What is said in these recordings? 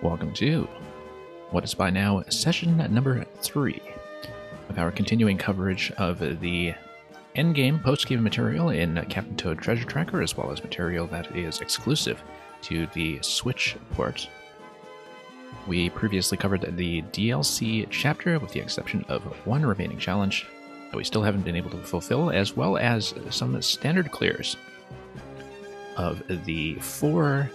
Welcome to what is by now session number 3 of our continuing coverage of the endgame post-game material in Captain Toad Treasure Tracker, as well as material that is exclusive to the Switch port. We previously covered the DLC chapter with the exception of one remaining challenge that we still haven't been able to fulfill, as well as some standard clears of the 4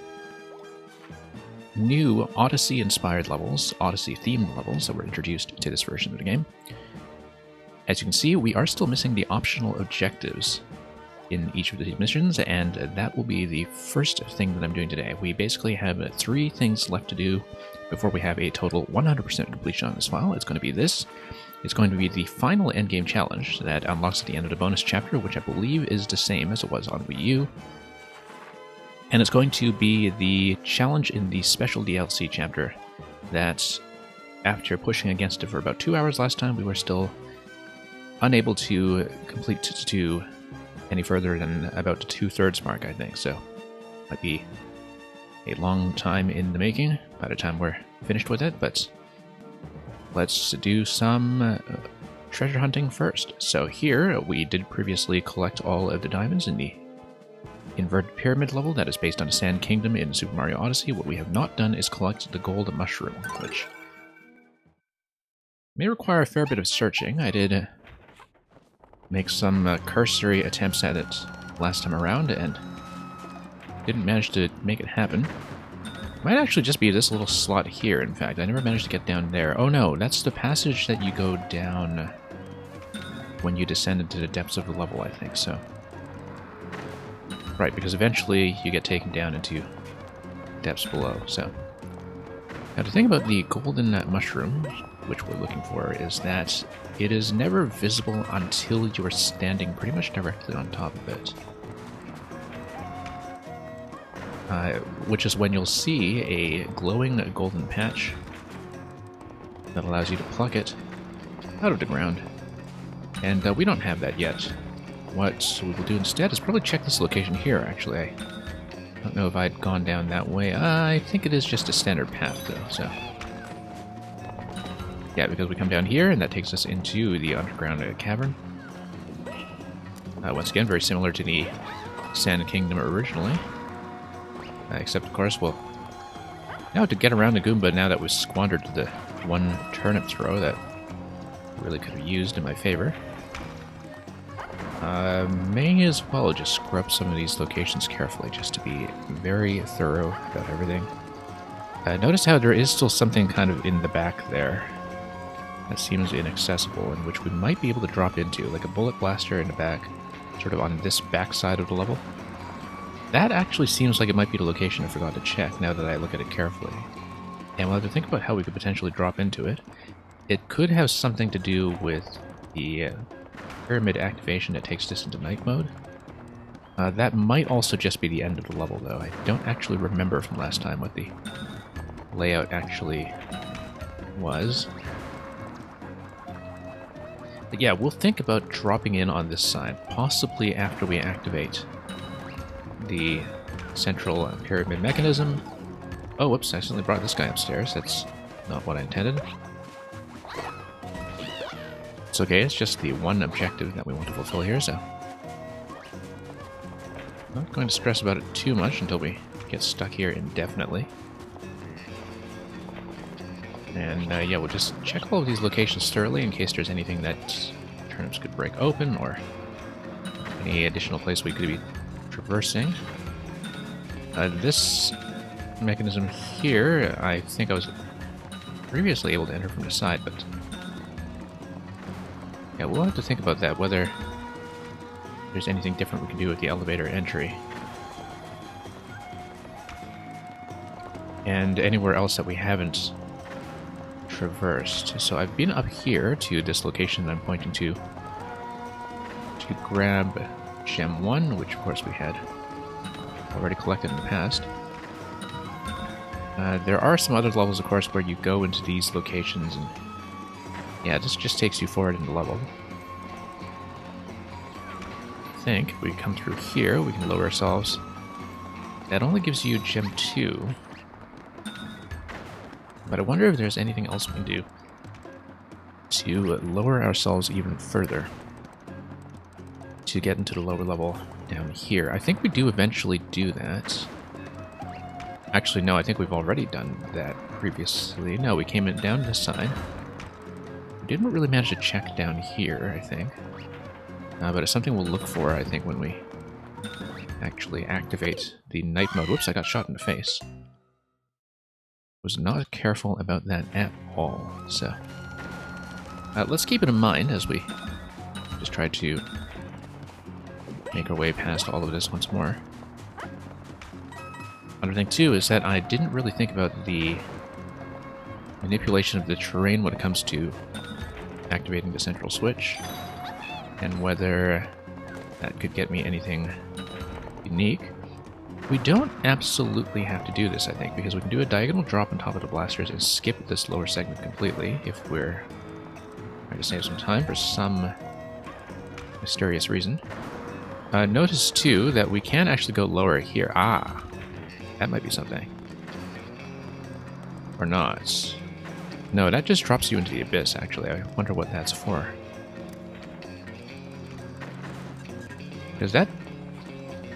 new Odyssey-inspired levels, Odyssey-themed levels that were introduced to this version of the game. As you can see, we are still missing the optional objectives in each of these missions, and that will be the first thing that I'm doing today. We basically have 3 things left to do before we have a total 100% completion on this file. It's going to be this. It's going to be the final endgame challenge that unlocks at the end of the bonus chapter, which I believe is the same as it was on Wii U. And it's going to be the challenge in the special DLC chapter that, after pushing against it for about 2 hours last time, we were still unable to complete to any further than about the 2/3 mark, I think. So, might be a long time in the making by the time we're finished with it, but let's do some treasure hunting first. So here, we did previously collect all of the diamonds in the inverted pyramid level that is based on a Sand Kingdom in Super Mario Odyssey. What we have not done is collect the gold mushroom, which may require a fair bit of searching. I did make some cursory attempts at it last time around and didn't manage to make it happen. Might actually just be this little slot here, in fact. I never managed to get down there. Oh no, that's the passage that you go down when you descend into the depths of the level, I think, so. Right, because eventually you get taken down into depths below, so. Now, the thing about the golden mushroom, which we're looking for, is that it is never visible until you are standing pretty much directly on top of it. Which is when you'll see a glowing golden patch that allows you to pluck it out of the ground. And we don't have that yet. What we will do instead is probably check this location here, actually. I don't know if I'd gone down that way. I think it is just a standard path, though, so. Yeah, because we come down here, and that takes us into the underground cavern. Once again, very similar to the Sand Kingdom originally. Except, of course, well, now to get around the Goomba, now that we've squandered the one turnip throw that I really could have used in my favor. May as well just scrub some of these locations carefully, just to be very thorough about everything. Notice how there is still something kind of in the back there that seems inaccessible, and which we might be able to drop into, like a bullet blaster in the back, sort of on this back side of the level. That actually seems like it might be the location I forgot to check, now that I look at it carefully. And we'll have to think about how we could potentially drop into it. It could have something to do with the pyramid activation that takes this into night mode. That might also just be the end of the level, though. I don't actually remember from last time what the layout actually was. But yeah, we'll think about dropping in on this side, possibly after we activate the central pyramid mechanism. Oh, whoops, I accidentally brought this guy upstairs. That's not what I intended. It's okay, it's just the one objective that we want to fulfill here, so not going to stress about it too much until we get stuck here indefinitely. And yeah, we'll just check all of these locations thoroughly in case there's anything that turnips could break open, or any additional place we could be traversing. This mechanism here, I think I was previously able to enter from the side, but yeah, we'll have to think about that, whether there's anything different we can do with the elevator entry. And anywhere else that we haven't traversed. So I've been up here to this location that I'm pointing to grab Gem 1, which of course we had already collected in the past. There are some other levels, of course, where you go into these locations, and yeah, this just takes you forward in the level. I think if we come through here, we can lower ourselves. That only gives you Gem 2. But I wonder if there's anything else we can do to lower ourselves even further to get into the lower level down here. I think we do eventually do that. Actually, no, I think we've already done that previously. No, we came in down this side. We didn't really manage to check down here, I think. But it's something we'll look for, I think, when we actually activate the night mode. Whoops, I got shot in the face. Was not careful about that at all, so... let's keep it in mind as we just try to make our way past all of this once more. Another thing, too, is that I didn't really think about the manipulation of the terrain when it comes to activating the central switch, and whether that could get me anything unique. We don't absolutely have to do this, I think, because we can do a diagonal drop on top of the blasters and skip this lower segment completely if we're trying to save some time for some mysterious reason. Notice, too, that we can actually go lower here. Ah, that might be something. Or not. No, that just drops you into the abyss, actually. I wonder what that's for. Because that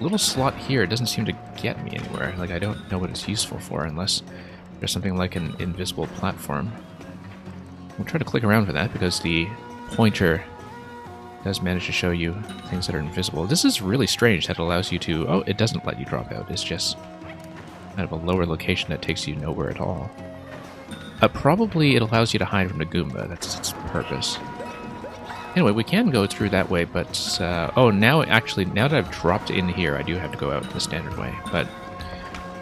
little slot here doesn't seem to get me anywhere. Like, I don't know what it's useful for unless there's something like an invisible platform. We'll try to click around for that because the pointer does manage to show you things that are invisible. This is really strange that it allows you to... Oh, it doesn't let you drop out. It's just kind of a lower location that takes you nowhere at all. Probably it allows you to hide from the Goomba. That's its purpose. Anyway, we can go through that way, but... oh, now that I've dropped in here, I do have to go out the standard way. But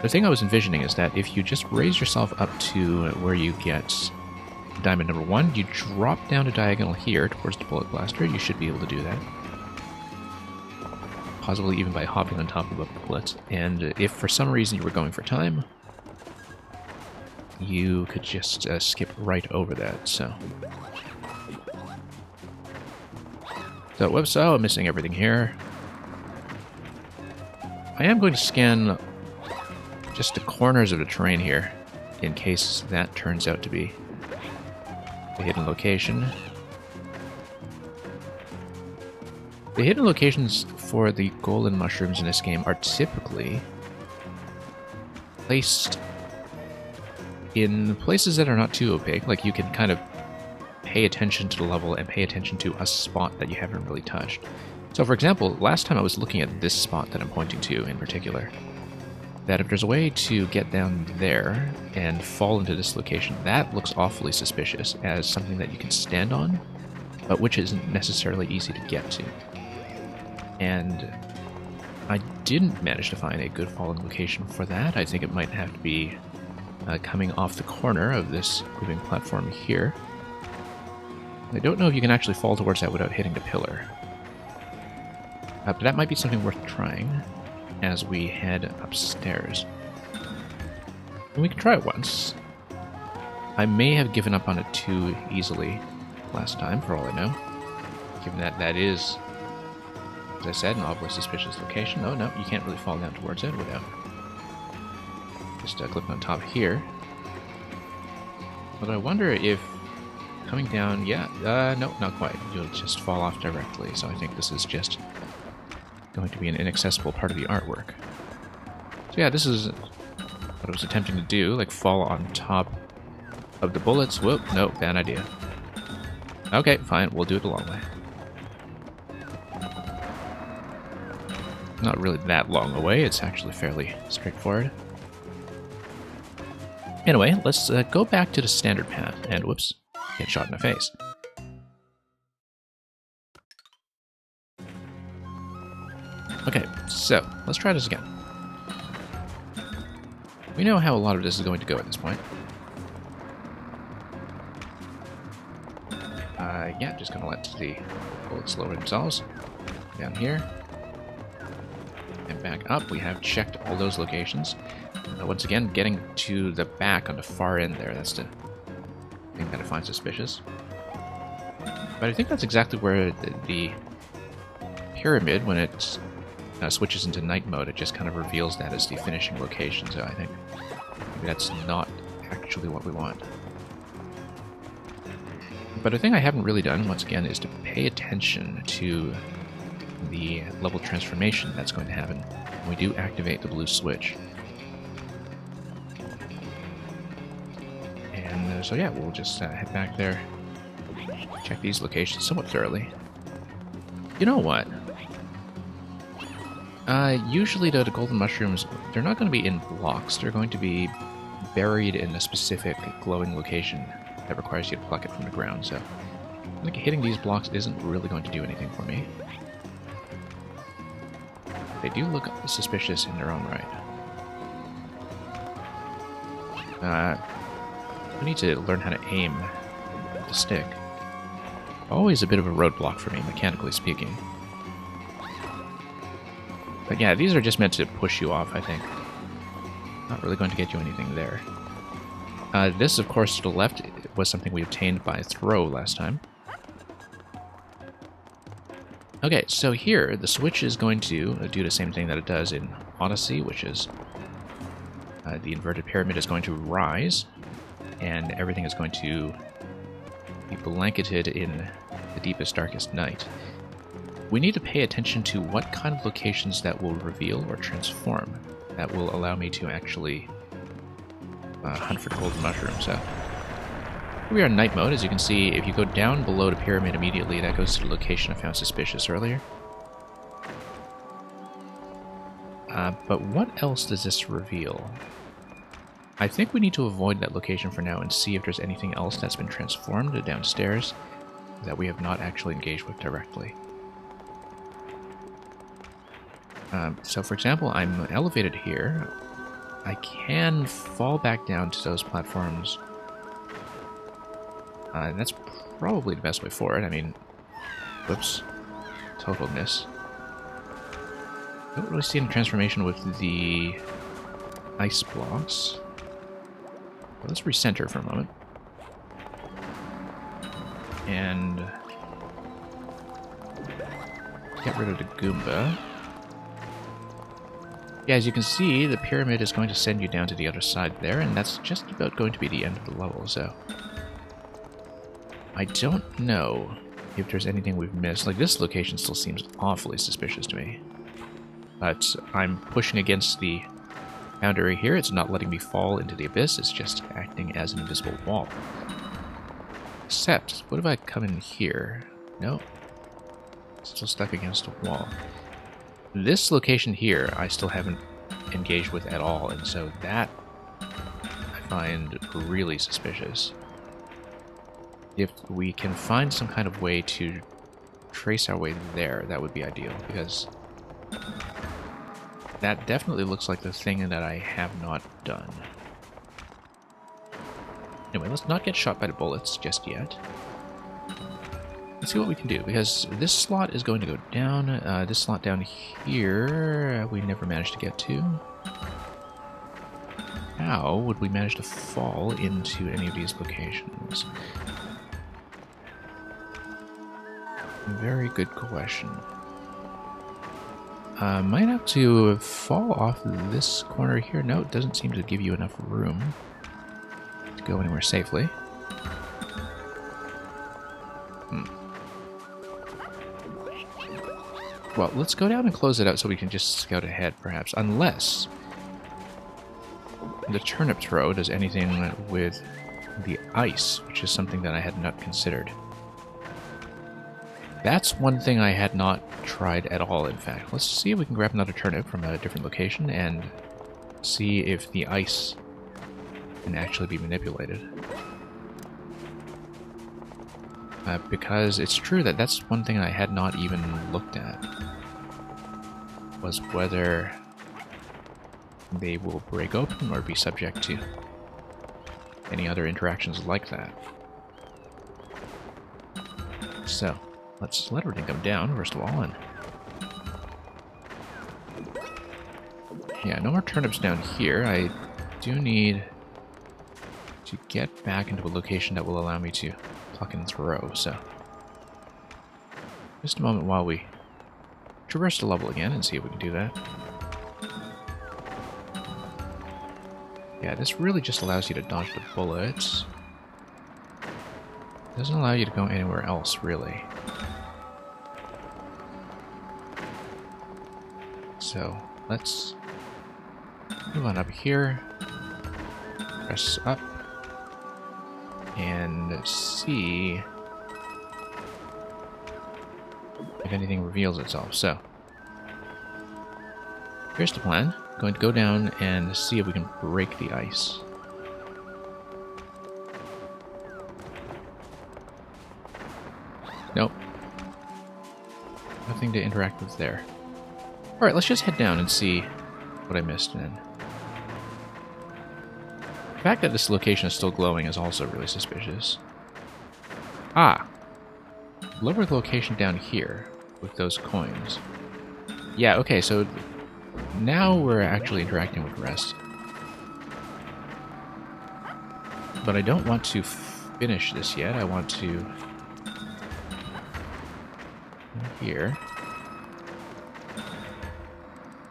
the thing I was envisioning is that if you just raise yourself up to where you get diamond number 1, you drop down a diagonal here towards the bullet blaster. You should be able to do that. Possibly even by hopping on top of a bullet. And if for some reason you were going for time, you could just skip right over that, so... So, whoops, oh, I'm missing everything here. I am going to scan just the corners of the terrain here, in case that turns out to be a hidden location. The hidden locations for the golden mushrooms in this game are typically placed in places that are not too opaque. Like, you can kind of pay attention to the level and pay attention to a spot that you haven't really touched. So, for example, last time I was looking at this spot that I'm pointing to in particular, that if there's a way to get down there and fall into this location, that looks awfully suspicious as something that you can stand on, but which isn't necessarily easy to get to. And I didn't manage to find a good falling location for that. I think it might have to be coming off the corner of this moving platform here. I don't know if you can actually fall towards that without hitting the pillar. But that might be something worth trying as we head upstairs. And we can try it once. I may have given up on it too easily last time, for all I know. Given that that is, as I said, an awfully suspicious location. Oh no, you can't really fall down towards it without just clicking on top here. But I wonder if coming down, yeah, no, not quite. You'll just fall off directly, so I think this is just going to be an inaccessible part of the artwork. So yeah, this is what I was attempting to do, like fall on top of the bullets. Whoop, no, bad idea. Okay, fine, we'll do it the long way. Not really that long a way, it's actually fairly straightforward. Anyway, let's go back to the standard path, and whoops, get shot in the face. Okay, so, let's try this again. We know how a lot of this is going to go at this point. Yeah, just gonna let the bullets lower themselves. Down here. And back up, we have checked all those locations. Once again, getting to the back on the far end there, that's the thing that I find suspicious. But I think that's exactly where the pyramid, when it switches into night mode, it just kind of reveals that as the finishing location. So I think maybe that's not actually what we want. But a thing I haven't really done, once again, is to pay attention to the level transformation that's going to happen when we do activate the blue switch. And so yeah, we'll just head back there, check these locations somewhat thoroughly. You know what? Usually the golden mushrooms, they're not going to be in blocks. They're going to be buried in a specific glowing location that requires you to pluck it from the ground. So I think hitting these blocks isn't really going to do anything for me. They do look suspicious in their own right. We need to learn how to aim with the stick. Always a bit of a roadblock for me, mechanically speaking. But yeah, these are just meant to push you off, I think. Not really going to get you anything there. This, of course, to the left was something we obtained by throw last time. Okay, so here, the switch is going to do the same thing that it does in Odyssey, which is the inverted pyramid is going to rise, and everything is going to be blanketed in the deepest, darkest night. We need to pay attention to what kind of locations that will reveal or transform that will allow me to actually hunt for golden mushrooms. So here we are in night mode. As you can see, if you go down below the pyramid immediately, that goes to the location I found suspicious earlier. But what else does this reveal? I think we need to avoid that location for now and see if there's anything else that's been transformed downstairs that we have not actually engaged with directly. So for example, I'm elevated here. I can fall back down to those platforms. And that's probably the best way forward. I mean, whoops, total miss. Don't really see any transformation with the ice blocks. Well, let's recenter for a moment. And get rid of the Goomba. Yeah, as you can see, the pyramid is going to send you down to the other side there, and that's just about going to be the end of the level, so I don't know if there's anything we've missed. Like, this location still seems awfully suspicious to me. But I'm pushing against the boundary here. It's not letting me fall into the abyss. It's just acting as an invisible wall. Except, what if I come in here? No. Still stuck against a wall. This location here, I still haven't engaged with at all, and so that I find really suspicious. If we can find some kind of way to trace our way there, that would be ideal, because that definitely looks like the thing that I have not done. Anyway, let's not get shot by the bullets just yet. Let's see what we can do, because this slot is going to go down. This slot down here, we never managed to get to. How would we manage to fall into any of these locations? Very good question. Might have to fall off this corner here. No, it doesn't seem to give you enough room to go anywhere safely. Well, let's go down and close it out so we can just scout ahead, perhaps. Unless the turnip throw does anything with the ice, which is something that I had not considered. That's one thing I had not tried at all, in fact. Let's see if we can grab another turnip from a different location and see if the ice can actually be manipulated. Because it's true that that's one thing I had not even looked at, was whether they will break open or be subject to any other interactions like that. So, let's let everything come down, first of all, and yeah, no more turnips down here. I do need to get back into a location that will allow me to pluck and throw, so just a moment while we traverse the level again and see if we can do that. Yeah, this really just allows you to dodge the bullets. Doesn't allow you to go anywhere else, really. So, let's move on up here. Press up. And see if anything reveals itself. So, here's the plan. I'm going to go down and see if we can break the ice. Nope. Nothing to interact with there. Alright, let's just head down and see what I missed then. The fact that this location is still glowing is also really suspicious. Ah! Lower the location down here with those coins. Yeah, okay, so now we're actually interacting with rest. But I don't want to finish this yet. I want to... here.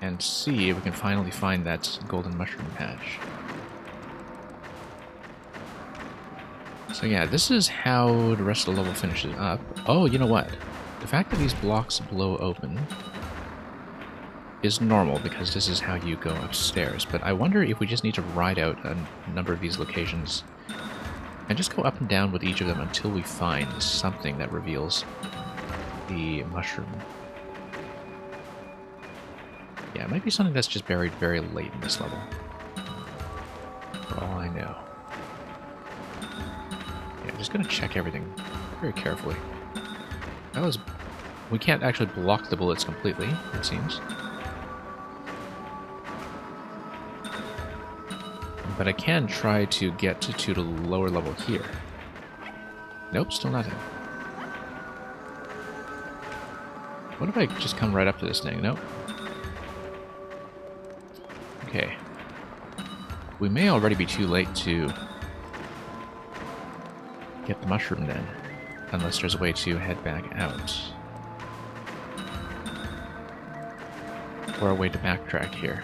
And see if we can finally find that golden mushroom patch. So yeah, this is how the rest of the level finishes up. Oh, you know what? The fact that these blocks blow open is normal because this is how you go upstairs. But I wonder if we just need to ride out a number of these locations and just go up and down with each of them until we find something that reveals the mushroom. Yeah, it might be something that's just buried very late in this level. For all I know. Yeah, I'm just gonna check everything very carefully. That was... we can't actually block the bullets completely, it seems. But I can try to get to the lower level here. Nope, still nothing. What if I just come right up to this thing? Nope. Okay. We may already be too late to get the mushroom then, unless there's a way to head back out. Or a way to backtrack here.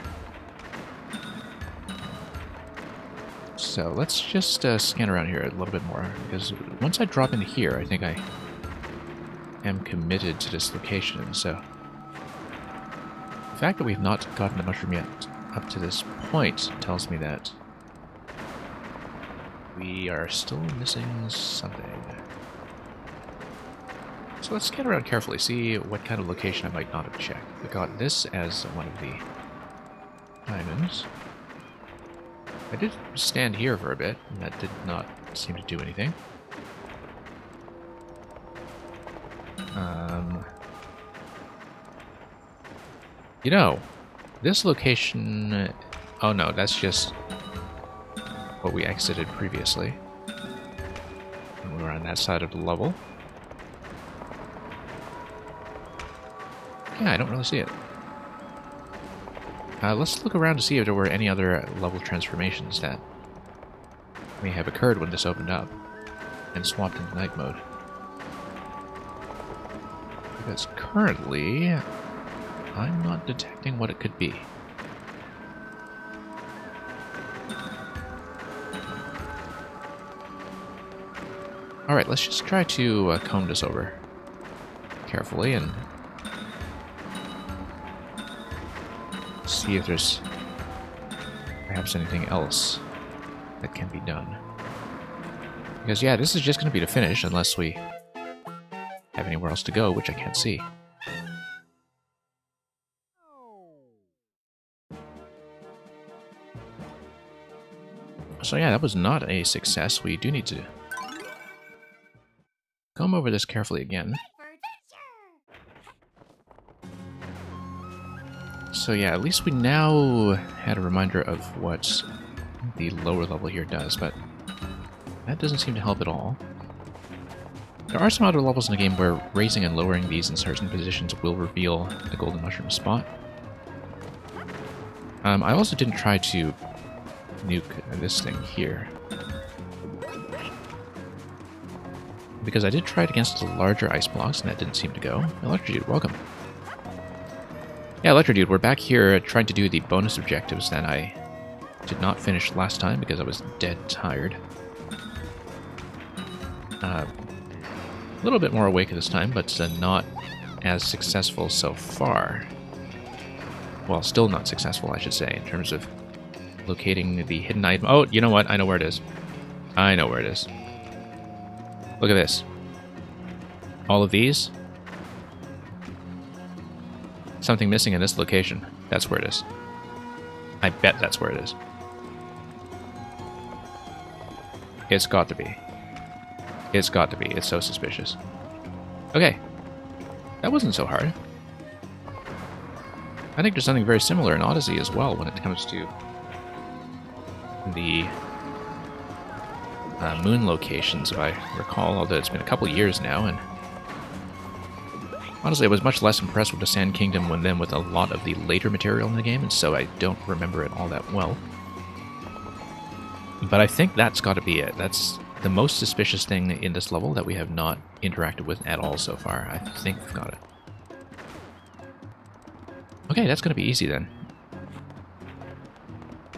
So let's just scan around here a little bit more, because once I drop in here, I think I am committed to this location, so... the fact that we've not gotten the mushroom yet up to this point tells me that we are still missing something. So let's scan around carefully, see what kind of location I might not have checked. We got this as one of the diamonds. I did stand here for a bit, and that did not seem to do anything. You know, this location... oh no, that's just what we exited previously. And we were on that side of the level. Yeah, I don't really see it. Let's look around to see if there were any other level transformations that may have occurred when this opened up and swapped into night mode. Because currently, I'm not detecting what it could be. Alright, let's just try to comb this over carefully and see if there's perhaps anything else that can be done. Because yeah, this is just going to be the finish unless we have anywhere else to go, which I can't see. So yeah, that was not a success. We do need to comb over this carefully again. So yeah, at least we now had a reminder of what the lower level here does, but that doesn't seem to help at all. There are some other levels in the game where raising and lowering these in certain positions will reveal the golden mushroom spot. I also didn't try to nuke this thing here, because I did try it against the larger ice blocks and that didn't seem to go. Electrodude, welcome. Yeah, Electrodude, we're back here trying to do the bonus objectives that I Did not finish last time because I was dead tired. A little bit more awake this time, but not as successful so far. Well, still not successful, I should say, in terms of locating the hidden item. Oh, you know what? I know where it is. I know where it is. Look at this. All of these. Something missing in this location. That's where it is. I bet that's where it is. It's got to be. It's got to be. It's so suspicious. Okay. That wasn't so hard. I think there's something very similar in Odyssey as well when it comes to the moon locations, if I recall, although it's been a couple years now, and honestly I was much less impressed with the Sand Kingdom than with a lot of the later material in the game, and so I don't remember it all that well. But I think that's got to be it. That's the most suspicious thing in this level that we have not interacted with at all so far. I think we've got it. Okay, that's going to be easy then.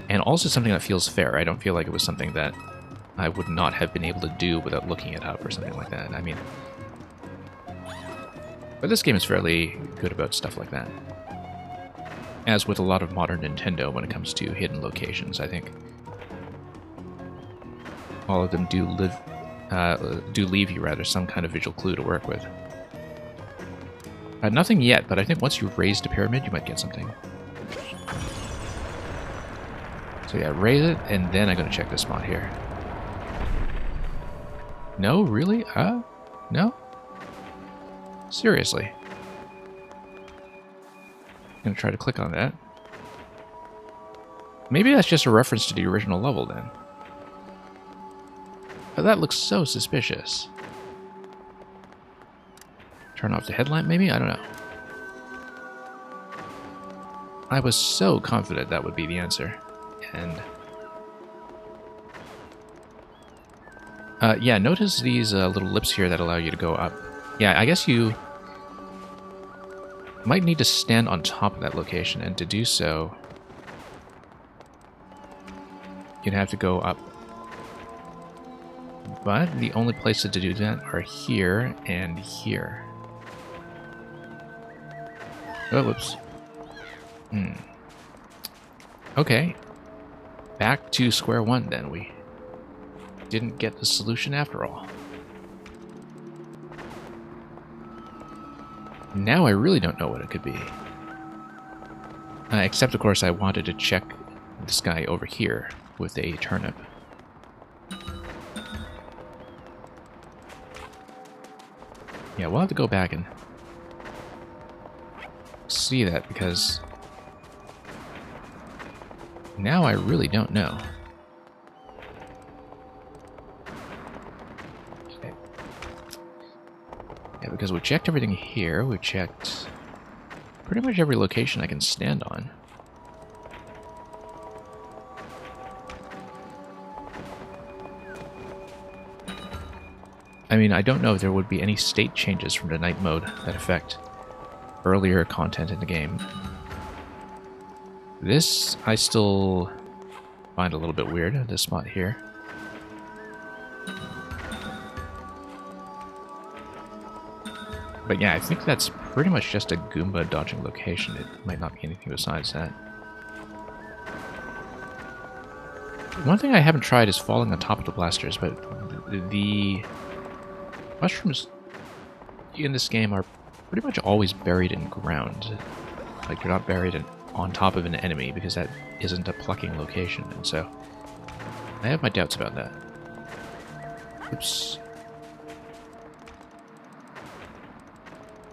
And also something that feels fair. I don't feel like it was something that I would not have been able to do without looking it up or something like that. I mean... But this game is fairly good about stuff like that. As with a lot of modern Nintendo when it comes to hidden locations, I think. All of them do leave you rather some kind of visual clue to work with. Nothing yet, but I think once you raise the pyramid, you might get something. So yeah, raise it, and then I'm going to check this spot here. No, really? No? Seriously? I'm going to try to click on that. Maybe that's just a reference to the original level then. But that looks so suspicious. Turn off the headlamp, maybe? I don't know. I was so confident that would be the answer. And... yeah, notice these little lips here that allow you to go up. Yeah, I guess you might need to stand on top of that location, and to do so, you'd have to go up. But the only places to do that are here and here. Oh, whoops. Okay. Back to square one, then. We didn't get the solution after all. Now I really don't know what it could be. Except, of course, I wanted to check this guy over here with a turnip. Yeah, we'll have to go back and see that, because now I really don't know. Okay. Yeah, because we checked everything here, we checked pretty much every location I can stand on. I mean, I don't know if there would be any state changes from the night mode that affect earlier content in the game. This, I still find a little bit weird, this spot here. But yeah, I think that's pretty much just a Goomba dodging location. It might not be anything besides that. One thing I haven't tried is falling on top of the blasters, but the mushrooms in this game are pretty much always buried in ground. Like, they're not buried on top of an enemy, because that isn't a plucking location, and so I have my doubts about that. Oops.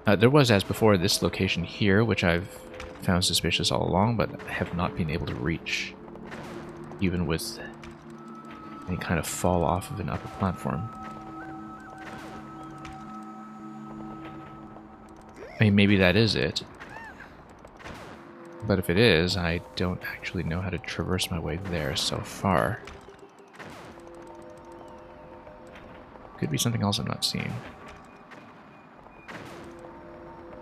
There was, as before, this location here, which I've found suspicious all along, but have not been able to reach, even with any kind of fall off of an upper platform. I mean, maybe that is it. But if it is, I don't actually know how to traverse my way there so far. Could be something else I'm not seeing.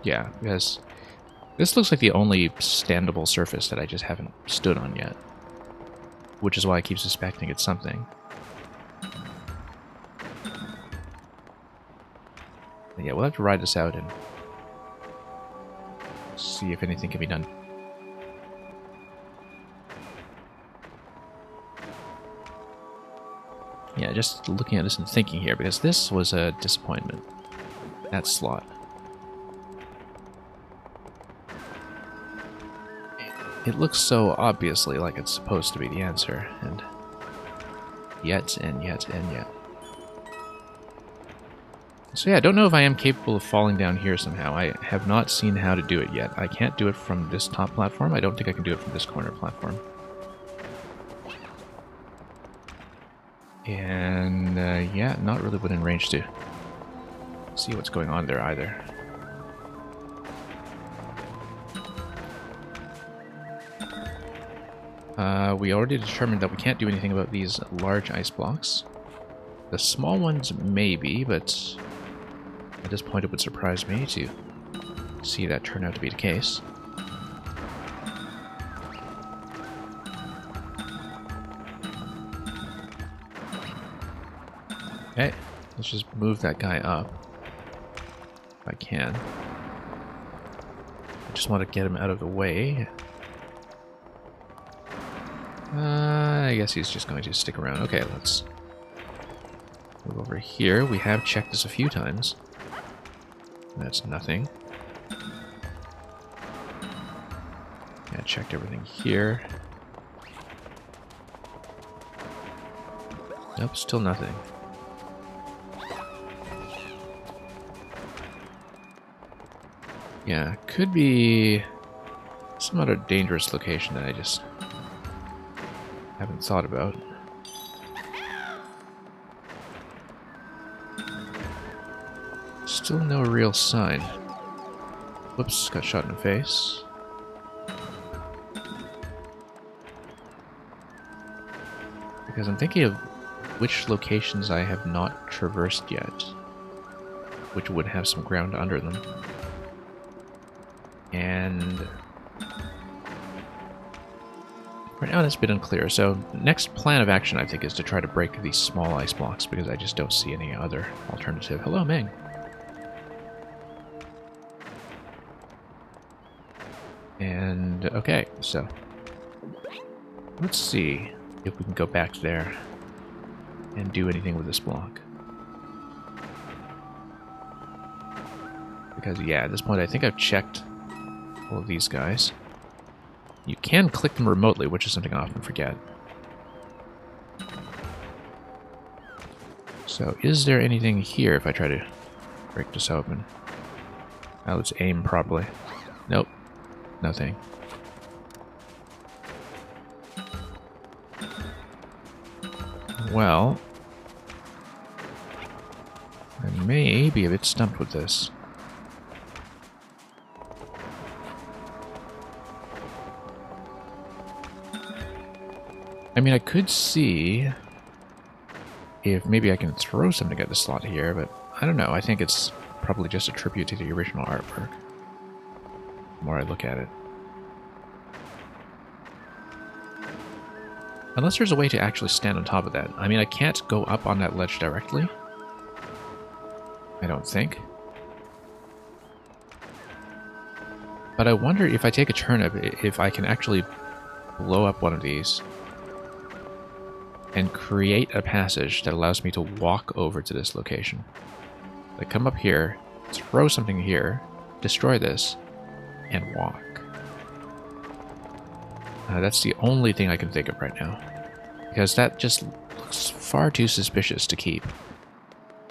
Yeah, because this looks like the only standable surface that I just haven't stood on yet. which is why I keep suspecting it's something. But yeah, we'll have to ride this out and see if anything can be done. Yeah, just looking at this and thinking here, because this was a disappointment. That slot. It looks so obviously like it's supposed to be the answer, and yet, and yet, and yet. So yeah, I don't know if I am capable of falling down here somehow. I have not seen how to do it yet. I can't do it from this top platform. I don't think I can do it from this corner platform. And yeah, not really within range to see what's going on there either. We already determined that we can't do anything about these large ice blocks. The small ones maybe, but at this point it would surprise me to see that turn out to be the case. Okay, let's just move that guy up if I can. I just want to get him out of the way. I guess he's just going to stick around. Okay, let's move over here. We have checked this a few times. That's nothing. Yeah, checked everything here. Nope, still nothing. Yeah, could be some other dangerous location that I just haven't thought about. Still no real sign. Whoops, got shot in the face. Because I'm thinking of which locations I have not traversed yet, which would have some ground under them. And right now it's a bit unclear, so next plan of action I think is to try to break these small ice blocks, because I just don't see any other alternative. Hello, Ming. And okay, so let's see if we can go back there and do anything with this block. Because yeah, at this point I think I've checked all of these guys. You can click them remotely, which is something I often forget. So, is there anything here if I try to break this open? Now let's aim properly. Nope. Nothing. Well, I may be a bit stumped with this. I mean, I could see if maybe I can throw something at the slot here, but I don't know. I think it's probably just a tribute to the original artwork, the more I look at it. Unless there's a way to actually stand on top of that. I mean, I can't go up on that ledge directly. I don't think. But I wonder if I take a turnip, if I can actually blow up one of these and create a passage that allows me to walk over to this location. Like, come up here, throw something here, destroy this, and walk. That's the only thing I can think of right now. Because that just looks far too suspicious to keep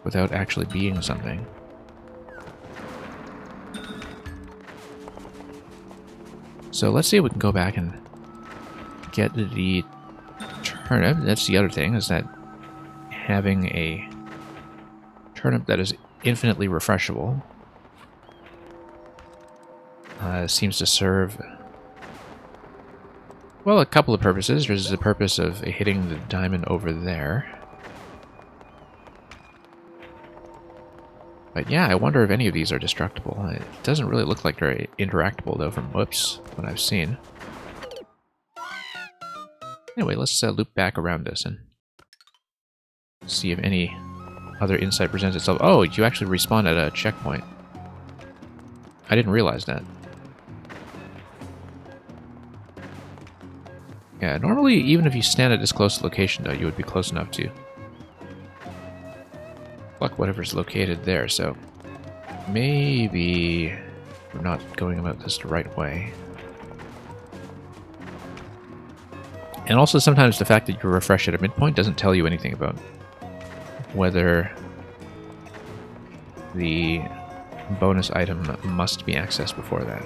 without actually being something. So let's see if we can go back and get the turnip. That's the other thing, is that having a turnip that is infinitely refreshable seems to serve, well, a couple of purposes. There's the purpose of hitting the diamond over there. But yeah, I wonder if any of these are destructible. It doesn't really look like they're interactable, though, from what I've seen. Anyway, let's loop back around this and see if any other insight presents itself. Oh, you actually respawn at a checkpoint. I didn't realize that. Yeah, normally, even if you stand at this close location, though, you would be close enough to pluck whatever's located there, so maybe we're not going about this the right way. And also, sometimes the fact that you refresh at a midpoint doesn't tell you anything about whether the bonus item must be accessed before that.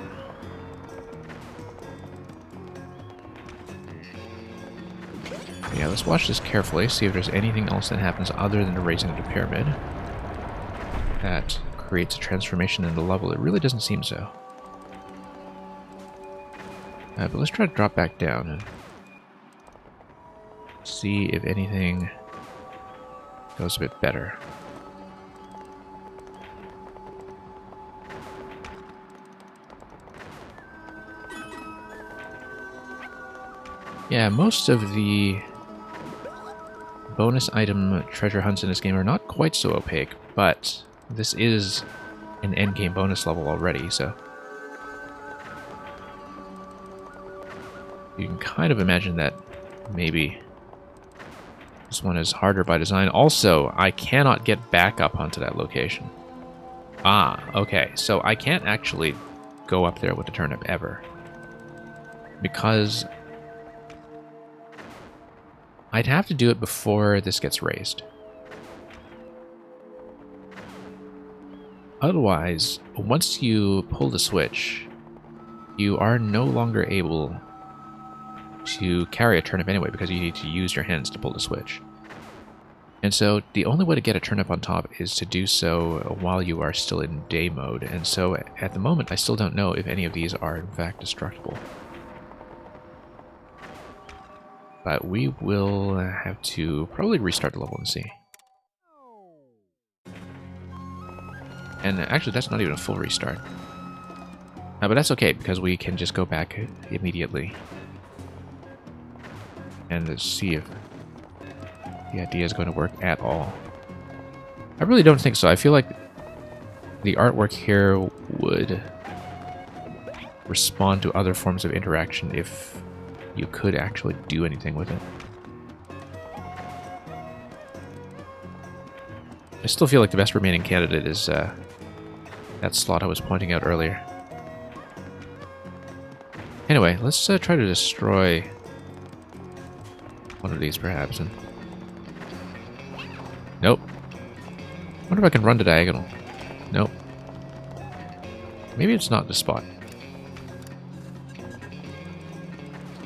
Yeah, let's watch this carefully, see if there's anything else that happens other than the raising of the pyramid that creates a transformation in the level. It really doesn't seem so. But let's try to drop back down and see if anything goes a bit better. Yeah, most of the bonus item treasure hunts in this game are not quite so opaque, but this is an endgame bonus level already, so you can kind of imagine that maybe this one is harder by design. Also, I cannot get back up onto that location. Ah, okay, so I can't actually go up there with the turnip ever, because I'd have to do it before this gets raised. Otherwise, once you pull the switch, you are no longer able to carry a turnip anyway, because you need to use your hands to pull the switch. And so the only way to get a turnip on top is to do so while you are still in day mode. And so at the moment, I still don't know if any of these are in fact destructible. But we will have to probably restart the level and see. And actually, that's not even a full restart. But that's okay, because we can just go back immediately and see if the idea is going to work at all. I really don't think so. I feel like the artwork here would respond to other forms of interaction if you could actually do anything with it. I still feel like the best remaining candidate is that slot I was pointing out earlier. Anyway, let's try to destroy one of these perhaps. And nope. Wonder if I can run to diagonal. Nope. Maybe it's not the spot.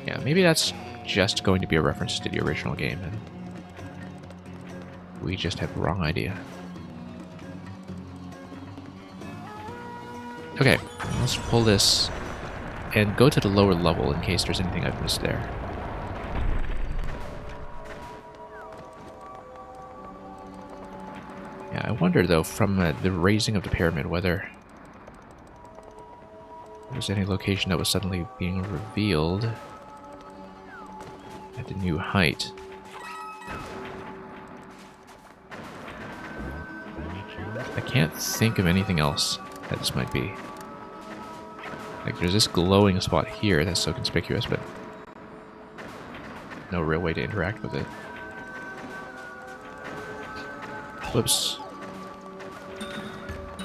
Yeah, maybe that's just going to be a reference to the original game, and we just have the wrong idea. Okay, let's pull this and go to the lower level in case there's anything I've missed there. Yeah, I wonder though, from the raising of the pyramid, whether there's any location that was suddenly being revealed at the new height. I can't think of anything else that this might be. Like, there's this glowing spot here that's so conspicuous, but no real way to interact with it. Whoops.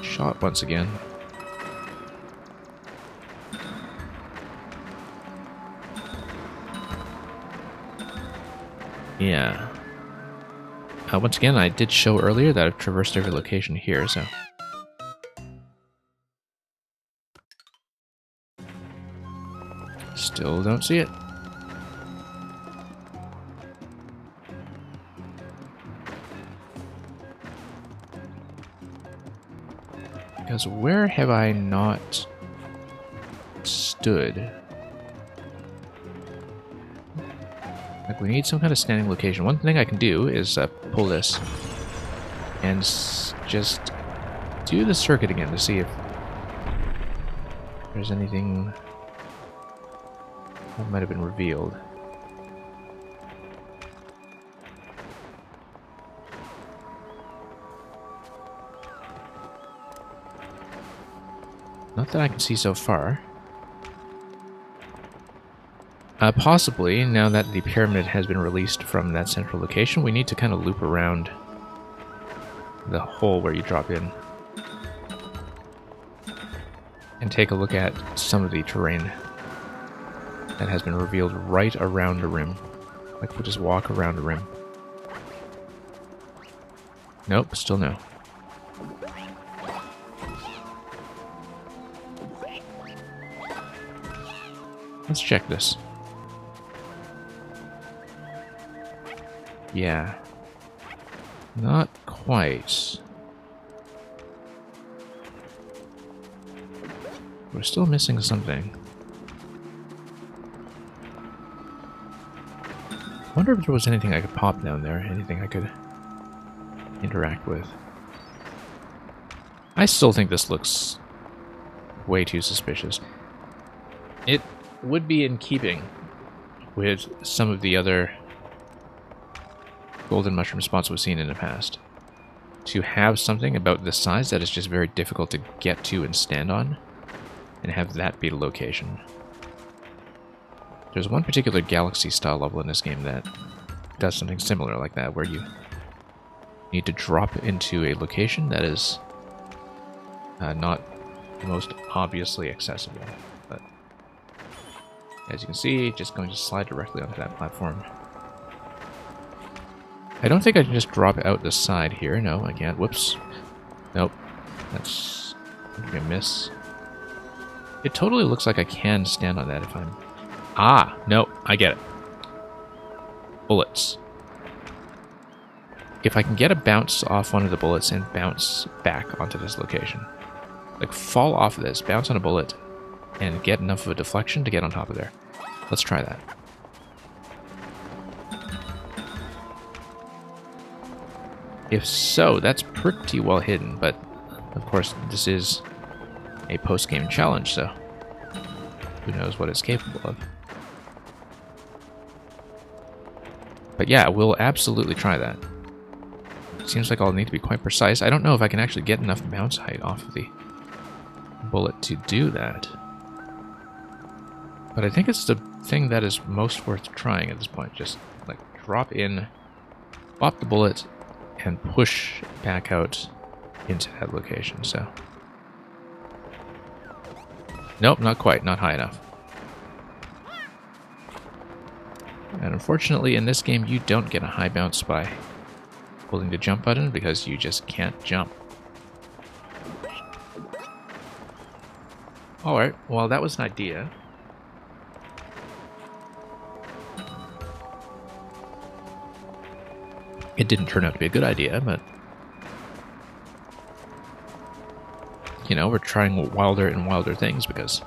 Shot once again. Yeah. Once again, I did show earlier that I've traversed every location here, so... Still don't see it. Because where have I not stood? Like, we need some kind of standing location. One thing I can do is pull this and just do the circuit again to see if there's anything that might have been revealed. Not that I can see so far. Possibly, now that the pyramid has been released from that central location, we need to kind of loop around the hole where you drop in. And take a look at some of the terrain that has been revealed right around the rim. Like, we'll just walk around the rim. Nope, still no. Let's check this. Yeah. Not quite. We're still missing something. I wonder if there was anything I could pop down there, anything I could interact with. I still think this looks way too suspicious. It would be in keeping with some of the other golden mushroom spots we've seen in the past. To have something about this size that is just very difficult to get to and stand on, and have that be the location. There's one particular galaxy-style level in this game that does something similar like that, where you need to drop into a location that is not most obviously accessible. But as you can see, just going to slide directly onto that platform. I don't think I can just drop out the side here. No, I can't. Whoops. Nope. That's a miss. It totally looks like I can stand on that if I'm... Ah! No, I get it. Bullets. If I can get a bounce off one of the bullets and bounce back onto this location. Like, fall off of this, bounce on a bullet, and get enough of a deflection to get on top of there. Let's try that. If so, that's pretty well hidden, but of course this is a post-game challenge, so who knows what it's capable of. But yeah, we'll absolutely try that. Seems like I'll need to be quite precise. I don't know if I can actually get enough bounce height off of the bullet to do that. But I think it's the thing that is most worth trying at this point. Just, like, drop in, pop the bullet, and push back out into that location, so... Nope, not quite. Not high enough. And unfortunately, in this game, you don't get a high bounce by holding the jump button, because you just can't jump. Alright, well, that was an idea. It didn't turn out to be a good idea, but... You know, we're trying wilder and wilder things because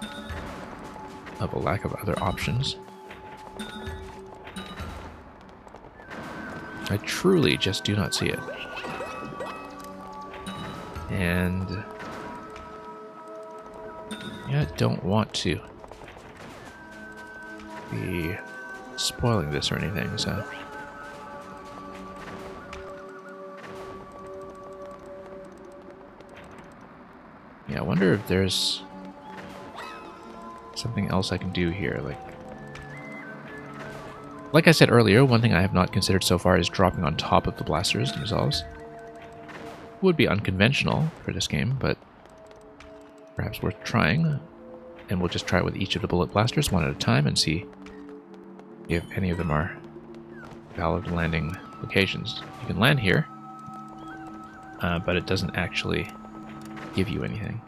of a lack of other options. I truly just do not see it. And... yeah, I don't want to be spoiling this or anything, so... yeah, I wonder if there's something else I can do here. Like I said earlier, one thing I have not considered so far is dropping on top of the blasters themselves. Would be unconventional for this game, but perhaps worth trying. And we'll just try it with each of the bullet blasters one at a time and see if any of them are valid landing locations. You can land here, but it doesn't actually give you anything.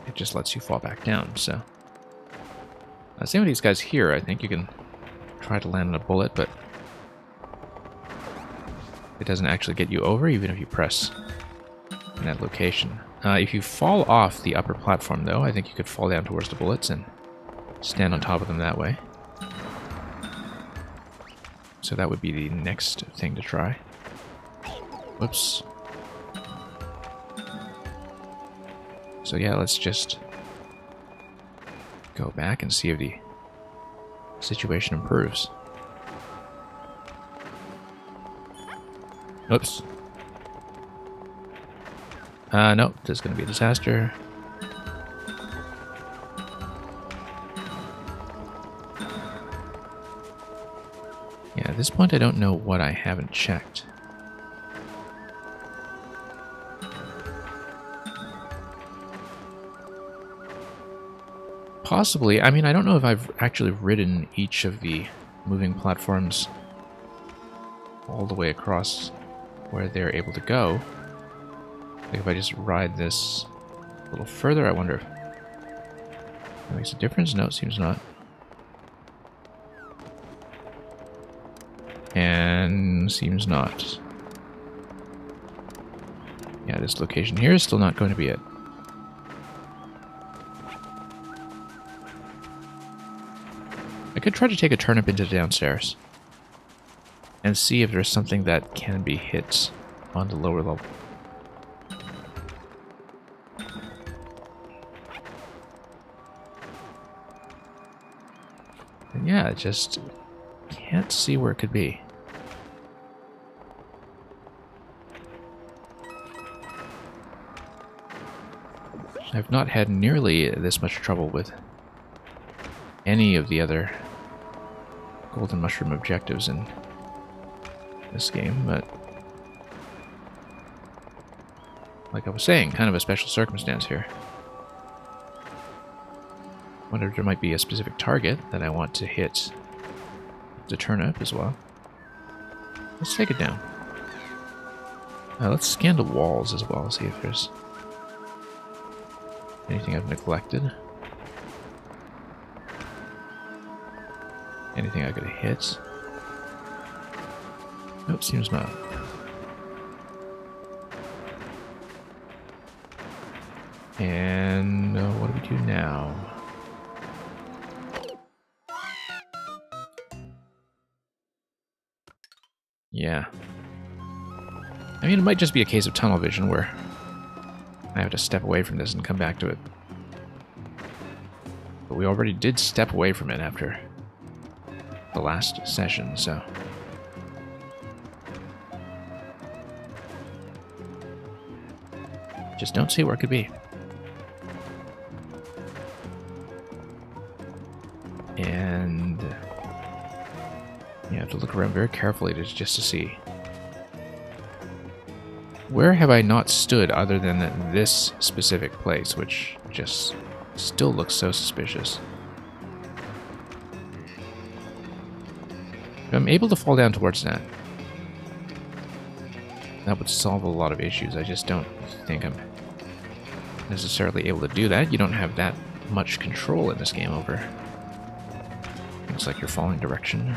It just lets you fall back down, so... same with these guys here. I think you can try to land on a bullet, but it doesn't actually get you over, even if you press in that location. If you fall off the upper platform, though, I think you could fall down towards the bullets and stand on top of them that way. So that would be the next thing to try. Whoops. So yeah, let's just go back and see if the situation improves. Oops. Nope, this is going to be a disaster. Yeah, at this point I don't know what I haven't checked. Possibly. I mean, I don't know if I've actually ridden each of the moving platforms all the way across where they're able to go. Like if I just ride this a little further, I wonder if it makes a difference. No, it seems not. And seems not. Yeah, this location here is still not going to be it. I could try to take a turnip into downstairs and see if there's something that can be hit on the lower level. And yeah, I just can't see where it could be. I've not had nearly this much trouble with any of the other golden mushroom objectives in this game, but like I was saying, kind of a special circumstance here. Wonder if there might be a specific target that I want to hit the turnip as well. Let's take it down. Let's scan the walls as well, see if there's anything I've neglected. Anything I could hit? Nope, seems not. And what do we do now? Yeah. I mean, it might just be a case of tunnel vision where I have to step away from this and come back to it. But we already did step away from it after the last session, so... just don't see where it could be. And... you have to look around very carefully just to see. Where have I not stood other than this specific place, which just still looks so suspicious? If I'm able to fall down towards that, that would solve a lot of issues. I just don't think I'm necessarily able to do that. You don't have that much control in this game over things like your falling direction.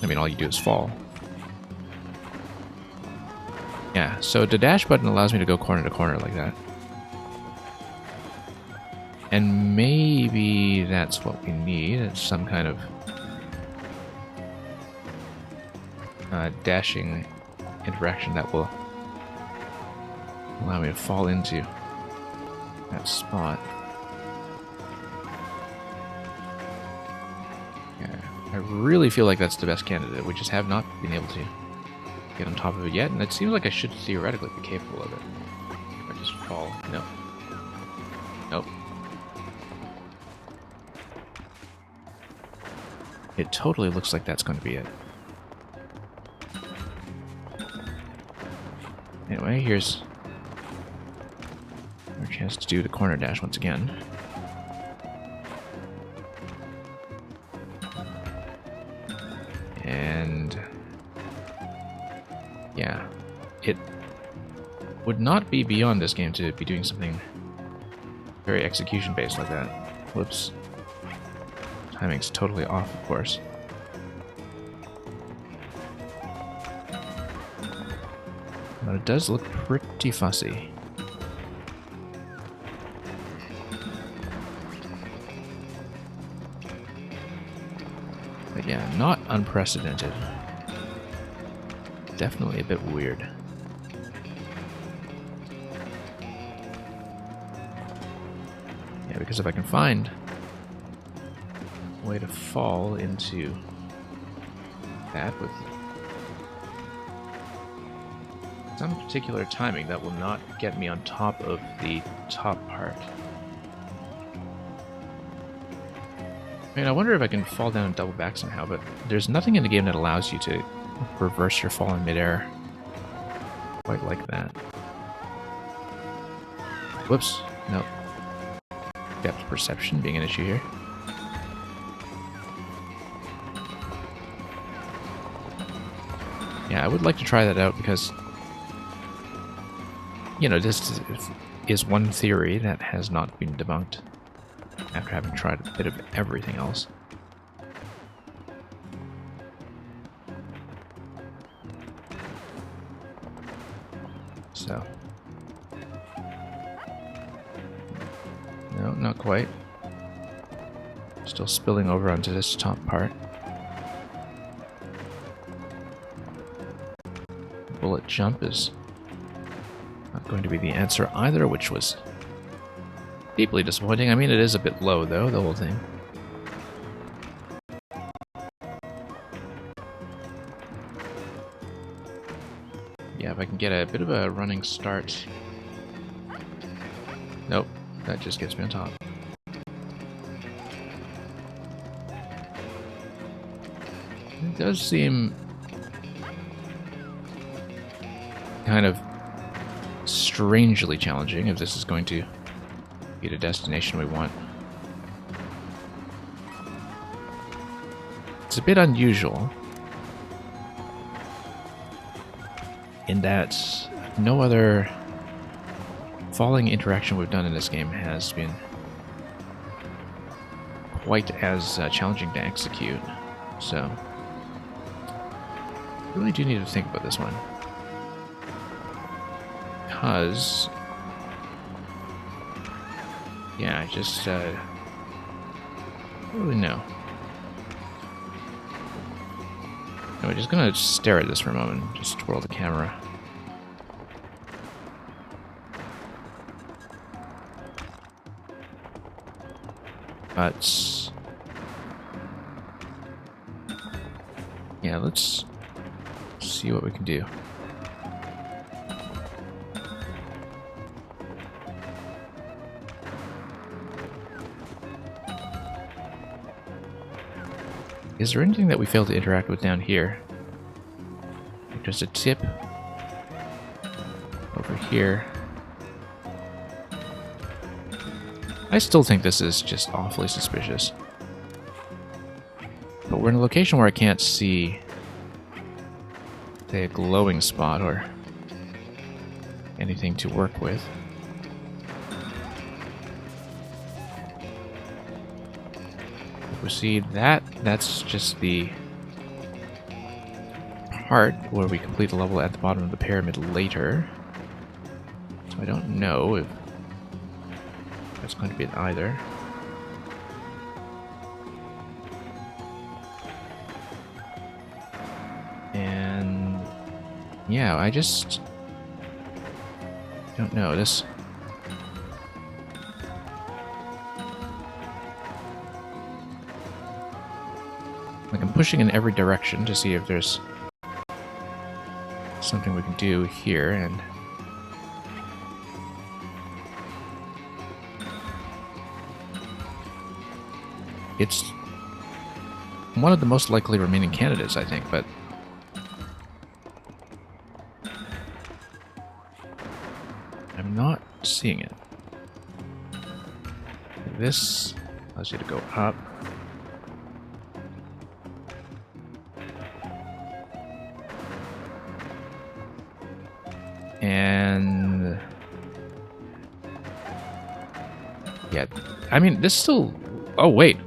I mean, all you do is fall. Yeah, so the dash button allows me to go corner to corner like that. And maybe that's what we need. It's some kind of dashing interaction that will allow me to fall into that spot. Yeah, I really feel like that's the best candidate. We just have not been able to get on top of it yet, and it seems like I should theoretically be capable of it. If I just fall. No. Nope. It totally looks like that's going to be it. Anyway, here's our chance to do the corner dash once again. And yeah, it would not be beyond this game to be doing something very execution-based like that. Whoops. Timing's totally off, of course. But it does look pretty fussy. But yeah, not unprecedented. Definitely a bit weird. Yeah, because if I can find a way to fall into that with some particular timing that will not get me on top of the top part. I mean, I wonder if I can fall down and double back somehow, but there's nothing in the game that allows you to reverse your fall in midair quite like that. Whoops. Nope. Depth perception being an issue here. Yeah, I would like to try that out because, you know, this is one theory that has not been debunked after having tried a bit of everything else. So. No, not quite. Still spilling over onto this top part. Bullet jump is not going to be the answer either, which was deeply disappointing. I mean, it is a bit low, though, the whole thing. Yeah, if I can get a bit of a running start. Nope, that just gets me on top. It does seem kind of strangely challenging if this is going to be the destination we want. It's a bit unusual in that no other falling interaction we've done in this game has been quite as challenging to execute, so I really do need to think about this one. Because, yeah, I just don't really know. No, we're just gonna stare at this for a moment, just twirl the camera. But yeah, let's see what we can do. Is there anything that we failed to interact with down here? Just a tip over here. I still think this is just awfully suspicious. But we're in a location where I can't see, say, a glowing spot or anything to work with. If we see that, that's just the part where we complete the level at the bottom of the pyramid later. So I don't know if that's going to be it either. And yeah, I just don't know. This like I'm pushing in every direction to see if there's something we can do here, and it's one of the most likely remaining candidates, I think, but I'm not seeing it. This allows you to go up. And yeah, I mean, this still... Oh, wait.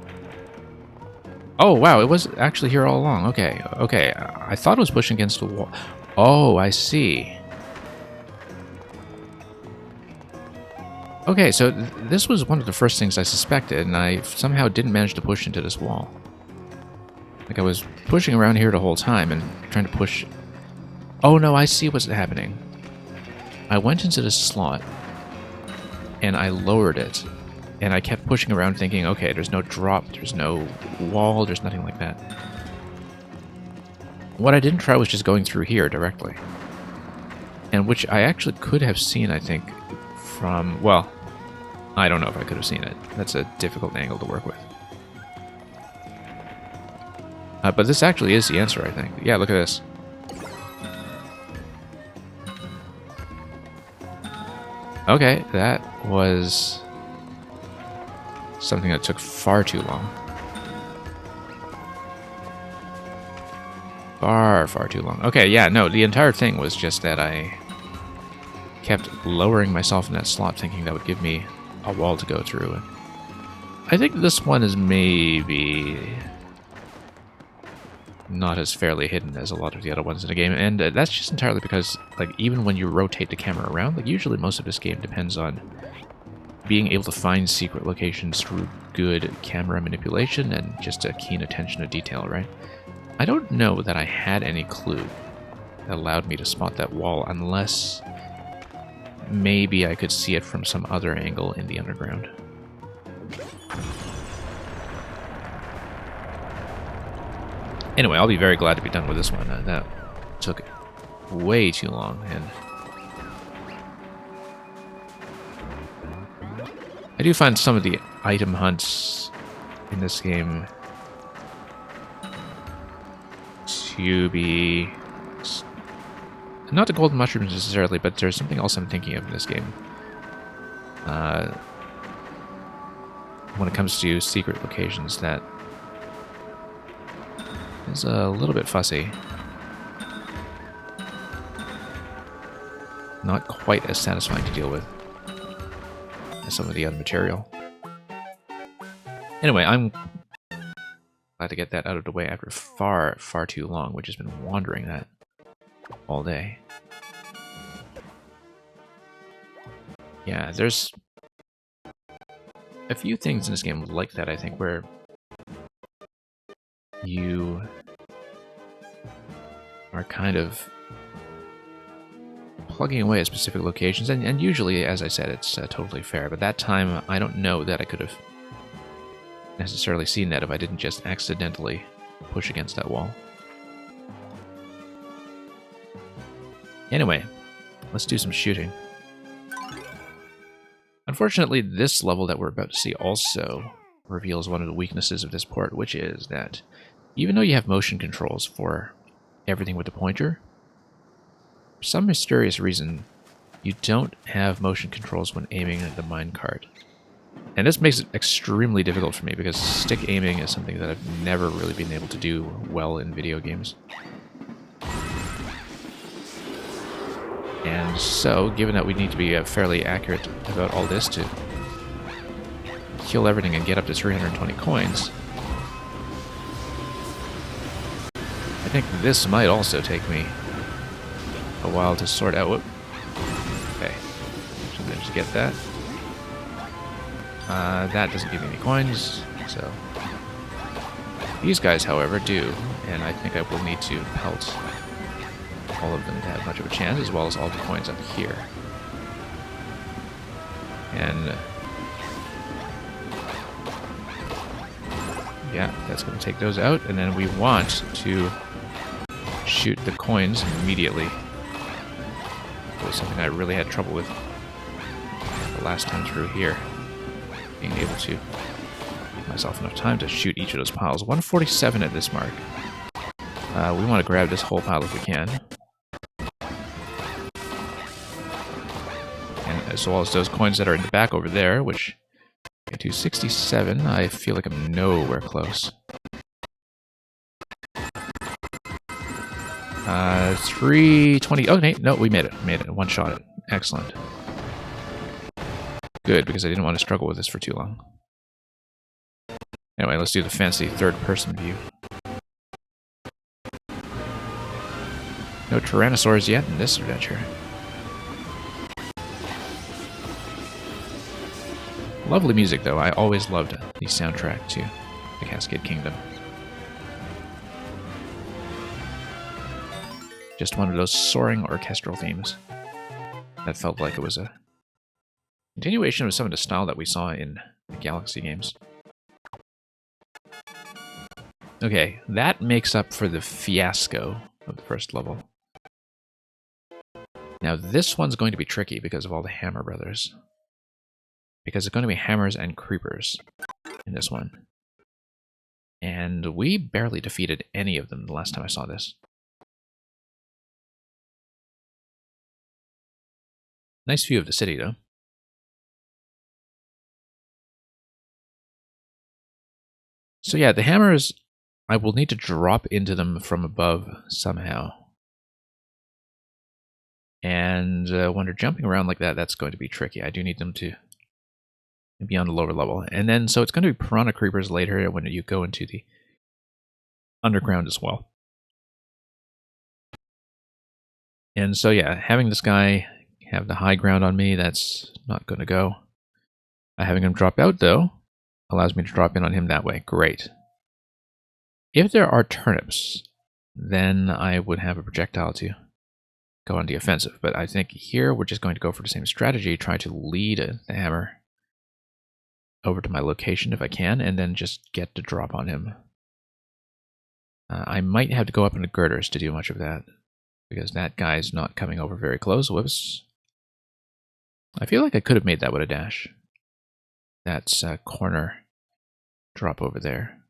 Oh, wow, it was actually here all along. Okay, okay. I thought it was pushing against a wall. Oh, I see. Okay, so this was one of the first things I suspected, and I somehow didn't manage to push into this wall. Like, I was pushing around here the whole time and trying to push... Oh, no, I see what's happening. I went into this slot, and I lowered it, and I kept pushing around thinking, okay, there's no drop, there's no wall, there's nothing like that. What I didn't try was just going through here directly. and which I actually could have seen, I think, from, well, I don't know if I could have seen it. That's a difficult angle to work with. But this actually is the answer, I think. Yeah, look at this. Okay, that was something that took far too long. Far too long. Okay, yeah, no, the entire thing was just that I kept lowering myself in that slot thinking that would give me a wall to go through. I think this one is maybe not as fairly hidden as a lot of the other ones in the game, and that's just entirely because, like, even when you rotate the camera around, like, usually most of this game depends on being able to find secret locations through good camera manipulation and just a keen attention to detail, right? I don't know that I had any clue that allowed me to spot that wall, unless maybe I could see it from some other angle in the underground. Anyway, I'll be very glad to be done with this one. That took way too long, and I do find some of the item hunts in this game to be not the golden mushrooms necessarily, but there's something else I'm thinking of in this game. When it comes to secret locations, that is a little bit fussy. Not quite as satisfying to deal with as some of the other material. Anyway, I'm glad to get that out of the way after far too long, which has been wandering that all day. Yeah, there's a few things in this game like that, I think, where you are kind of plugging away at specific locations, and usually, as I said, it's totally fair, but that time I don't know that I could have necessarily seen that if I didn't just accidentally push against that wall. Anyway, let's do some shooting. Unfortunately, this level that we're about to see also reveals one of the weaknesses of this port, which is that even though you have motion controls for everything with the pointer, for some mysterious reason, you don't have motion controls when aiming at the minecart. And this makes it extremely difficult for me, because stick aiming is something that I've never really been able to do well in video games. And so, given that we need to be fairly accurate about all this to kill everything and get up to 320 coins, I think this might also take me a while to sort out. Whoop. Okay, so managed to get that. That doesn't give me any coins, so these guys, however, do, and I think I will need to pelt all of them to have much of a chance, as well as all the coins up here. And yeah, that's going to take those out, and then we want to shoot the coins immediately. It was something I really had trouble with the last time through here, being able to give myself enough time to shoot each of those piles. 147 at this mark. We want to grab this whole pile if we can. And as well as those coins that are in the back over there, which get to 67. I feel like I'm nowhere close. 320. Oh, no, we made it. Made it. One shot it. Excellent. Good, because I didn't want to struggle with this for too long. Anyway, let's do the fancy third-person view. No Tyrannosaurs yet in this adventure. Lovely music, though. I always loved the soundtrack to the Cascade Kingdom. Just one of those soaring orchestral themes that felt like it was a continuation of some of the style that we saw in the Galaxy games. Okay, that makes up for the fiasco of the first level. Now this one's going to be tricky because of all the Hammer Brothers. Because it's going to be hammers and creepers in this one. And we barely defeated any of them the last time I saw this. Nice view of the city, though. So yeah, the hammers, I will need to drop into them from above somehow. And when they're jumping around like that, that's going to be tricky. I do need them to be on the lower level. And then, so it's going to be piranha creepers later when you go into the underground as well. And so yeah, having this guy have the high ground on me, that's not going to go. Having him drop out, though, allows me to drop in on him that way. Great. If there are turnips, then I would have a projectile to go on the offensive. But I think here we're just going to go for the same strategy, try to lead the hammer over to my location if I can, and then just get the drop on him. I might have to go up into girders to do much of that, because that guy's not coming over very close. Whoops. I feel like I could have made that with a dash. That's a corner drop over there.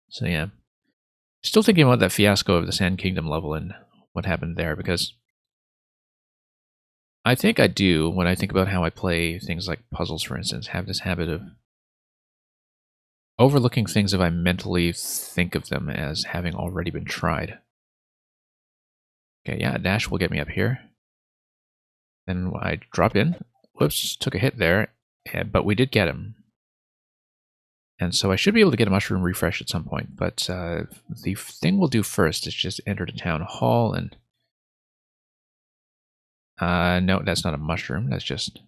So yeah, still thinking about that fiasco of the Sand Kingdom level and what happened there, because I think I do, when I think about how I play things like puzzles, for instance, have this habit of overlooking things if I mentally think of them as having already been tried. Okay, yeah, a dash will get me up here. Then I drop in. Whoops, took a hit there, but we did get him. And so I should be able to get a mushroom refresh at some point, but the thing we'll do first is just enter the town hall and... no, that's not a mushroom, that's just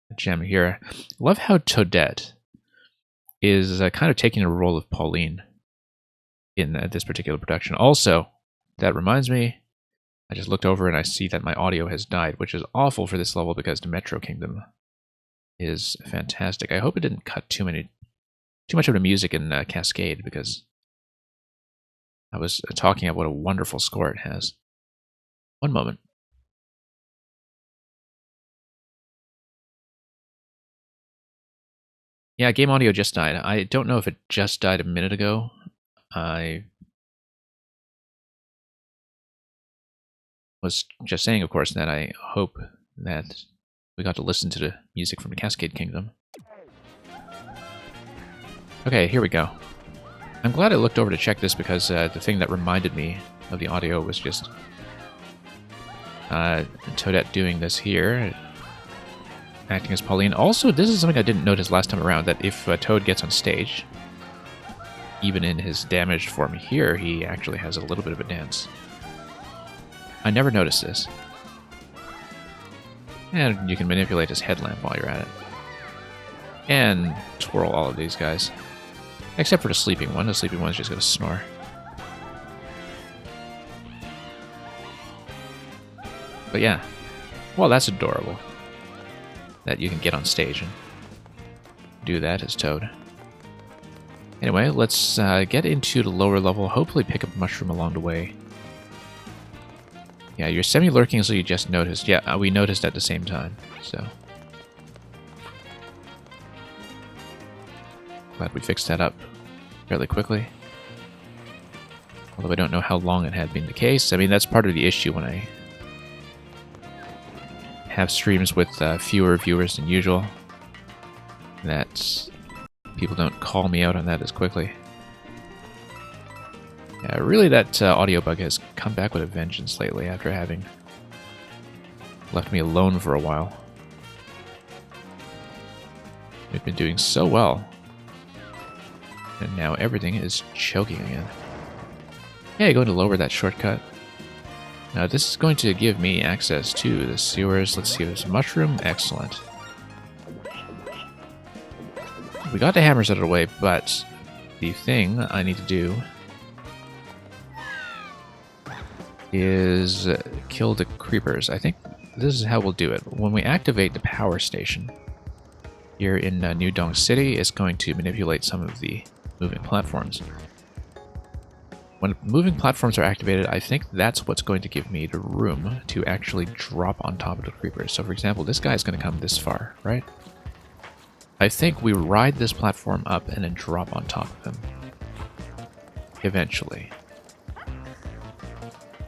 a gem here. Love how Toadette is kind of taking the role of Pauline in this particular production. Also, that reminds me, I just looked over and I see that my audio has died, which is awful for this level because the Metro Kingdom is fantastic. I hope it didn't cut too much of the music in Cascade, because I was talking about what a wonderful score it has. One moment. Yeah, game audio just died. I don't know if it just died a minute ago. I was just saying, of course, that I hope that we got to listen to the music from the Cascade Kingdom. Okay, here we go. I'm glad I looked over to check this, because the thing that reminded me of the audio was just Toadette doing this here, acting as Pauline. Also, this is something I didn't notice last time around, that if Toad gets on stage, even in his damaged form here, he actually has a little bit of a dance. I never noticed this. And you can manipulate his headlamp while you're at it. And twirl all of these guys. Except for the sleeping one. The sleeping one's just going to snore. But yeah. Well, that's adorable. That you can get on stage and do that as Toad. Anyway, let's get into the lower level. Hopefully pick up a mushroom along the way. Yeah, you're semi-lurking, so you just noticed. Yeah, we noticed at the same time, so... Glad we fixed that up fairly quickly. Although I don't know how long it had been the case. I mean, that's part of the issue when I have streams with fewer viewers than usual. That people don't call me out on that as quickly. Yeah, really that audio bug has come back with a vengeance lately after having left me alone for a while. We've been doing so well. And now everything is choking again. Hey, going to lower that shortcut. Now this is going to give me access to the sewers. Let's see, there's a mushroom. Excellent. We got the hammers out of the way, but the thing I need to do is kill the creepers. I think this is how we'll do it. When we activate the power station here in New Dong City, it's going to manipulate some of the moving platforms. When moving platforms are activated, I think that's what's going to give me the room to actually drop on top of the creepers. So for example, this guy is going to come this far, right? I think we ride this platform up and then drop on top of him. Eventually.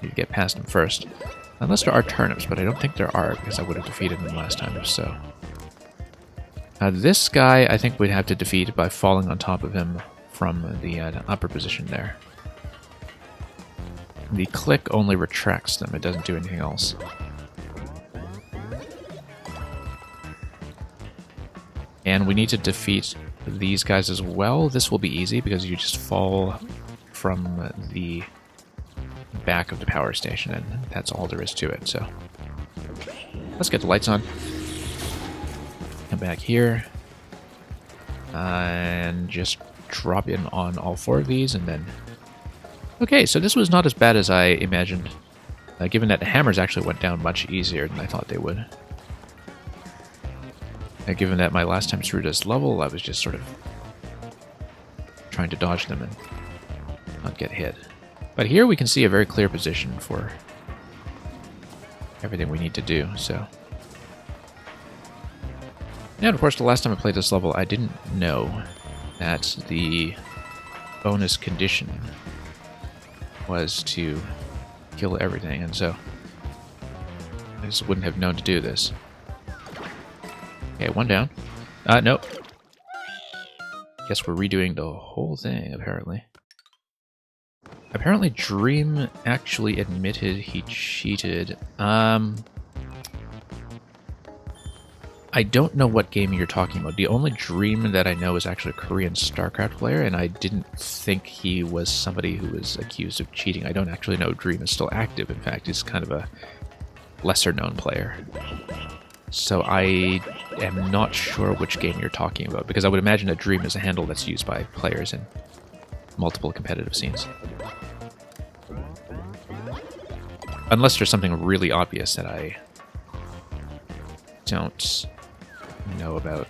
Need to get past him first. Unless there are turnips, but I don't think there are, because I would have defeated him last time if so. This guy, I think we'd have to defeat by falling on top of him from the upper position there. The click only retracts them, it doesn't do anything else. And we need to defeat these guys as well. This will be easy because you just fall from the back of the power station, and that's all there is to it. So let's get the lights on. Come back here. And just drop in on all 4 of these, and then... Okay, so this was not as bad as I imagined, given that the hammers actually went down much easier than I thought they would. Given that my last time through this level, I was just sort of trying to dodge them and not get hit. But here we can see a very clear position for everything we need to do, so... And of course, the last time I played this level, I didn't know that the bonus condition was to kill everything, and so I just wouldn't have known to do this. Okay, 1 down. Nope. Guess we're redoing the whole thing, apparently. Apparently Dream actually admitted he cheated. I don't know what game you're talking about. The only Dream that I know is actually a Korean StarCraft player, and I didn't think he was somebody who was accused of cheating. I don't actually know Dream is still active. In fact, he's kind of a lesser-known player. So I am not sure which game you're talking about, because I would imagine that Dream is a handle that's used by players in multiple competitive scenes. Unless there's something really obvious that I don't know about.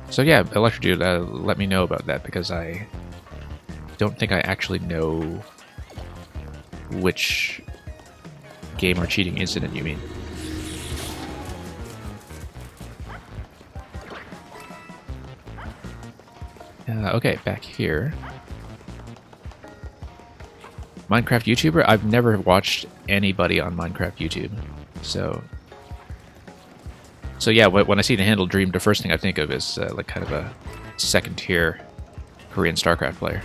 So yeah, Electro Dude, let me know about that, because I don't think I actually know which game or cheating incident you mean. Okay, back here. Minecraft YouTuber? I've never watched anybody on Minecraft YouTube. So yeah, when I see the handle Dream, the first thing I think of is like kind of a second-tier Korean StarCraft player.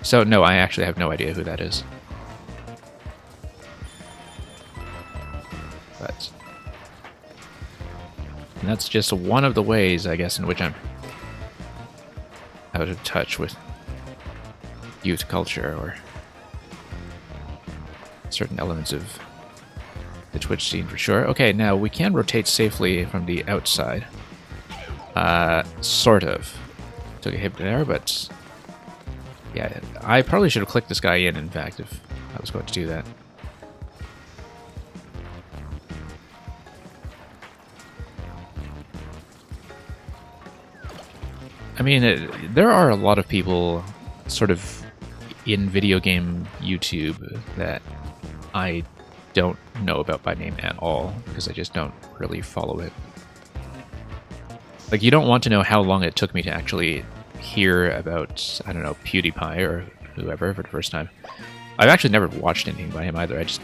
So no, I actually have no idea who that is. But and that's just one of the ways, I guess, in which I'm out of touch with youth culture or certain elements of the Twitch scene for sure. Okay, now we can rotate safely from the outside. Sort of. Took a hit there, but yeah, I probably should have clicked this guy in fact, if I was going to do that. I mean, there are a lot of people sort of in video game YouTube that I don't know about by name at all, because I just don't really follow it. Like, you don't want to know how long it took me to actually hear about, I don't know, PewDiePie or whoever for the first time. I've actually never watched anything by him either. I just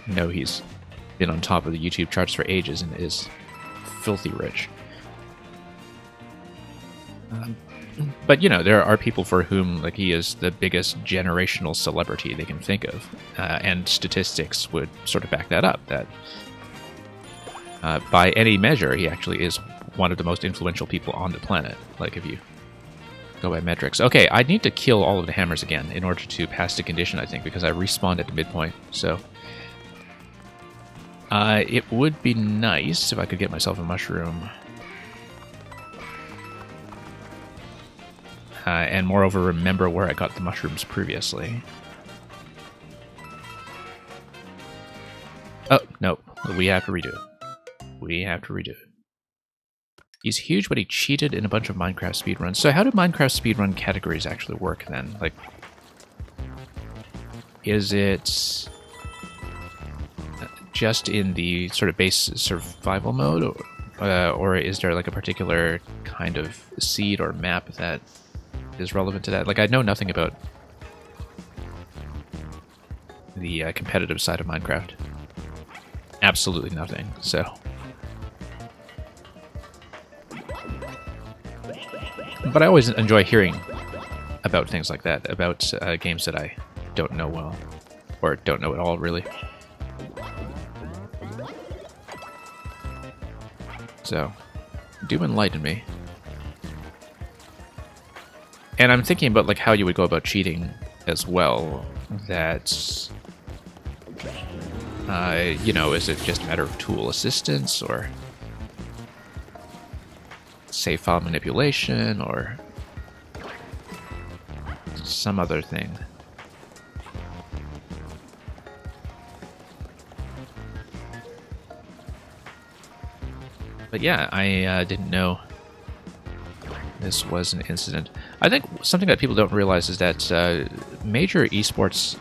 know he's been on top of the YouTube charts for ages and is filthy rich. But, you know, there are people for whom, like, he is the biggest generational celebrity they can think of. And statistics would sort of back that up, that by any measure, he actually is one of the most influential people on the planet, like, if you go by metrics. Okay, I need to kill all of the hammers again in order to pass the condition, I think, because I respawned at the midpoint, so... it would be nice if I could get myself a mushroom. And moreover, remember where I got the mushrooms previously. Oh, no. We have to redo it. we have to redo it. He's huge, but he cheated in a bunch of Minecraft speedruns. So how do Minecraft speedrun categories actually work then? Like, is it just in the sort of base survival mode, or is there like a particular kind of seed or map that is relevant to that? Like, I know nothing about the competitive side of Minecraft. Absolutely nothing, so... But I always enjoy hearing about things like that, about games that I don't know well, or don't know at all, really. So, do enlighten me. And I'm thinking about like how you would go about cheating as well. That's, you know, is it just a matter of tool assistance, or save file manipulation, or some other thing? But yeah, I didn't know this was an incident. I think something that people don't realize is that major esports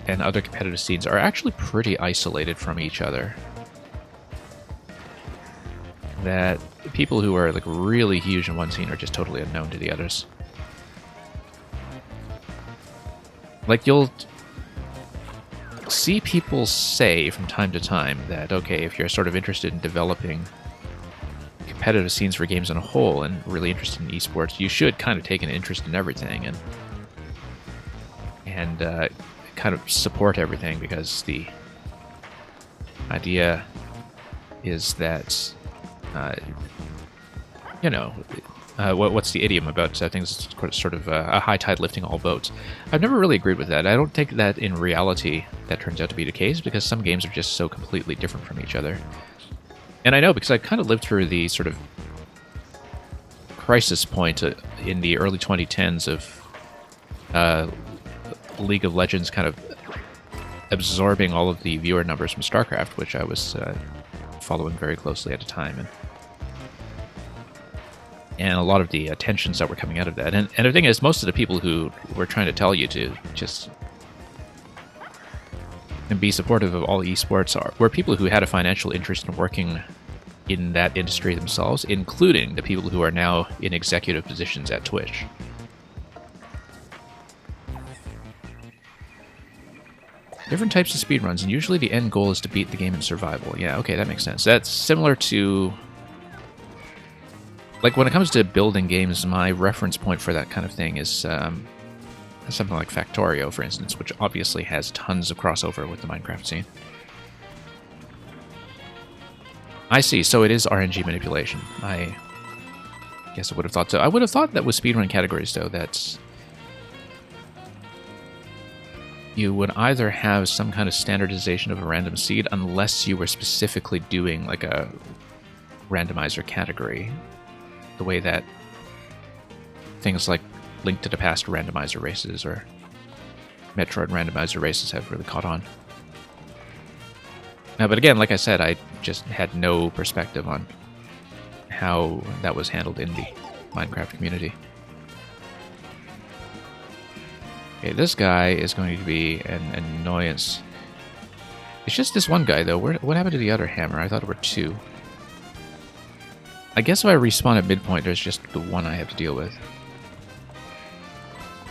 and other competitive scenes are actually pretty isolated from each other. That people who are like really huge in one scene are just totally unknown to the others. Like, you'll see people say from time to time that, okay, if you're sort of interested in developing competitive scenes for games on a whole and really interested in esports, you should kind of take an interest in everything and kind of support everything, because the idea is that you know, what's the idiom about things sort of a high tide lifting all boats? I've never really agreed with that. I don't think that in reality that turns out to be the case, because some games are just so completely different from each other. And I know because I kind of lived through the sort of crisis point in the early 2010s of League of Legends kind of absorbing all of the viewer numbers from StarCraft, which I was following very closely at the time. And a lot of the tensions that were coming out of that. And the thing is, most of the people who were trying to tell you to just and be supportive of all esports were people who had a financial interest in working in that industry themselves, including the people who are now in executive positions at Twitch. Different types of speedruns, and usually the end goal is to beat the game in survival. Yeah, okay, that makes sense. That's similar to... Like, when it comes to building games, my reference point for that kind of thing is something like Factorio, for instance, which obviously has tons of crossover with the Minecraft scene. I see, so it is RNG manipulation. I guess I would have thought so. I would have thought that with speedrun categories, though, that you would either have some kind of standardization of a random seed, unless you were specifically doing like a randomizer category, the way that things like Link to the Past randomizer races or Metroid randomizer races have really caught on. Now, but again, like I said, I just had no perspective on how that was handled in the Minecraft community. Okay, this guy is going to be an annoyance. It's just this one guy, though. What happened to the other hammer? I thought there were two. I guess if I respawn at midpoint, there's just the one I have to deal with.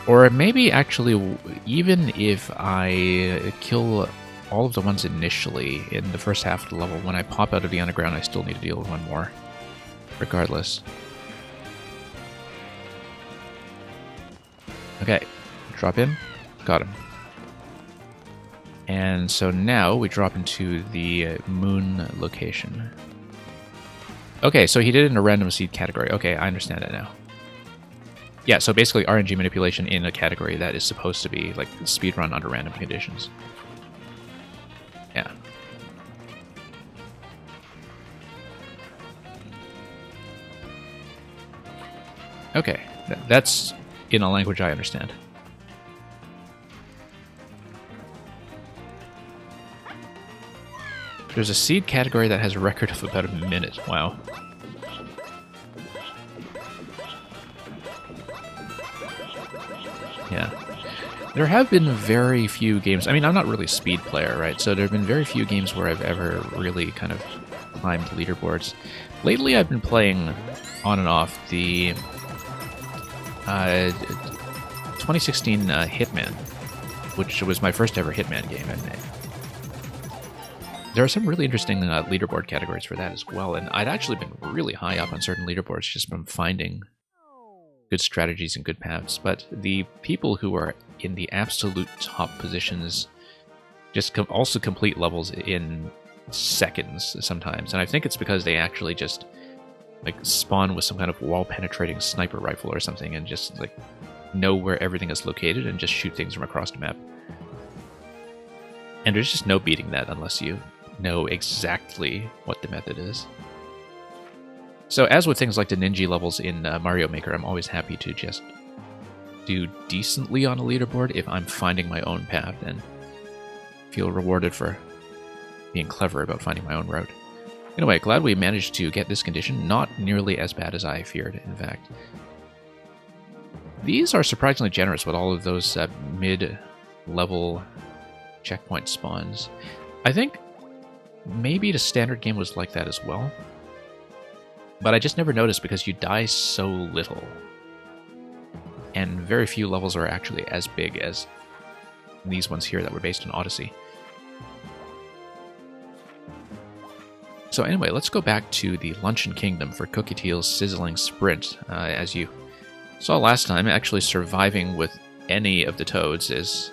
Or maybe, actually, even if I kill all of the ones initially in the first half of the level, when I pop out of the underground, I still need to deal with one more. Regardless. Okay. Drop in. Got him. And so now we drop into the moon location. Okay, so he did it in a random seed category. Okay, I understand that now. Yeah, so basically RNG manipulation in a category that is supposed to be like speedrun under random conditions. Yeah. Okay, that's in a language I understand. There's a seed category that has a record of about a minute. Wow. Yeah. There have been very few games. I mean, I'm not really a speed player, right? So there have been very few games where I've ever really kind of climbed leaderboards. Lately, I've been playing on and off the 2016 Hitman, which was my first ever Hitman game. And there are some really interesting leaderboard categories for that as well. And I'd actually been really high up on certain leaderboards just from finding good strategies and good paths. But the people who are in the absolute top positions just also complete levels in seconds sometimes. And I think it's because they actually just like spawn with some kind of wall-penetrating sniper rifle or something and just like know where everything is located and just shoot things from across the map. And there's just no beating that unless you know exactly what the method is. So as with things like the ninja levels in Mario Maker, I'm always happy to just do decently on a leaderboard if I'm finding my own path and feel rewarded for being clever about finding my own route. Anyway, glad we managed to get this condition. Not nearly as bad as I feared, in fact. These are surprisingly generous with all of those mid-level checkpoint spawns. I think maybe the standard game was like that as well. But I just never noticed because you die so little. And very few levels are actually as big as these ones here that were based on Odyssey. So anyway, let's go back to the Luncheon Kingdom for Cookie Teal's Sizzling Sprint. As you saw last time, actually surviving with any of the toads is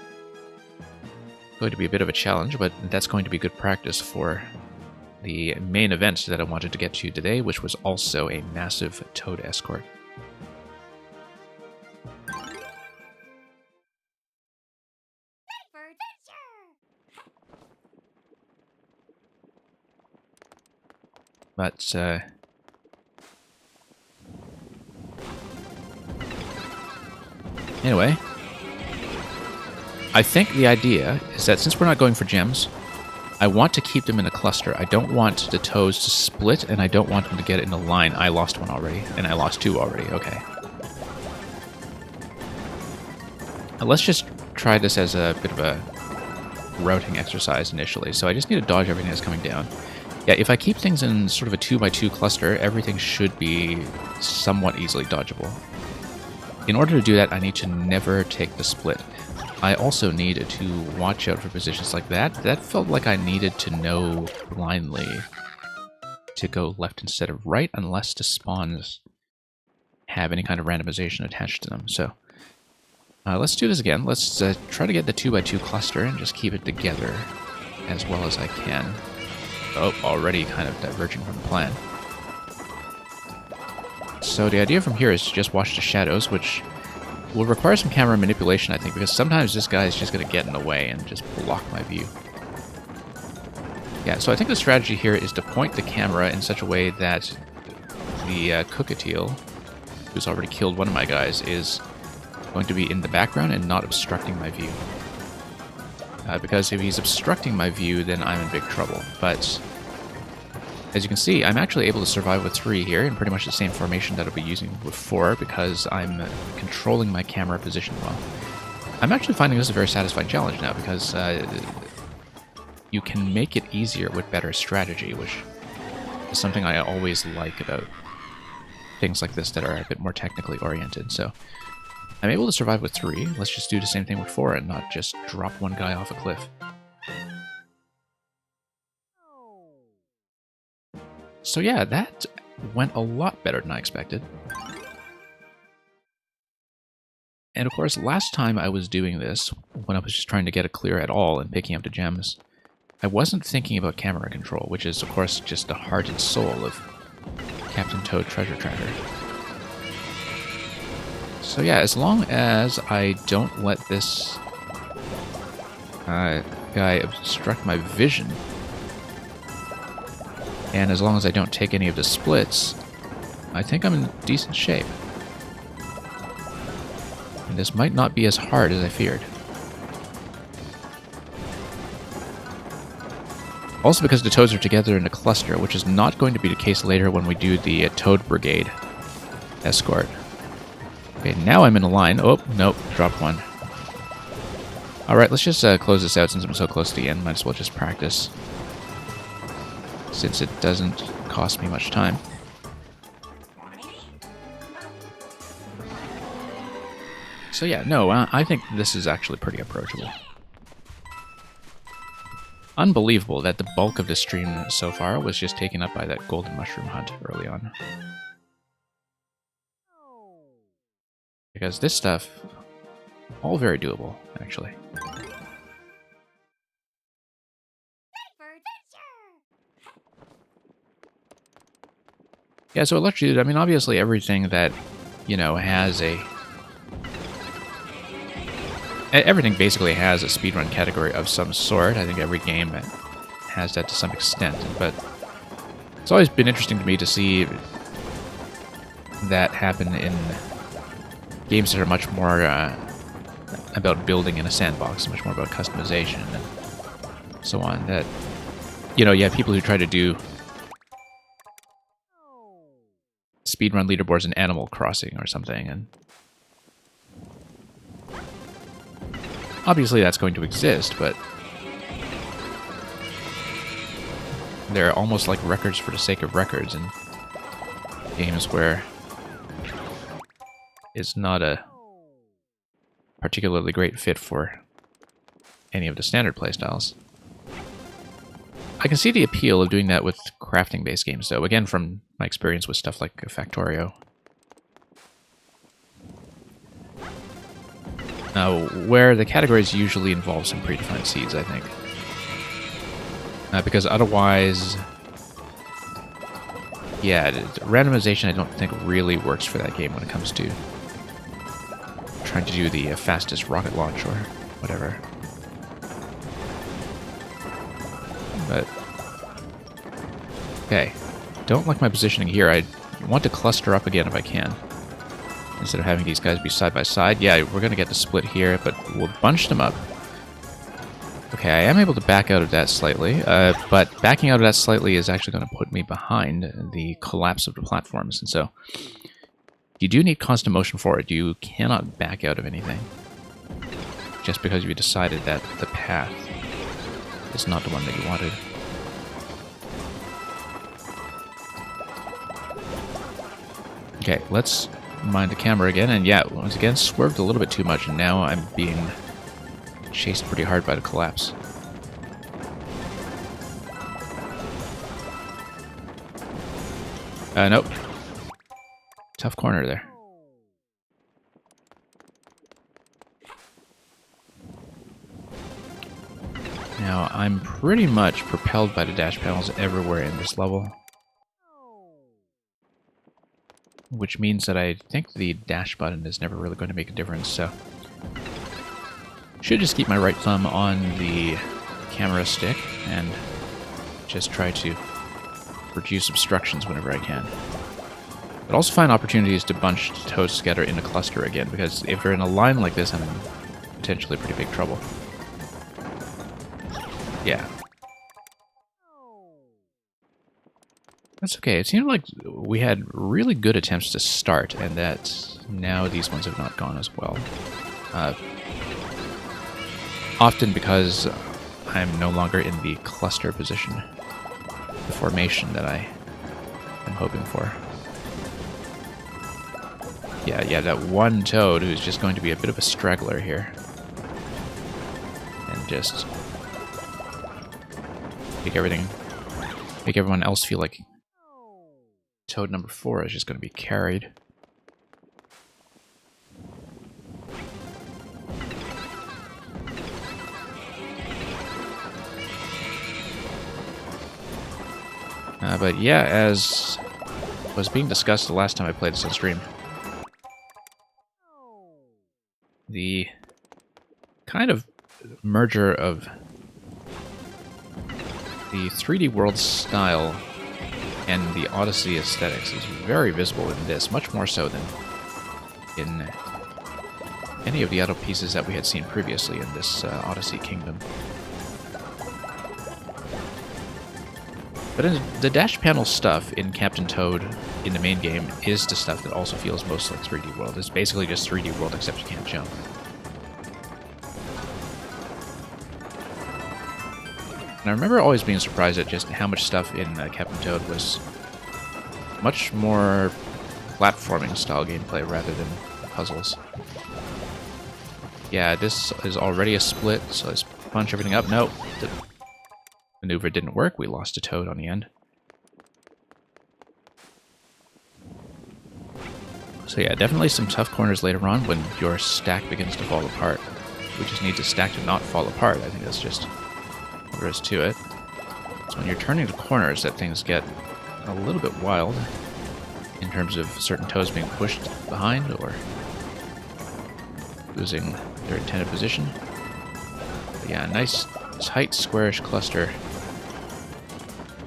going to be a bit of a challenge, but that's going to be good practice for the main event that I wanted to get to today, which was also a massive toad escort. But, anyway, I think the idea is that since we're not going for gems, I want to keep them in a cluster. I don't want the toads to split, and I don't want them to get in a line. I lost one already, and I lost two already. Okay. Let's just try this as a bit of a routing exercise initially. So I just need to dodge everything that's coming down. Yeah, if I keep things in sort of a 2x2 cluster, everything should be somewhat easily dodgeable. In order to do that, I need to never take the split. I also need to watch out for positions like that. That felt like I needed to know blindly to go left instead of right, unless the spawns have any kind of randomization attached to them. So let's do this again. Let's try to get the 2x2 cluster and just keep it together as well as I can. Oh, already kind of diverging from the plan. So the idea from here is to just watch the shadows, which will require some camera manipulation, I think, because sometimes this guy is just going to get in the way and just block my view. Yeah, so I think the strategy here is to point the camera in such a way that the Cookatiel, who's already killed one of my guys, is going to be in the background and not obstructing my view. Because if he's obstructing my view, then I'm in big trouble. But as you can see, I'm actually able to survive with 3 here in pretty much the same formation that I'll be using with 4 because I'm controlling my camera position well. I'm actually finding this a very satisfying challenge now because you can make it easier with better strategy, which is something I always like about things like this that are a bit more technically oriented. So I'm able to survive with 3. Let's just do the same thing with 4 and not just drop one guy off a cliff. So yeah, that went a lot better than I expected. And of course, last time I was doing this, when I was just trying to get a clear at all and picking up the gems, I wasn't thinking about camera control, which is of course just the heart and soul of Captain Toad Treasure Tracker. So yeah, as long as I don't let this guy obstruct my vision, and as long as I don't take any of the splits, I think I'm in decent shape. And this might not be as hard as I feared. Also because the toads are together in a cluster, which is not going to be the case later when we do the Toad Brigade escort. Okay, now I'm in a line. Oh, nope, dropped one. Alright, let's just close this out since I'm so close to the end. Might as well just practice, since it doesn't cost me much time. So yeah, no, I think this is actually pretty approachable. Unbelievable that the bulk of the stream so far was just taken up by that golden mushroom hunt early on. Because this stuff, all very doable, actually. Yeah, so Electrocuted, I mean, obviously everything that, you know, has a... Everything basically has a speedrun category of some sort. I think every game has that to some extent, but it's always been interesting to me to see that happen in games that are much more about building in a sandbox, much more about customization and so on. That, you know, you have people who try to do speedrun leaderboards in Animal Crossing or something, and obviously that's going to exist, but they're almost like records for the sake of records in games where it's not a particularly great fit for any of the standard playstyles. I can see the appeal of doing that with crafting-based games, though, again, from my experience with stuff like Factorio. Where the categories usually involve some predefined seeds, I think. Because otherwise... yeah, randomization I don't think really works for that game when it comes to trying to do the fastest rocket launch or whatever. But... okay. Don't like my positioning here. I want to cluster up again if I can, instead of having these guys be side by side. Yeah, we're going to get the split here, but we'll bunch them up. Okay, I am able to back out of that slightly, but backing out of that slightly is actually going to put me behind the collapse of the platforms, and so you do need constant motion for it. You cannot back out of anything just because you decided that the path is not the one that you wanted. Okay, let's mind the camera again, and yeah, once again, swerved a little bit too much, and now I'm being chased pretty hard by the collapse. Nope. Tough corner there. Now, I'm pretty much propelled by the dash panels everywhere in this level, which means that I think the dash button is never really going to make a difference, so should just keep my right thumb on the camera stick and just try to reduce obstructions whenever I can. But also find opportunities to bunch toads together in a cluster again, because if they're in a line like this, I'm in potentially pretty big trouble. Yeah. That's okay. It seemed like we had really good attempts to start, and that now these ones have not gone as well. Often because I'm no longer in the cluster position, the formation that I am hoping for. Yeah, that one toad who's just going to be a bit of a straggler here. And just make everyone else feel like toad number 4 is just going to be carried. But yeah, as was being discussed the last time I played this on stream, the kind of merger of the 3D world style and the Odyssey aesthetics is very visible in this, much more so than in any of the other pieces that we had seen previously in this Odyssey kingdom. But in the dash panel stuff in Captain Toad in the main game is the stuff that also feels most like 3D World. It's basically just 3D World except you can't jump. And I remember always being surprised at just how much stuff in Captain Toad was much more platforming style gameplay rather than puzzles. Yeah, this is already a split, so let's punch everything up. No, the maneuver didn't work. We lost a Toad on the end. So yeah, definitely some tough corners later on when your stack begins to fall apart. We just need the stack to not fall apart. I think that's just what there is to it. So when you're turning the corners that things get a little bit wild in terms of certain Toads being pushed behind or losing their intended position. But yeah, a nice tight squarish cluster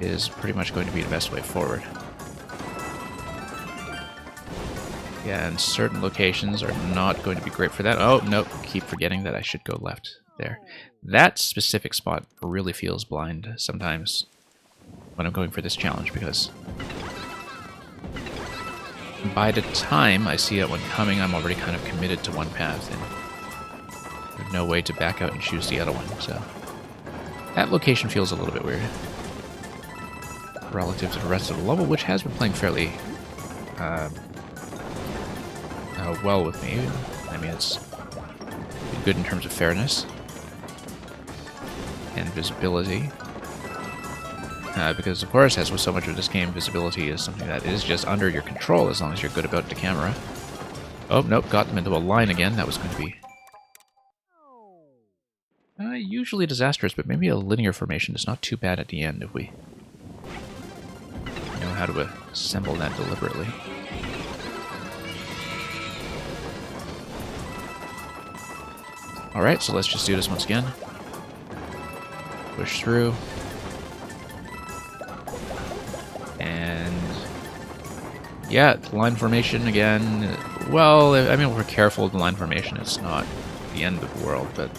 is pretty much going to be the best way forward. Yeah, and certain locations are not going to be great for that. Oh, nope, keep forgetting that I should go left there. That specific spot really feels blind sometimes when I'm going for this challenge, because by the time I see it when coming, I'm already kind of committed to one path, and there's no way to back out and choose the other one, so that location feels a little bit weird relative to the rest of the level, which has been playing fairly well with me. I mean, it's been good in terms of fairness and visibility. Because, of course, as with so much of this game, visibility is something that is just under your control as long as you're good about the camera. Oh, nope, got them into a line again. That was going to be usually disastrous, but maybe a linear formation is not too bad at the end if we know how to assemble that deliberately. Alright, so let's just do this once again. Push through. And yeah, line formation again. Well, I mean, if we're careful with the line formation, it's not the end of the world, but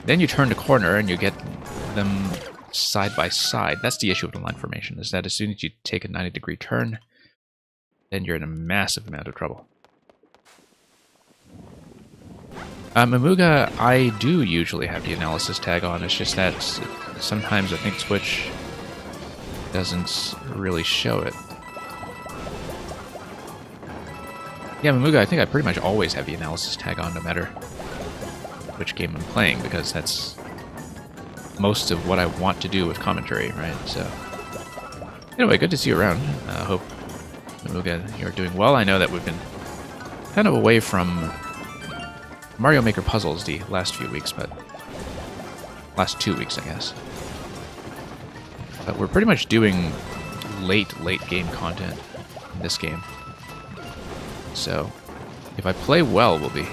then you turn the corner and you get them side by side. That's the issue with the line formation, is that as soon as you take a 90-degree turn, then you're in a massive amount of trouble. Mamuga, I do usually have the analysis tag on. It's just that sometimes I think Twitch doesn't really show it. Yeah, Mamuga, I think I pretty much always have the analysis tag on no matter which game I'm playing, because that's most of what I want to do with commentary, right? So, anyway, good to see you around. I hope, Mamuga, you're doing well. I know that we've been kind of away from Mario Maker puzzles the last few weeks, but last 2 weeks, I guess. But we're pretty much doing late game content in this game. So, if I play well, we'll be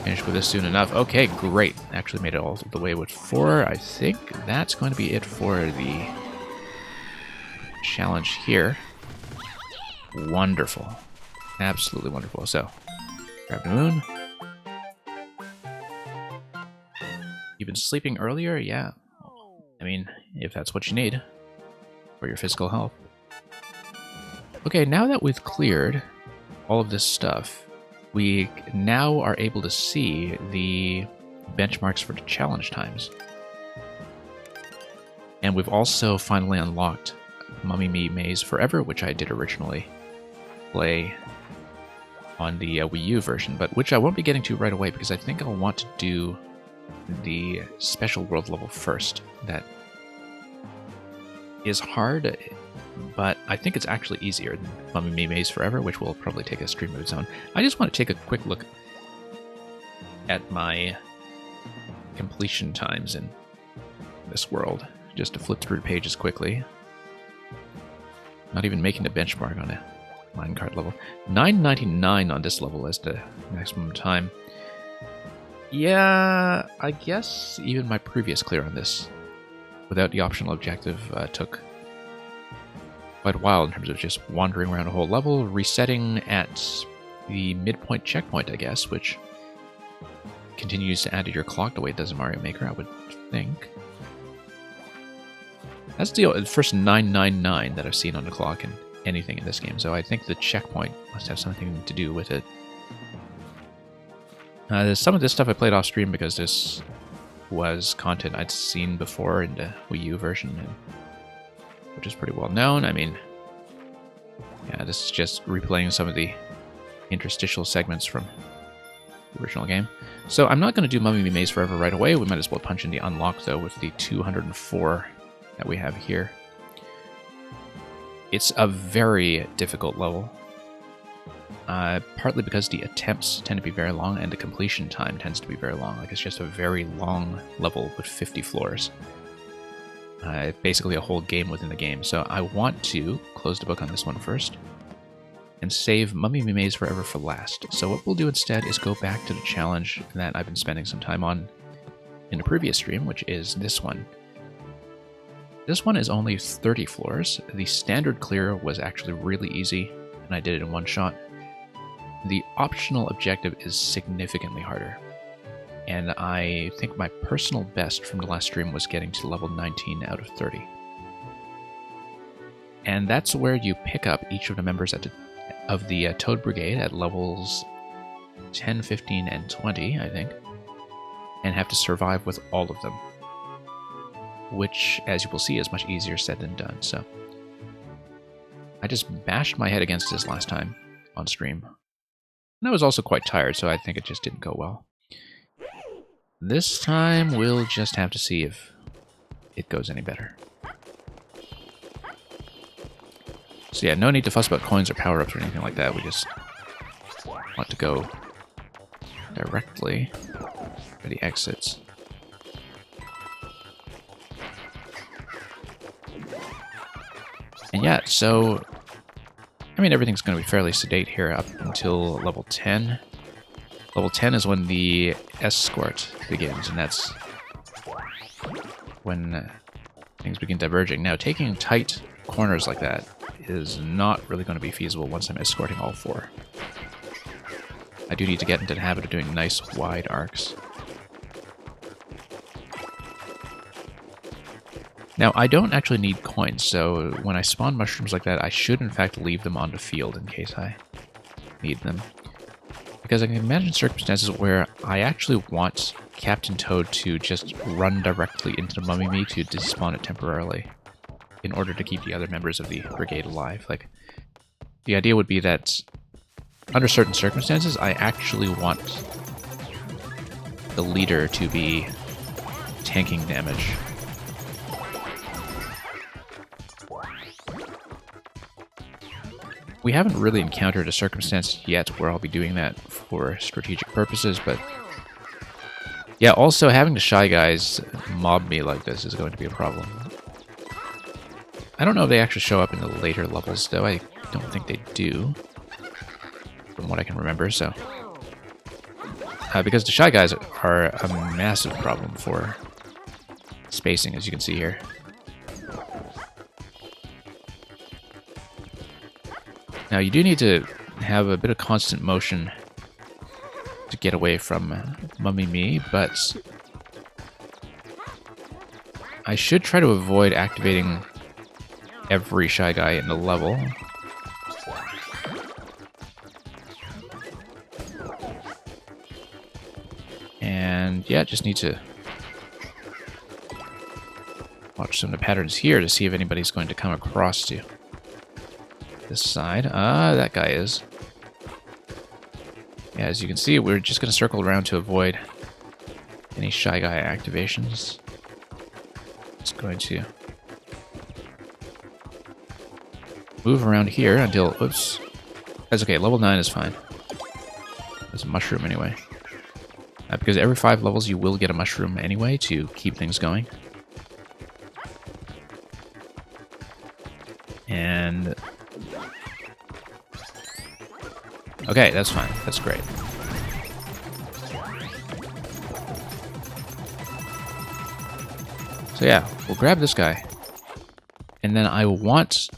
finished with this soon enough. Okay, great. Actually made it all the way with 4. I think that's going to be it for the challenge here. Wonderful. Absolutely wonderful. So, grab the moon. You've been sleeping earlier? Yeah. I mean, if that's what you need for your physical health. Okay, now that we've cleared all of this stuff, we now are able to see the benchmarks for the challenge times. And we've also finally unlocked Mummy Me Maze Forever, which I did originally play on the Wii U version, but which I won't be getting to right away because I think I'll want to do the special world level first. That is hard, but I think it's actually easier than Mummy Me Maze Forever, which will probably take a stream of its own. I just want to take a quick look at my completion times in this world, just to flip through the pages quickly. Not even making a benchmark on a minecart level. 999 on this level as the maximum time. Yeah, I guess even my previous clear on this, without the optional objective, took quite a while in terms of just wandering around a whole level, resetting at the midpoint checkpoint, I guess, which continues to add to your clock the way it does in Mario Maker, I would think. That's the first 999 that I've seen on the clock in anything in this game, so I think the checkpoint must have something to do with it. Some of this stuff I played off stream because this was content I'd seen before in the Wii U version, which is pretty well known. I mean, yeah, this is just replaying some of the interstitial segments from the original game. So I'm not going to do Mummy Me Maze Forever right away. We might as well punch in the unlock, though, with the 204 that we have here. It's a very difficult level, partly because the attempts tend to be very long and the completion time tends to be very long. Like, it's just a very long level with 50 floors. Basically a whole game within the game. So I want to close the book on this one first and save Mummy Me Maze Forever for last. So what we'll do instead is go back to the challenge that I've been spending some time on in the previous stream, which is this one. This one is only 30 floors. The standard clear was actually really easy, and I did it in one shot. The optional objective is significantly harder, and I think my personal best from the last stream was getting to level 19 out of 30. And that's where you pick up each of the members of the Toad Brigade at levels 10, 15, and 20, I think, and have to survive with all of them, which, as you will see, is much easier said than done. So I just bashed my head against this last time on stream. And I was also quite tired, so I think it just didn't go well. This time, we'll just have to see if it goes any better. So yeah, no need to fuss about coins or power-ups or anything like that. We just want to go directly for the exits. And yeah, so, I mean, everything's going to be fairly sedate here up until level 10. Level 10 is when the escort begins, and that's when things begin diverging. Now, taking tight corners like that is not really going to be feasible once I'm escorting all four. I do need to get into the habit of doing nice wide arcs. Now, I don't actually need coins, so when I spawn mushrooms like that, I should in fact leave them on the field in case I need them. Because I can imagine circumstances where I actually want Captain Toad to just run directly into the Mummy Me to despawn it temporarily in order to keep the other members of the brigade alive. Like, the idea would be that under certain circumstances, I actually want the leader to be tanking damage. We haven't really encountered a circumstance yet where I'll be doing that for strategic purposes, but yeah, also having the Shy Guys mob me like this is going to be a problem. I don't know if they actually show up in the later levels, though. I don't think they do, from what I can remember, so... because the Shy Guys are a massive problem for spacing, as you can see here. Now, you do need to have a bit of constant motion to get away from Mummy Me, but I should try to avoid activating every Shy Guy in the level. And yeah, just need to watch some of the patterns here to see if anybody's going to come across to this side. That guy is. Yeah, as you can see, we're just going to circle around to avoid any Shy Guy activations. Just going to move around here until... Oops. That's okay, level 9 is fine. There's a mushroom anyway. Because every 5 levels you will get a mushroom anyway to keep things going. And... okay, that's fine. That's great. So yeah, we'll grab this guy. And then I want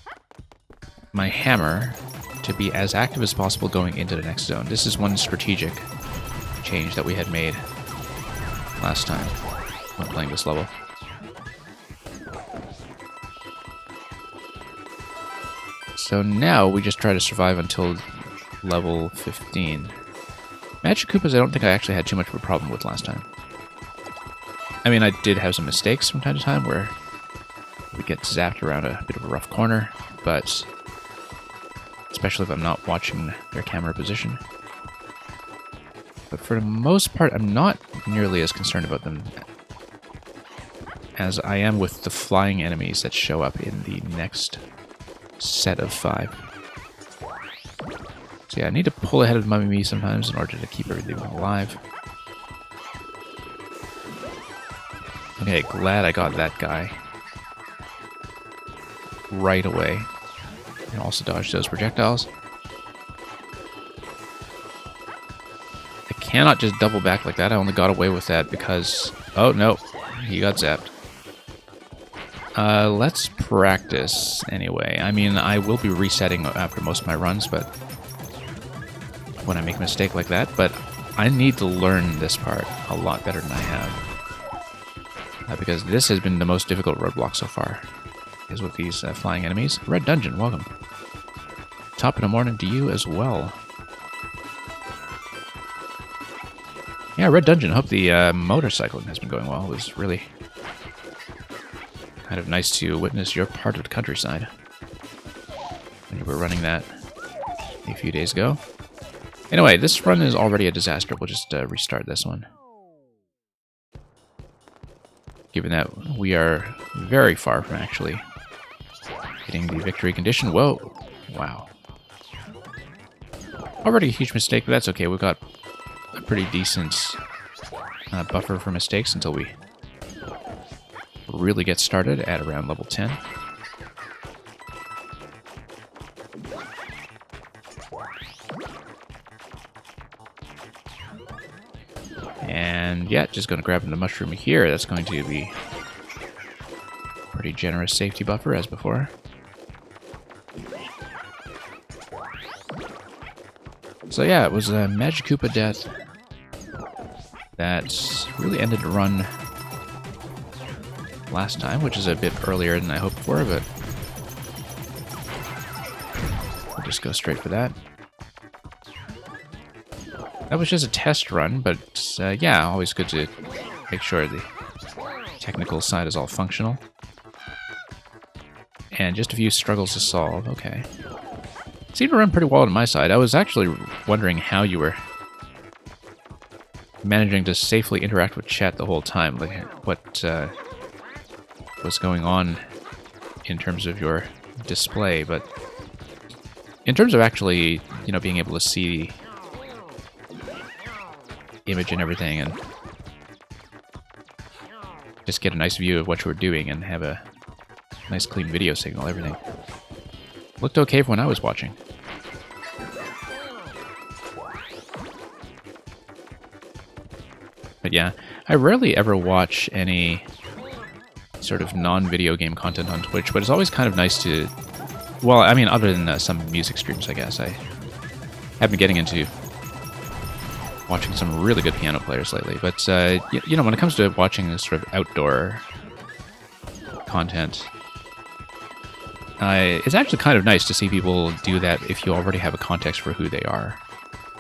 my hammer to be as active as possible going into the next zone. This is one strategic change that we had made last time when playing this level. So now we just try to survive until level 15. Magic Koopas I don't think I actually had too much of a problem with last time. I mean, I did have some mistakes from time to time where we get zapped around a bit of a rough corner, but especially if I'm not watching their camera position. But for the most part, I'm not nearly as concerned about them as I am with the flying enemies that show up in the next set of 5. So yeah, I need to pull ahead of Mummy Me sometimes in order to keep everything alive. Okay, glad I got that guy right away. And also dodge those projectiles. I cannot just double back like that. I only got away with that because... Oh, no. He got zapped. Let's practice anyway. I mean, I will be resetting after most of my runs, but when I make a mistake like that, but I need to learn this part a lot better than I have. Because this has been the most difficult roadblock so far, is with these flying enemies. Red Dungeon, welcome. Top of the morning to you as well. Yeah, Red Dungeon, hope the motorcycling has been going well. It was really kind of nice to witness your part of the countryside when you were running that a few days ago. Anyway, this run is already a disaster. We'll just restart this one. Given that we are very far from actually hitting the victory condition. Whoa. Wow. Already a huge mistake, but that's okay. We've got a pretty decent buffer for mistakes until we really get started at around level 10. And yeah, just going to grab the mushroom here. That's going to be a pretty generous safety buffer as before. So yeah, it was a Magic Koopa death that really ended the run last time, which is a bit earlier than I hoped for, but we'll just go straight for that. That was just a test run, but yeah, always good to make sure the technical side is all functional. And just a few struggles to solve, okay. Seemed to run pretty well on my side. I was actually wondering how you were managing to safely interact with chat the whole time. Like, what was going on in terms of your display, but in terms of actually, you know, being able to see image and everything and just get a nice view of what you were doing and have a nice clean video signal, everything looked okay for when I was watching. But yeah, I rarely ever watch any sort of non-video game content on Twitch, but it's always kind of nice to, well, I mean, other than some music streams, I guess. I have been getting into watching some really good piano players lately, but you know, when it comes to watching this sort of outdoor content, it's actually kind of nice to see people do that if you already have a context for who they are,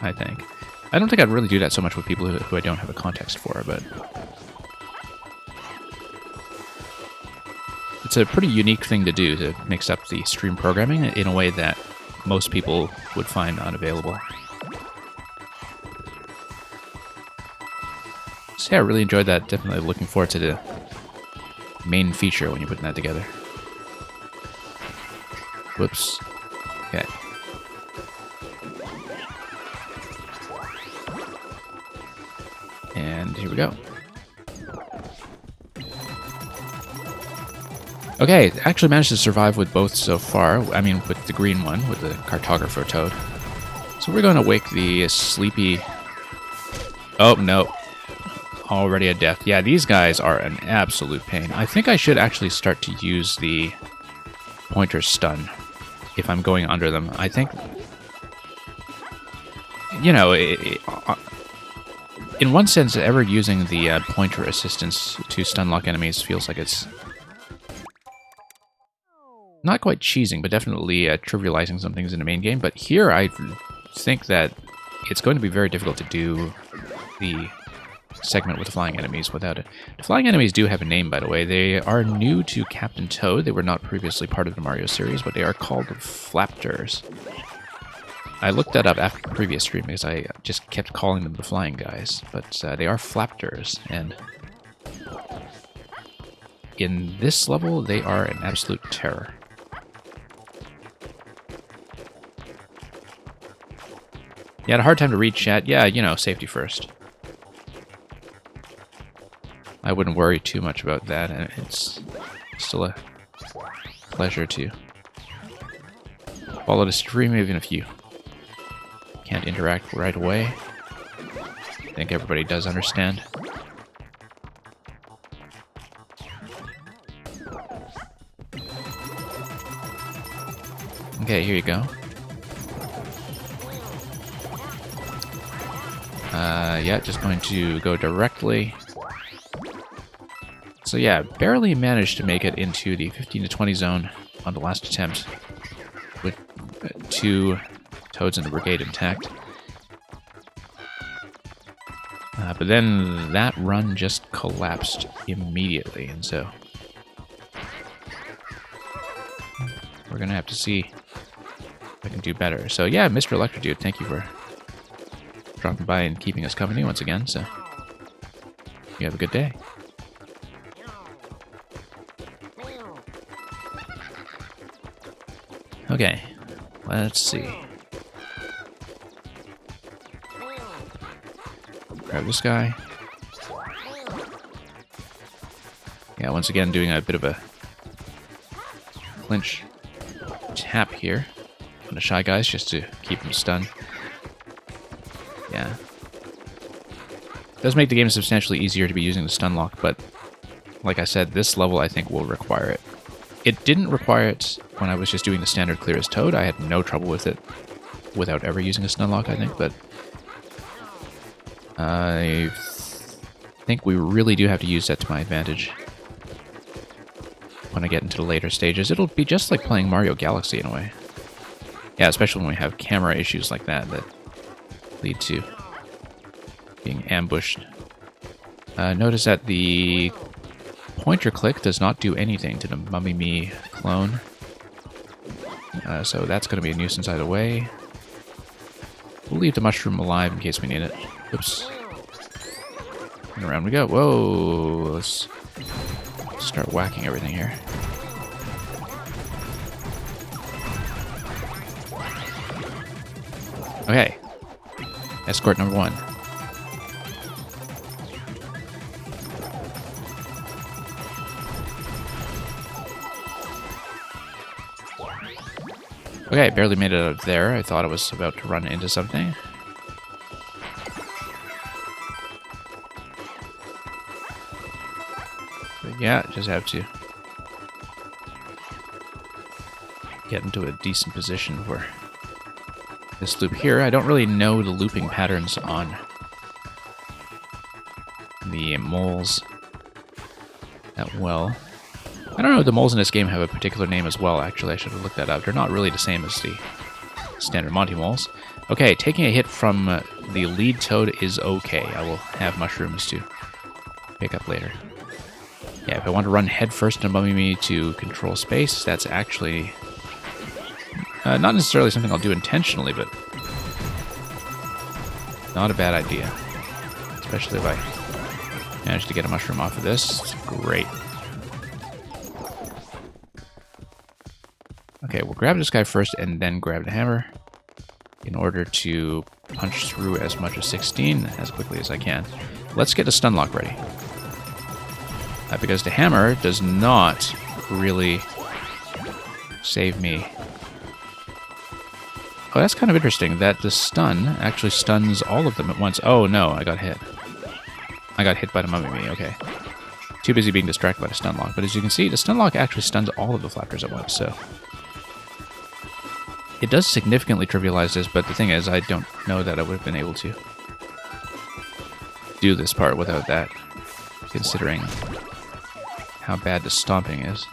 I think. I don't think I'd really do that so much with people who I don't have a context for, but it's a pretty unique thing to do, to mix up the stream programming in a way that most people would find unavailable. So yeah, I really enjoyed that. Definitely looking forward to the main feature when you're putting that together. Whoops. Okay. And here we go. Okay, actually managed to survive with both so far. I mean, with the green one, with the cartographer toad. So we're going to wake the sleepy... Oh, no. Already a death. Yeah, these guys are an absolute pain. I think I should actually start to use the pointer stun if I'm going under them. I think, you know, in one sense, ever using the pointer assistance to stun lock enemies feels like it's not quite cheesing, but definitely trivializing some things in the main game. But here I think that it's going to be very difficult to do the segment with the flying enemies without it. The flying enemies do have a name, by the way. They are new to Captain Toad. They were not previously part of the Mario series, but they are called Flaptors. I looked that up after the previous stream because I just kept calling them the flying guys, but they are Flaptors, and in this level, they are an absolute terror. You had a hard time to read, chat. Yeah, you know, safety first. I wouldn't worry too much about that, and it's still a pleasure to follow the stream, even if you can't interact right away. I think everybody does understand. Okay, here you go. Yeah, just going to go directly. So yeah, barely managed to make it into the 15 to 20 zone on the last attempt with 2 Toads in the brigade intact. But then that run just collapsed immediately, and so we're gonna have to see if I can do better. So yeah, Mr. Electrodude, thank you for dropping by and keeping us company once again, so you have a good day. Okay, let's see. Grab this guy. Yeah, once again doing a bit of a clinch tap here on the Shy Guys just to keep them stunned. Yeah. It does make the game substantially easier to be using the stun lock, but like I said, this level I think will require it. It didn't require it when I was just doing the standard clear as Toad. I had no trouble with it without ever using a stun lock, I think, but I think we really do have to use that to my advantage when I get into the later stages. It'll be just like playing Mario Galaxy in a way. Yeah, especially when we have camera issues like that that lead to being ambushed. Notice that the pointer click does not do anything to the Mummy Me clone. So that's going to be a nuisance either way. We'll leave the mushroom alive in case we need it. Oops. And around we go. Whoa! Let's start whacking everything here. Okay. Escort number 1. Okay, barely made it out of there. I thought I was about to run into something. But yeah, just have to get into a decent position for this loop here. I don't really know the looping patterns on the moles that well. I don't know if the moles in this game have a particular name as well, actually. I should have looked that up. They're not really the same as the standard Monty moles. Okay, taking a hit from the lead Toad is okay. I will have mushrooms to pick up later. Yeah, if I want to run headfirst and Mummy Me to control space, that's actually not necessarily something I'll do intentionally, but not a bad idea. Especially if I manage to get a mushroom off of this. It's great. Okay, we'll grab this guy first and then grab the hammer in order to punch through as much as 16 as quickly as I can. Let's get the stun lock ready. Because the hammer does not really save me. Oh, that's kind of interesting that the stun actually stuns all of them at once. Oh no, I got hit. I got hit by the Mummy Me, okay. Too busy being distracted by the stun lock. But as you can see, the stun lock actually stuns all of the Flaptors at once, so it does significantly trivialize this, but the thing is, I don't know that I would have been able to do this part without that, considering how bad the stomping is.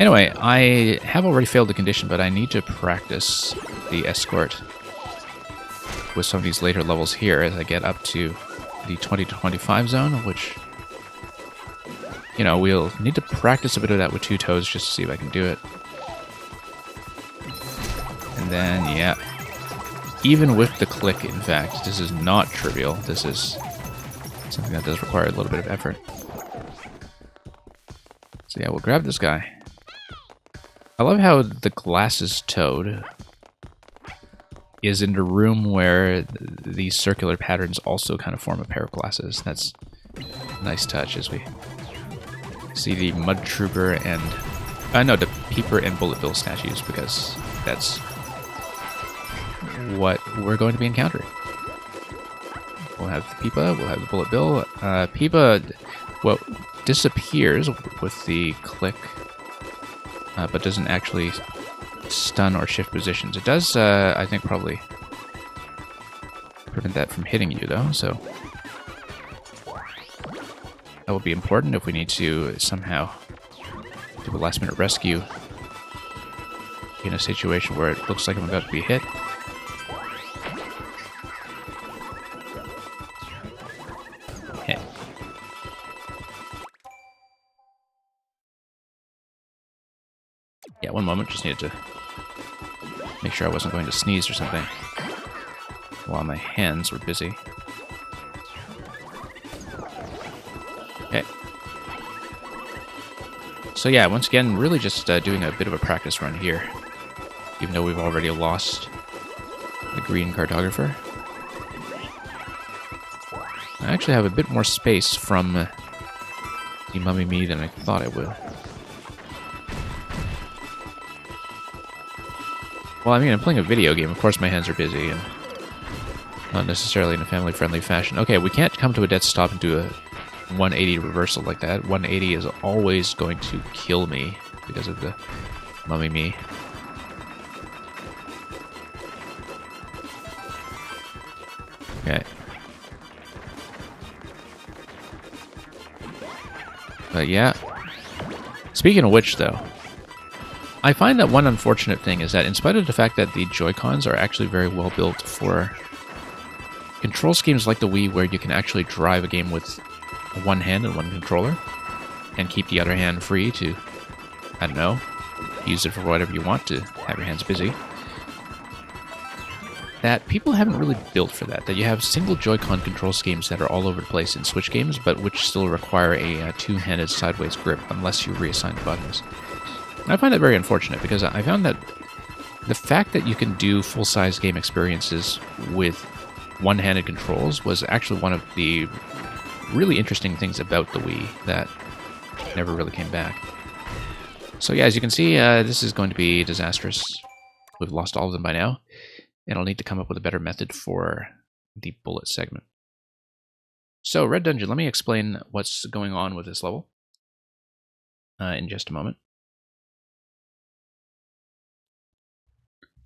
Anyway, I have already failed the condition, but I need to practice the escort with some of these later levels here as I get up to the 20 to 25 zone, which, you know, we'll need to practice a bit of that with 2 toes just to see if I can do it. And then, yeah, even with the click, in fact, this is not trivial. This is something that does require a little bit of effort. So yeah, we'll grab this guy. I love how the glasses toad is in a room where these circular patterns also kind of form a pair of glasses. That's a nice touch as we see the Mud Trooper and... no, the Peeper and Bullet Bill statues, because that's what we're going to be encountering. We'll have the Peepa, we'll have the Bullet Bill. Peepa, well, disappears with the click, but doesn't actually stun or shift positions. It does, I think, probably prevent that from hitting you, though, so that will be important if we need to somehow do a last-minute rescue in a situation where it looks like I'm about to be hit. Okay. Yeah, one moment, just needed to make sure I wasn't going to sneeze or something while my hands were busy. Okay. So yeah, once again, really just doing a bit of a practice run here, even though we've already lost the green cartographer. I actually have a bit more space from the Mummy Me than I thought I would. Well, I mean, I'm playing a video game. Of course my hands are busy, and not necessarily in a family-friendly fashion. Okay, we can't come to a dead stop and do a 180 reversal like that. 180 is always going to kill me because of the Mummy Me. Okay. But yeah. Speaking of which, though, I find that one unfortunate thing is that in spite of the fact that the Joy-Cons are actually very well built for control schemes like the Wii, where you can actually drive a game with one hand and one controller and keep the other hand free to, I don't know, use it for whatever you want to have your hands busy, that people haven't really built for that. That you have single Joy-Con control schemes that are all over the place in Switch games, but which still require a two-handed sideways grip unless you reassign the buttons. I find that very unfortunate, because I found that the fact that you can do full-size game experiences with one-handed controls was actually one of the really interesting things about the Wii that never really came back. So yeah, as you can see, this is going to be disastrous. We've lost all of them by now, and I'll need to come up with a better method for the bullet segment. So, Red Dungeon, let me explain what's going on with this level in just a moment.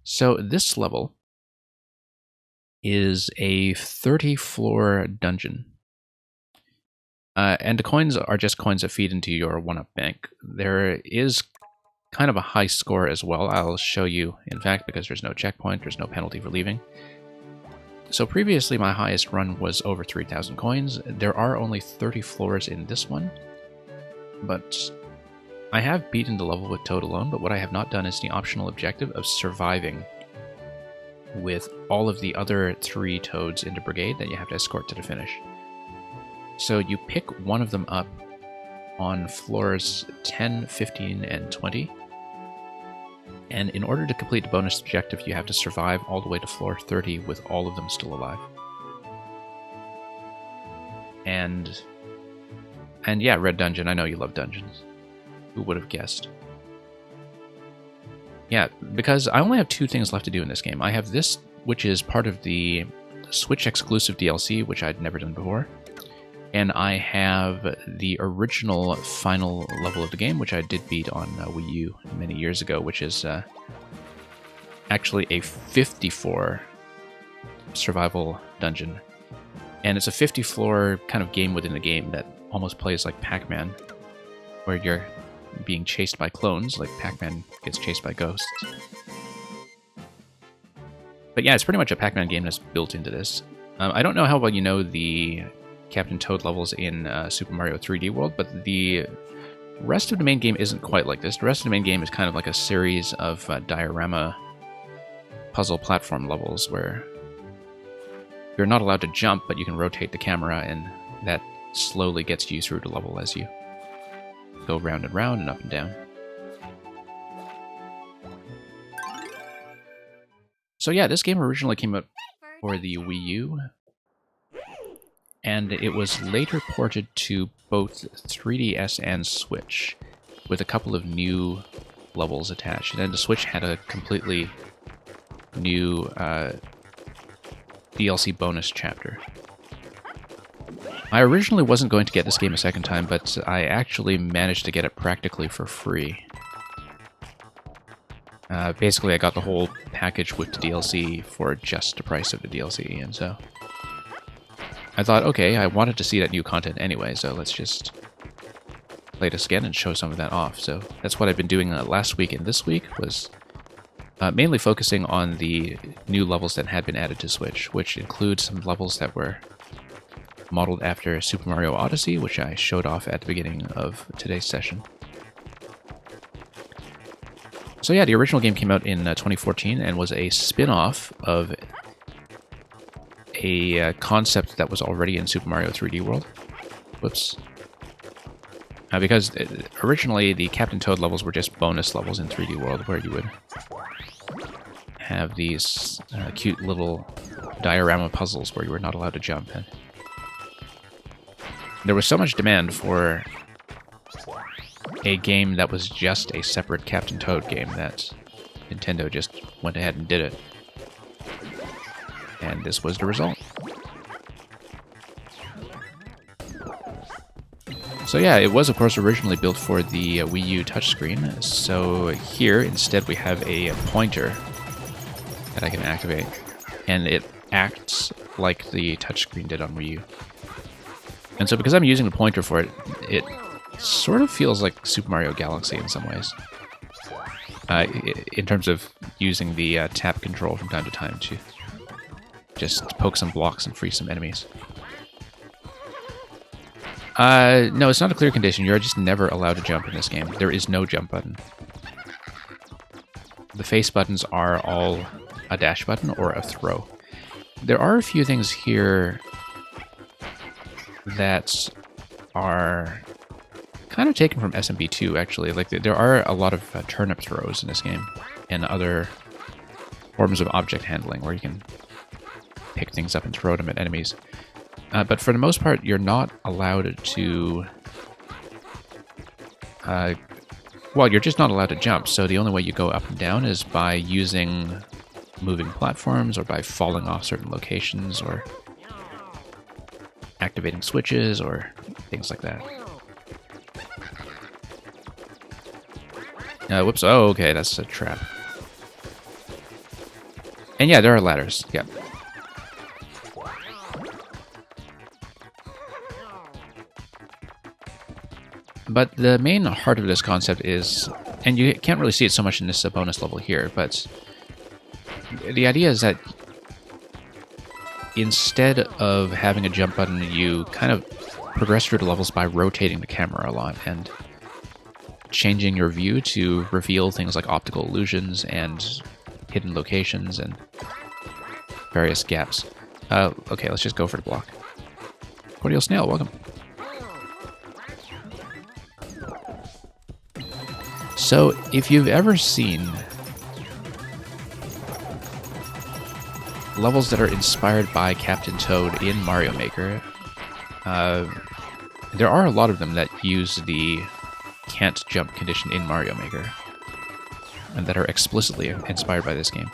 So this level is a 30-floor dungeon. And the coins are just coins that feed into your one-up bank. There is kind of a high score as well. I'll show you, in fact, because there's no checkpoint, there's no penalty for leaving. So previously my highest run was over 3,000 coins. There are only 30 floors in this one, but I have beaten the level with Toad alone, but what I have not done is the optional objective of surviving with all of the other 3 Toads in the brigade that you have to escort to the finish. So you pick one of them up on floors 10, 15, and 20. And in order to complete the bonus objective, you have to survive all the way to floor 30 with all of them still alive. And yeah, Red Dungeon, I know you love dungeons. Who would have guessed? Yeah, because I only have 2 things left to do in this game. I have this, which is part of the Switch exclusive DLC, which I'd never done before. And I have the original final level of the game, which I did beat on Wii U many years ago, which is actually a 54 survival dungeon. And it's a 50-floor kind of game within a game that almost plays like Pac-Man, where you're being chased by clones, like Pac-Man gets chased by ghosts. But yeah, it's pretty much a Pac-Man game that's built into this. I don't know how well you know the Captain Toad levels in Super Mario 3D World, but the rest of the main game isn't quite like this. The rest of the main game is kind of like a series of diorama puzzle platform levels where you're not allowed to jump, but you can rotate the camera, and that slowly gets you through the level as you go round and round and up and down. So yeah, this game originally came out for the Wii U, and it was later ported to both 3DS and Switch, with a couple of new levels attached. And then the Switch had a completely new DLC bonus chapter. I originally wasn't going to get this game a second time, but I actually managed to get it practically for free. Basically, I got the whole package with the DLC for just the price of the DLC, and so I thought, okay, I wanted to see that new content anyway, so let's just play this again and show some of that off. So that's what I've been doing last week and this week, was mainly focusing on the new levels that had been added to Switch, which include some levels that were modeled after Super Mario Odyssey, which I showed off at the beginning of today's session. So yeah, the original game came out in 2014 and was a spin-off of a concept that was already in Super Mario 3D World. Whoops. Because originally the Captain Toad levels were just bonus levels in 3D World, where you would have these cute little diorama puzzles where you were not allowed to jump. And there was so much demand for a game that was just a separate Captain Toad game that Nintendo just went ahead and did it. And this was the result. So yeah, it was of course originally built for the Wii U touchscreen, so here instead we have a pointer that I can activate, and it acts like the touchscreen did on Wii U. And so because I'm using the pointer for it, it sort of feels like Super Mario Galaxy in some ways. In terms of using the tap control from time to time to just poke some blocks and free some enemies. No, it's not a clear condition. You're just never allowed to jump in this game. There is no jump button. The face buttons are all a dash button or a throw. There are a few things here that are kind of taken from SMB2, actually. Like, there are a lot of turnip throws in this game, and other forms of object handling where you can pick things up and throw them at enemies. But for the most part, you're not allowed to... well, you're just not allowed to jump, so the only way you go up and down is by using moving platforms, or by falling off certain locations, or activating switches, or things like that. Whoops, oh, okay, that's a trap. And yeah, there are ladders, yep. But the main heart of this concept is, and you can't really see it so much in this bonus level here, but the idea is that instead of having a jump button, you kind of progress through the levels by rotating the camera a lot and changing your view to reveal things like optical illusions and hidden locations and various gaps. Okay, let's just go for the block. Cordial Snail, welcome. So, if you've ever seen levels that are inspired by Captain Toad in Mario Maker, there are a lot of them that use the can't jump condition in Mario Maker, and that are explicitly inspired by this game.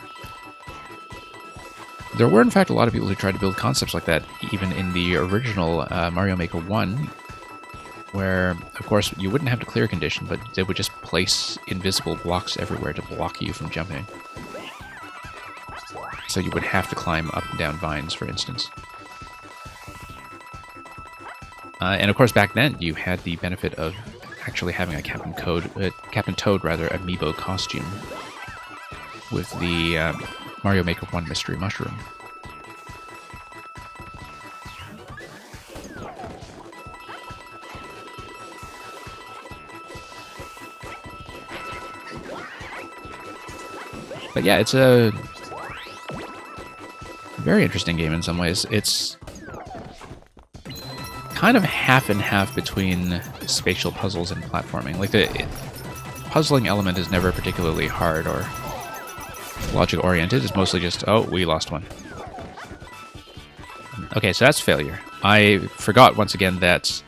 There were, in fact, a lot of people who tried to build concepts like that, even in the original Mario Maker 1, where, of course, you wouldn't have the clear condition, but they would just place invisible blocks everywhere to block you from jumping. So you would have to climb up and down vines, for instance. And of course, back then, you had the benefit of actually having a Captain Toad rather amiibo costume with the Mario Maker 1 Mystery Mushroom. But yeah, it's a very interesting game in some ways. It's kind of half and half between spatial puzzles and platforming. Like, the puzzling element is never particularly hard or logic-oriented. It's mostly just, oh, we lost one. Okay, so that's failure. I forgot once again that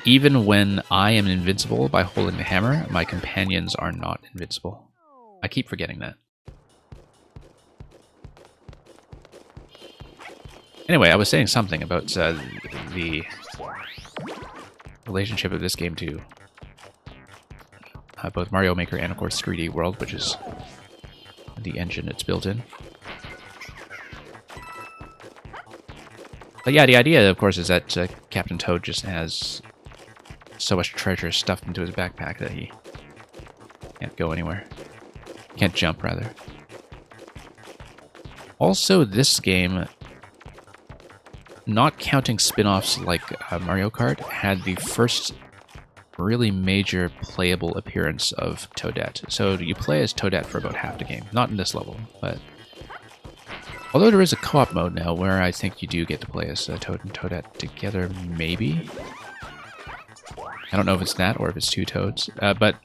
even when I am invincible by holding the hammer, my companions are not invincible. I keep forgetting that. Anyway, I was saying something about the relationship of this game to both Mario Maker and, of course, 3D World, which is the engine it's built in. But yeah, the idea, of course, is that Captain Toad just has so much treasure stuffed into his backpack that he can't go anywhere. Can't jump, rather. Also, this game, not counting spin-offs like Mario Kart, had the first really major playable appearance of Toadette. So you play as Toadette for about half the game. Not in this level, but... Although there is a co-op mode now where I think you do get to play as Toad and Toadette together, maybe? I don't know if it's that or if it's two Toads, but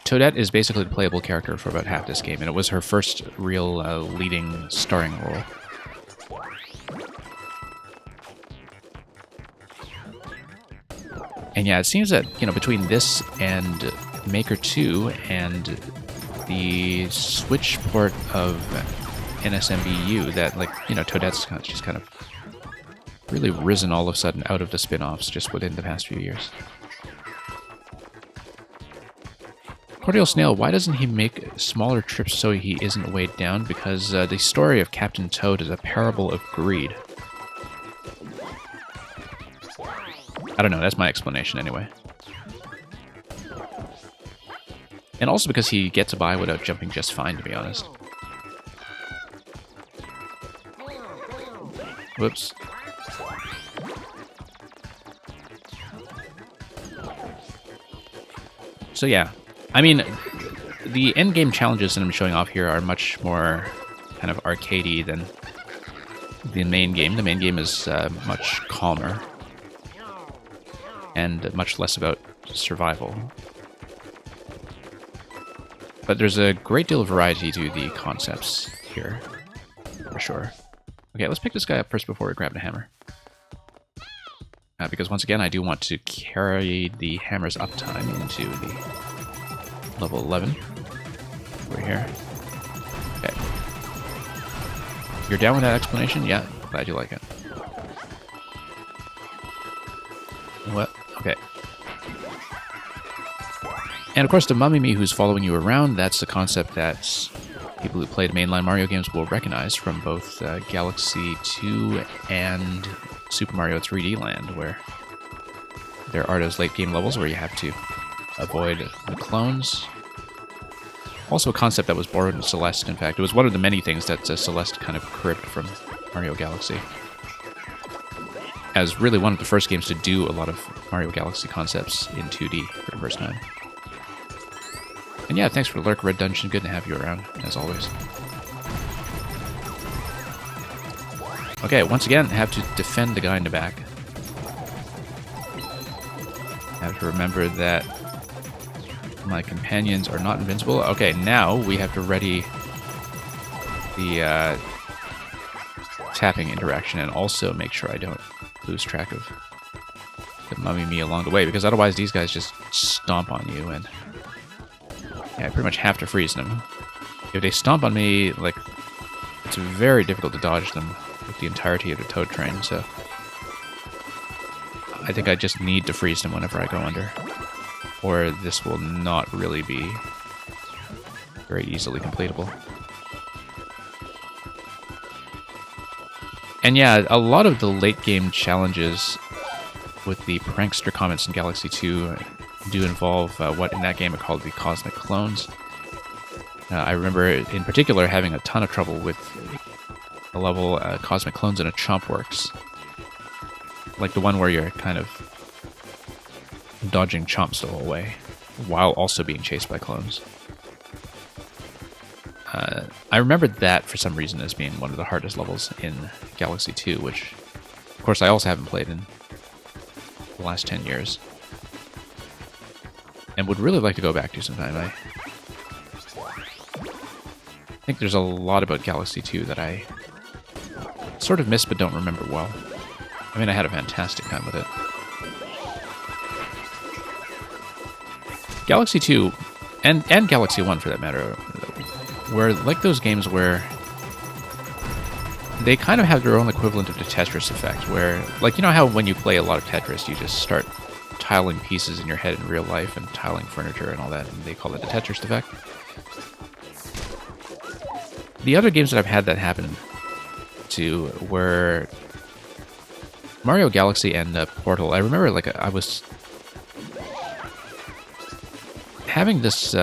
Toadette is basically the playable character for about half this game, and it was her first real leading starring role. And yeah, it seems that, you know, between this and Maker 2 and the Switch port of NSMBU, that, like, you know, Toadette's just kind of really risen all of a sudden out of the spin-offs just within the past few years. Cordial Snail, why doesn't he make smaller trips so he isn't weighed down? Because the story of Captain Toad is a parable of greed. I don't know, that's my explanation anyway. And also because he gets by without jumping just fine, to be honest. Whoops. So yeah, I mean, the endgame challenges that I'm showing off here are much more kind of arcadey than the main game. The main game is much calmer and much less about survival. But there's a great deal of variety to the concepts here, for sure. Okay, let's pick this guy up first before we grab the hammer. Because once again, I do want to carry the hammer's uptime into the level 11. Over here. Okay. You're down with that explanation? Yeah, glad you like it. What? Okay. And of course, the Mummy-Me who's following you around, that's the concept that people who played mainline Mario games will recognize from both Galaxy 2 and Super Mario 3D Land, where there are those late game levels where you have to avoid the clones. Also a concept that was borrowed in Celeste, in fact. It was one of the many things that Celeste kind of cribbed from Mario Galaxy, as really one of the first games to do a lot of Mario Galaxy concepts in 2D for the first time. And yeah, thanks for the lurk, Red Dungeon. Good to have you around, as always. Okay, once again, I have to defend the guy in the back. I have to remember that my companions are not invincible. Okay, now we have to ready the tapping interaction and also make sure I don't lose track of the Mummy-Me along the way, because otherwise these guys just stomp on you, and yeah, I pretty much have to freeze them. If they stomp on me, like, it's very difficult to dodge them with the entirety of the Toad train, so I think I just need to freeze them whenever I go under, or this will not really be very easily completable. And yeah, a lot of the late game challenges with the prankster comments in Galaxy 2 do involve what in that game are called the cosmic clones. I remember in particular having a ton of trouble with a level Cosmic Clones in a Chomp Works. Like the one where you're kind of dodging chomps the whole way while also being chased by clones. I remembered that for some reason as being one of the hardest levels in Galaxy 2, which of course I also haven't played in the last 10 years. And would really like to go back to sometime. I think there's a lot about Galaxy 2 that I sort of miss but don't remember well. I mean, I had a fantastic time with it. Galaxy 2, and Galaxy 1 for that matter, were like those games where they kind of have their own equivalent of the Tetris effect, where, like, you know how when you play a lot of Tetris, you just start tiling pieces in your head in real life and tiling furniture and all that, and they call it the Tetris effect? The other games that I've had that happen to were Mario Galaxy and Portal. I remember, like, I was having this,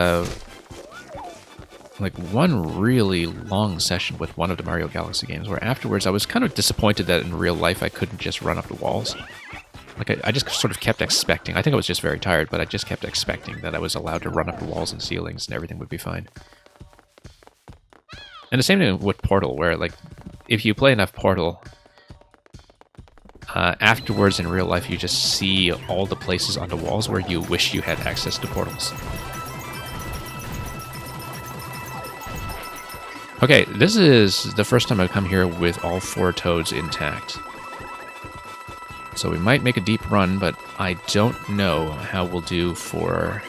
like, one really long session with one of the Mario Galaxy games where afterwards I was kind of disappointed that in real life I couldn't just run up the walls. Like, I just sort of kept expecting. I think I was just very tired, but I just kept expecting that I was allowed to run up the walls and ceilings and everything would be fine. And the same thing with Portal, where, like, if you play enough Portal, afterwards in real life you just see all the places on the walls where you wish you had access to portals. Okay, this is the first time I've come here with all 4 toads intact. So we might make a deep run, but I don't know how we'll do for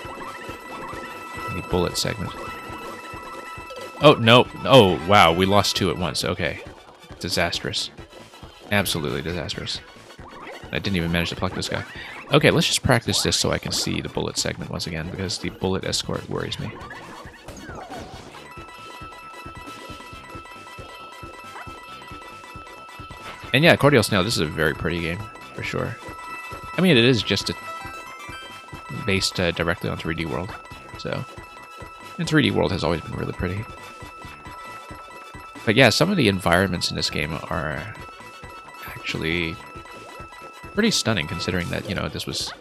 the bullet segment. Oh, no. Oh, wow, we lost 2 at once. Okay. Disastrous. Absolutely disastrous. I didn't even manage to pluck this guy. Okay, let's just practice this so I can see the bullet segment once again, because the bullet escort worries me. And yeah, Cordial Snail, this is a very pretty game, for sure. I mean, it is just based directly on 3D World, so... And 3D World has always been really pretty. But yeah, some of the environments in this game are actually pretty stunning, considering that, you know, this was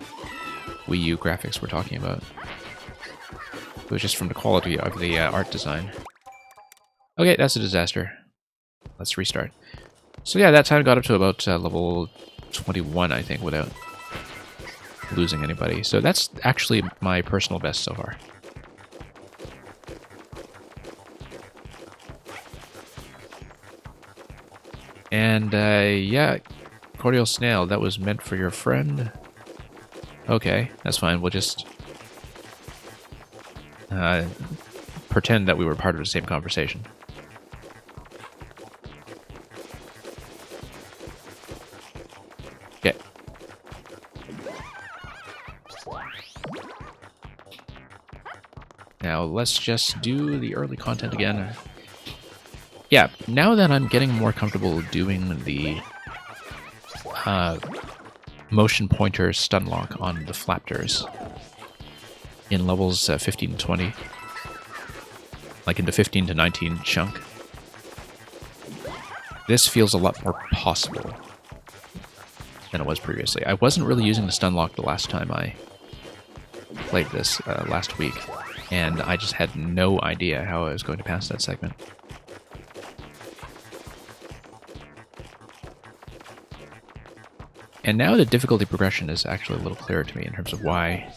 Wii U graphics we're talking about. It was just from the quality of the art design. Okay, that's a disaster. Let's restart. So yeah, that time got up to about level 21, I think, without losing anybody. So that's actually my personal best so far. And, yeah, Cordial Snail, that was meant for your friend. Okay, that's fine. We'll just pretend that we were part of the same conversation. Okay. Now, let's just do the early content again. Yeah, now that I'm getting more comfortable doing the motion pointer stun lock on the Flaptors in levels 15 to 20, like in the 15 to 19 chunk, this feels a lot more possible than it was previously. I wasn't really using the stun lock the last time I played this last week, and I just had no idea how I was going to pass that segment. And now the difficulty progression is actually a little clearer to me in terms of why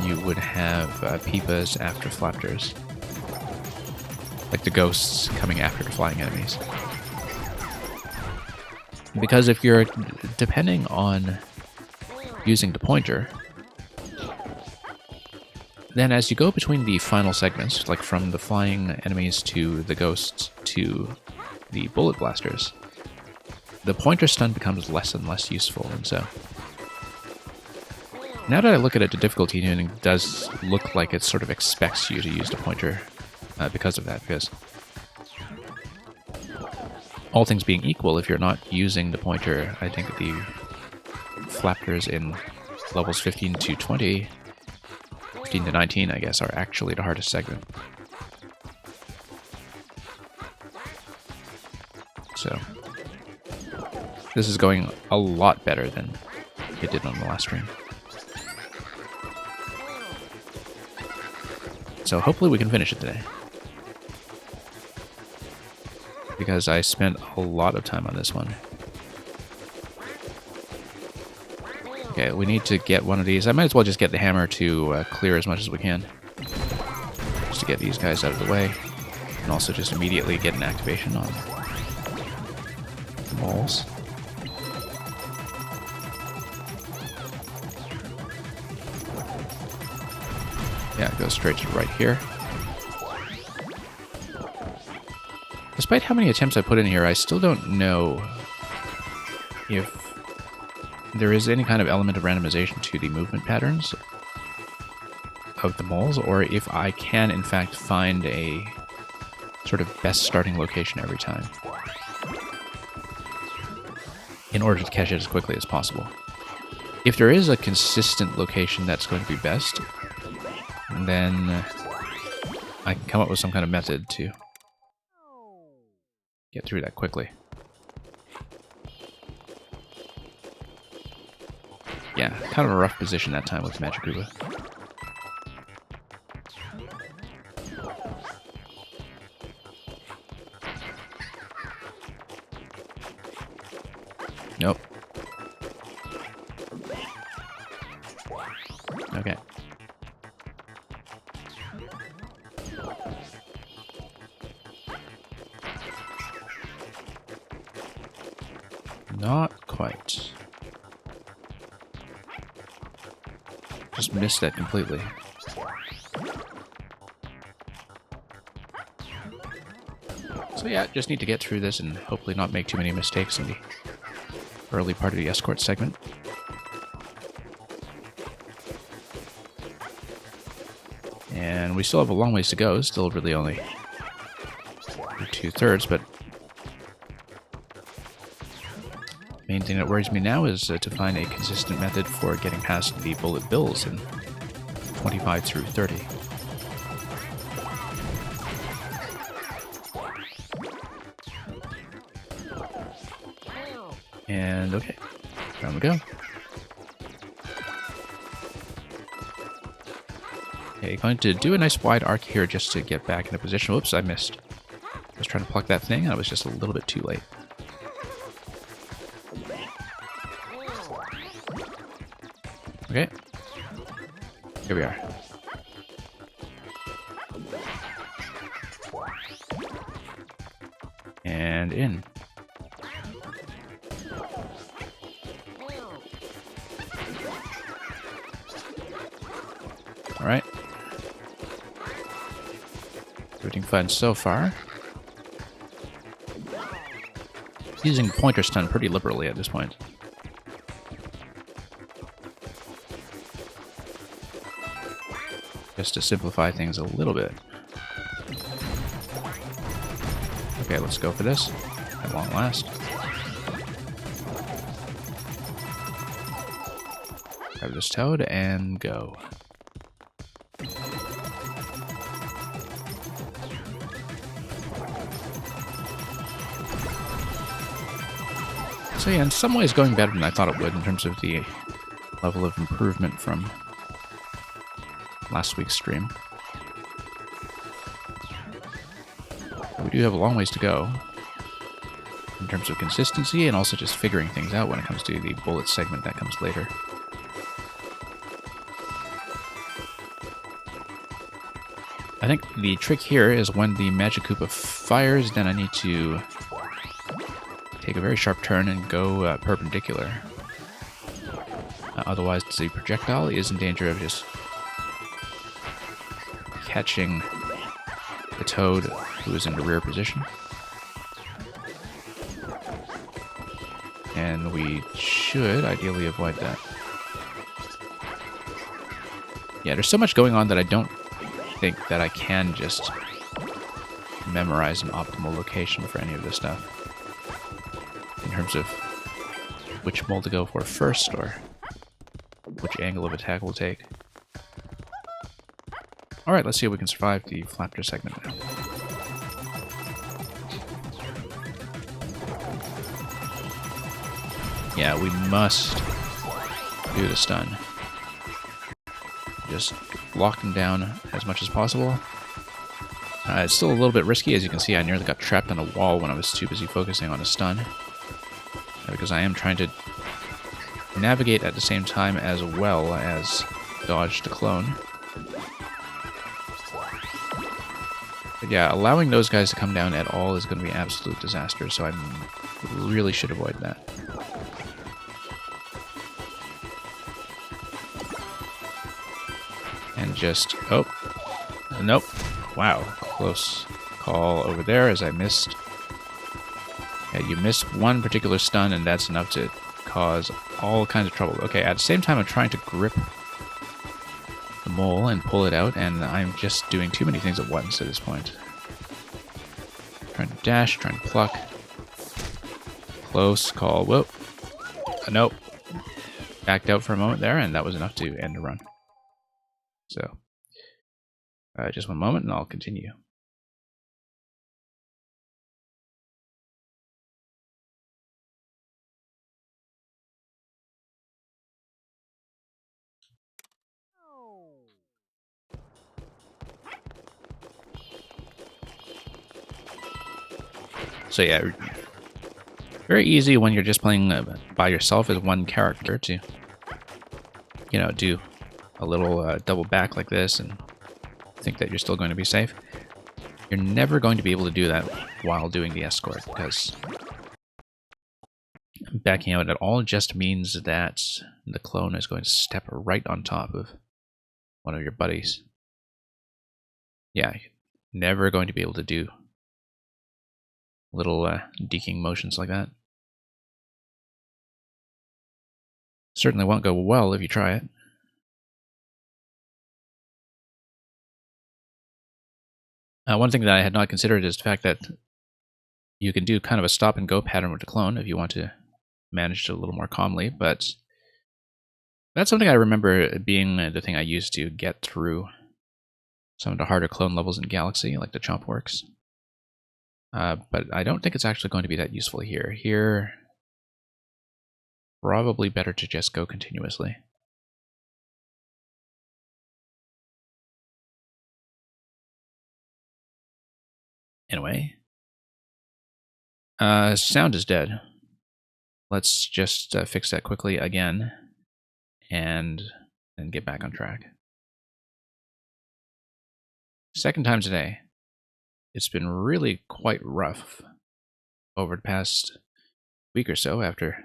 you would have Peepas after Flaptors. Like the ghosts coming after the flying enemies. Because if you're depending on using the pointer, then as you go between the final segments, like from the flying enemies to the ghosts to the bullet blasters, the pointer stun becomes less and less useful, and so... Now that I look at it, the difficulty tuning does look like it sort of expects you to use the pointer because of that, because... all things being equal, if you're not using the pointer, I think the flaptors in levels 15 to 20, 15 to 19, I guess, are actually the hardest segment. So, this is going a lot better than it did on the last stream. So hopefully we can finish it today. Because I spent a lot of time on this one. Okay, we need to get one of these. I might as well just get the hammer to clear as much as we can. Just to get these guys out of the way. And also just immediately get an activation on the moles. Yeah, it goes straight to right here. Despite how many attempts I put in here, I still don't know if there is any kind of element of randomization to the movement patterns of the moles, or if I can, in fact, find a sort of best starting location every time in order to catch it as quickly as possible. If there is a consistent location that's going to be best, then I can come up with some kind of method to get through that quickly. Yeah, kind of a rough position that time with Magikuba. Nope. Okay. Not quite. Just missed that completely. So yeah, just need to get through this and hopefully not make too many mistakes in the early part of the escort segment. And we still have a long ways to go, still really only 2/3, but main thing that worries me now is to find a consistent method for getting past the bullet bills in 25 through 30. And okay, down we go. Okay, going to do a nice wide arc here just to get back in a position. Whoops, I missed. I was trying to pluck that thing, and I was just a little bit too late. Okay, here we are. And in. All right. Everything fine so far. Using pointer stun pretty liberally at this point. Just to simplify things a little bit. Okay, let's go for this at long last. Grab this toad and go. So yeah, in some ways going better than I thought it would in terms of the level of improvement from last week's stream. We do have a long ways to go in terms of consistency and also just figuring things out when it comes to the bullet segment that comes later. I think the trick here is when the Magikuba fires, then I need to take a very sharp turn and go perpendicular. Otherwise, the projectile is in danger of just catching the toad who is in the rear position. And we should ideally avoid that. Yeah, there's so much going on that I don't think that I can just memorize an optimal location for any of this stuff. In terms of which mole to go for first, or which angle of attack we'll take. Alright, let's see if we can survive the Flapper segment now. Yeah, we must do the stun. Just lock them down as much as possible. It's still a little bit risky. As you can see, I nearly got trapped on a wall when I was too busy focusing on a stun. Because I am trying to navigate at the same time as well as dodge the clone. But yeah, allowing those guys to come down at all is going to be an absolute disaster, so I really should avoid that. And just... oh. Nope. Wow. Close call over there as I missed. Yeah, you miss one particular stun and that's enough to cause all kinds of trouble. Okay, at the same time I'm trying to grip the mole and pull it out, and I'm just doing too many things at once at this point. Trying to dash, trying to pluck. Close call. Whoa. Nope. Backed out for a moment there, and that was enough to end the run. So, just one moment and I'll continue. So yeah, very easy when you're just playing by yourself as one character to, you know, do a little double back like this and think that you're still going to be safe. You're never going to be able to do that while doing the escort, because backing out at all just means that the clone is going to step right on top of one of your buddies. Yeah, you're never going to be able to do little deking motions like that. Certainly won't go well if you try it. One thing that I had not considered is the fact that you can do kind of a stop and go pattern with the clone if you want to manage it a little more calmly, but that's something I remember being the thing I used to get through some of the harder clone levels in Galaxy, like the Chomp Works. But I don't think it's actually going to be that useful here. Here, probably better to just go continuously. Anyway, sound is dead. Let's just fix that quickly again, and then get back on track. Second time today. It's been really quite rough over the past week or so after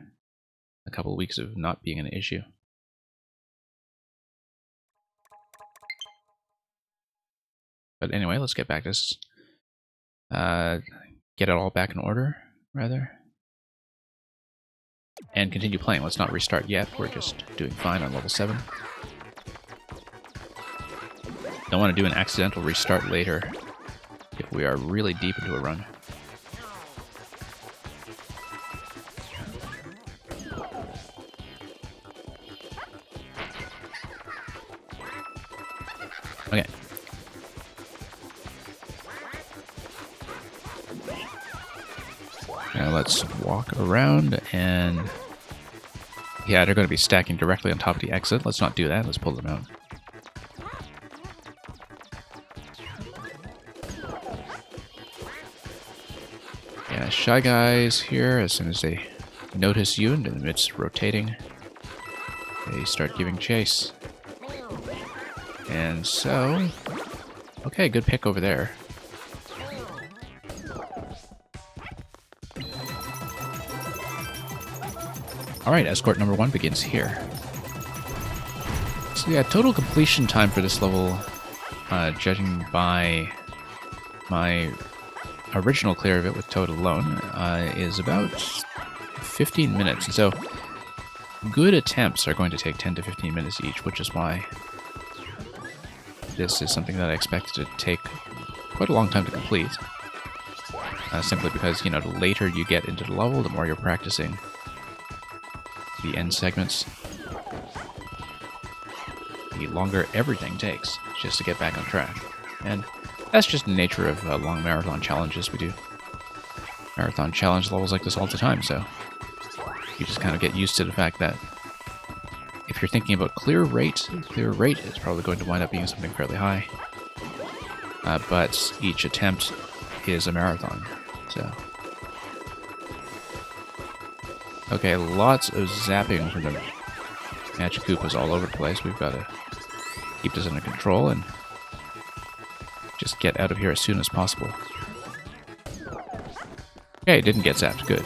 a couple of weeks of not being an issue. But anyway, let's get back to this. Get it all back in order, rather. And continue playing. Let's not restart yet. We're just doing fine on level 7. Don't want to do an accidental restart later if we are really deep into a run. Okay. Now let's walk around and... yeah, they're going to be stacking directly on top of the exit. Let's not do that. Let's pull them out. Yeah, Shy Guys here, as soon as they notice you and in the midst of rotating, they start giving chase. And so... okay, good pick over there. Alright, escort number 1 begins here. So yeah, total completion time for this level, judging by my original clear of it with Toad alone, is about 15 minutes. And so good attempts are going to take 10 to 15 minutes each, which is why this is something that I expected to take quite a long time to complete. Simply because, you know, the later you get into the level, the more you're practicing the end segments. the longer everything takes just to get back on track. And that's just the nature of long marathon challenges. We do marathon challenge levels like this all the time, so you just kind of get used to the fact that if you're thinking about clear rate is probably going to wind up being something fairly high. But each attempt is a marathon, so... Okay, lots of zapping from the Magic Koopas all over the place. We've got to keep this under control and just get out of here as soon as possible. Okay, didn't get zapped. Good.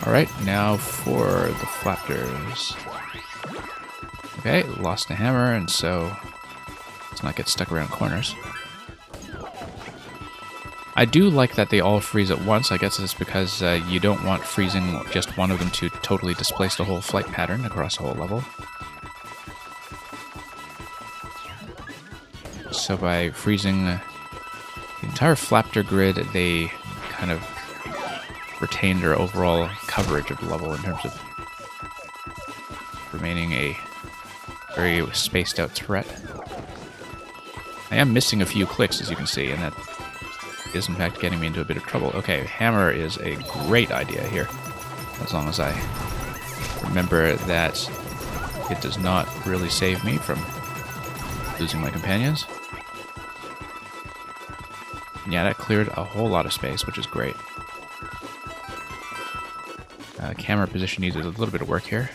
Alright, now for the Flaptors. Okay, lost the hammer, and so let's not get stuck around corners. I do like that they all freeze at once. I guess it's because you don't want freezing just one of them to totally displace the whole flight pattern across the whole level. So by freezing the entire Flaptor grid, they kind of retain their overall coverage of the level in terms of remaining a very spaced out threat. I am missing a few clicks, as you can see, and that is in fact getting me into a bit of trouble. Okay, hammer is a great idea here, as long as I remember that it does not really save me from losing my companions. Yeah, that cleared a whole lot of space, which is great. Camera position needs a little bit of work here.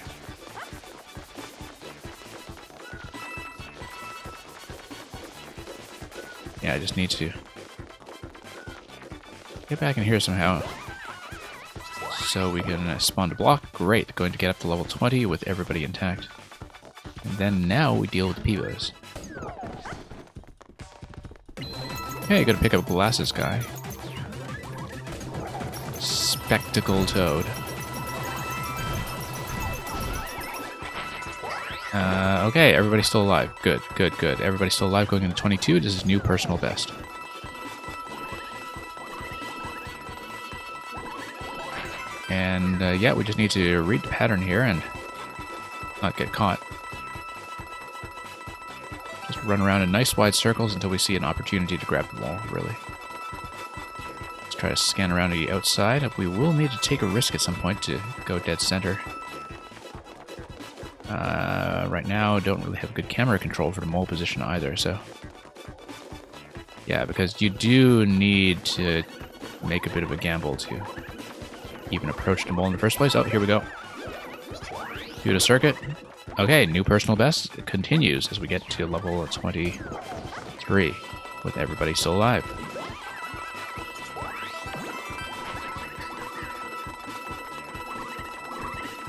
Yeah, I just need to get back in here somehow so we can spawn to block. Great, going to get up to level 20 with everybody intact. And then now we deal with the Peebas. Okay, gotta pick up glasses guy. Spectacle Toad. Okay, everybody's still alive. Good, good, good. Everybody's still alive going into 22. This is new personal best. And yeah, we just need to read the pattern here and not get caught. Just run around in nice wide circles until we see an opportunity to grab them all, really. Let's try to scan around the outside. We will need to take a risk at some point to go dead center. Right now, don't really have good camera control for the mole position either, so... Yeah, because you do need to make a bit of a gamble to even approach the mole in the first place. Oh, here we go. Do the circuit. Okay, new personal best. It continues as we get to level 23, with everybody still alive.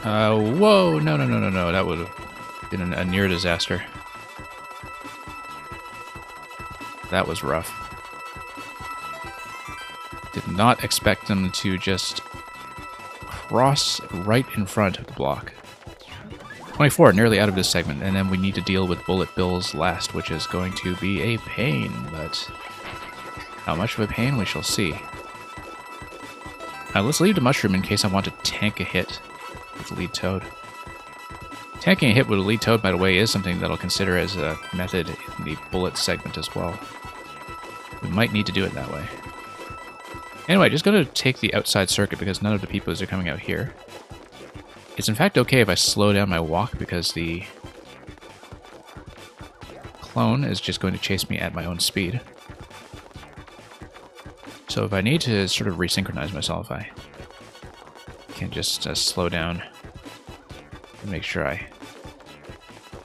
Whoa, no, no, no, no, no, that would have been a near disaster. That was rough. Did not expect them to just cross right in front of the block. 24, nearly out of this segment, and then we need to deal with Bullet Bills last, which is going to be a pain, but how much of a pain we shall see. Let's leave the mushroom in case I want to tank a hit with Lead Toad. Tanking a hit with a Lead Toad, by the way, is something that I'll consider as a method in the bullet segment as well. We might need to do it that way. Anyway, just going to take the outside circuit because none of the Peepos are coming out here. It's in fact okay if I slow down my walk because the clone is just going to chase me at my own speed. So if I need to sort of resynchronize myself, I can just slow down and make sure I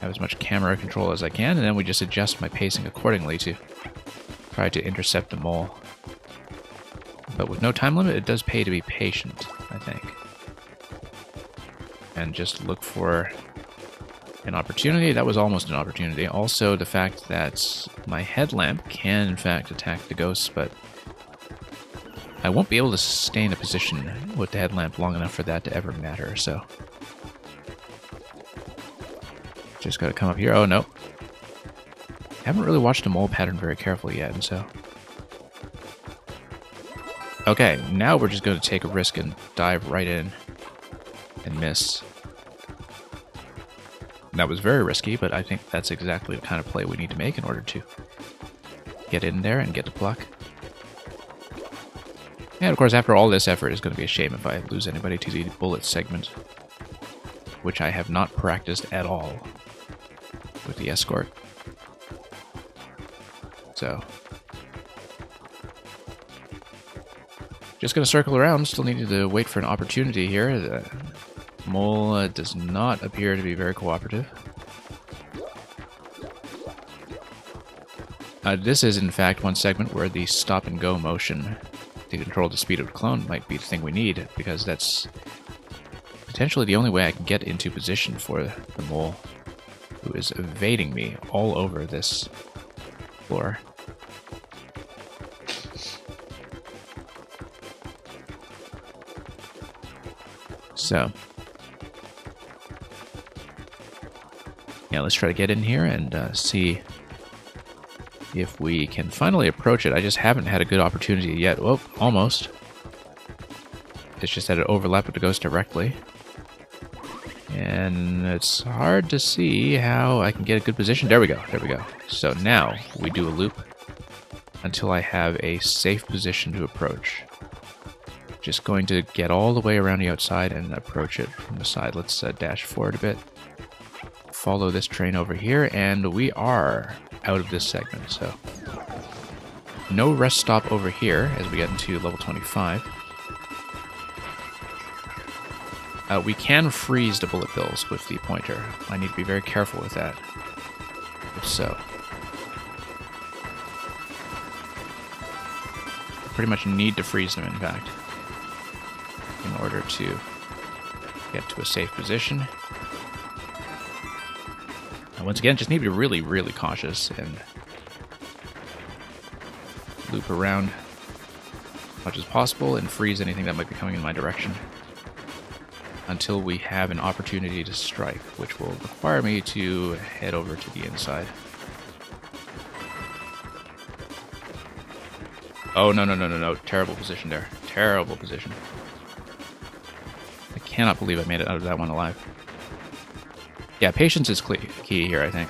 have as much camera control as I can, and then we just adjust my pacing accordingly to try to intercept the mole. But with no time limit, it does pay to be patient, I think. And just look for an opportunity. That was almost an opportunity. Also, the fact that my headlamp can, in fact, attack the ghosts, but I won't be able to sustain a position with the headlamp long enough for that to ever matter, so... Just gotta come up here. Oh, no. I haven't really watched the mole pattern very carefully yet, and so... Okay, now we're just going to take a risk and dive right in. and miss. And that was very risky, but I think that's exactly the kind of play we need to make in order to get in there and get the pluck. And of course, after all this effort, it's going to be a shame if I lose anybody to the bullet segment, which I have not practiced at all with the escort. So, just going to circle around, still needing to wait for an opportunity here. The mole does not appear to be very cooperative. This is, in fact, one segment where the stop-and-go motion to control the speed of the clone might be the thing we need, because that's potentially the only way I can get into position for the mole, who is evading me all over this floor. So, yeah, let's try to get in here and see if we can finally approach it. I just haven't had a good opportunity yet. Well, almost. It's just that it overlapped with the ghost directly. And it's hard to see how I can get a good position. There we go, there we go. So now we do a loop until I have a safe position to approach. Just going to get all the way around the outside and approach it from the side. Let's dash forward a bit. Follow this train over here, and we are out of this segment. So no rest stop over here as we get into level 25. We can freeze the bullet bills with the pointer. I need to be very careful with that. If so, pretty much need to freeze them, in fact, in order to get to a safe position. And once again, just need to be really, really cautious and loop around as much as possible and freeze anything that might be coming in my direction until we have an opportunity to strike, which will require me to head over to the inside. Oh, no, no, no, no, no. Terrible position there. Terrible position. I cannot believe I made it out of that one alive. Yeah, patience is key here, I think.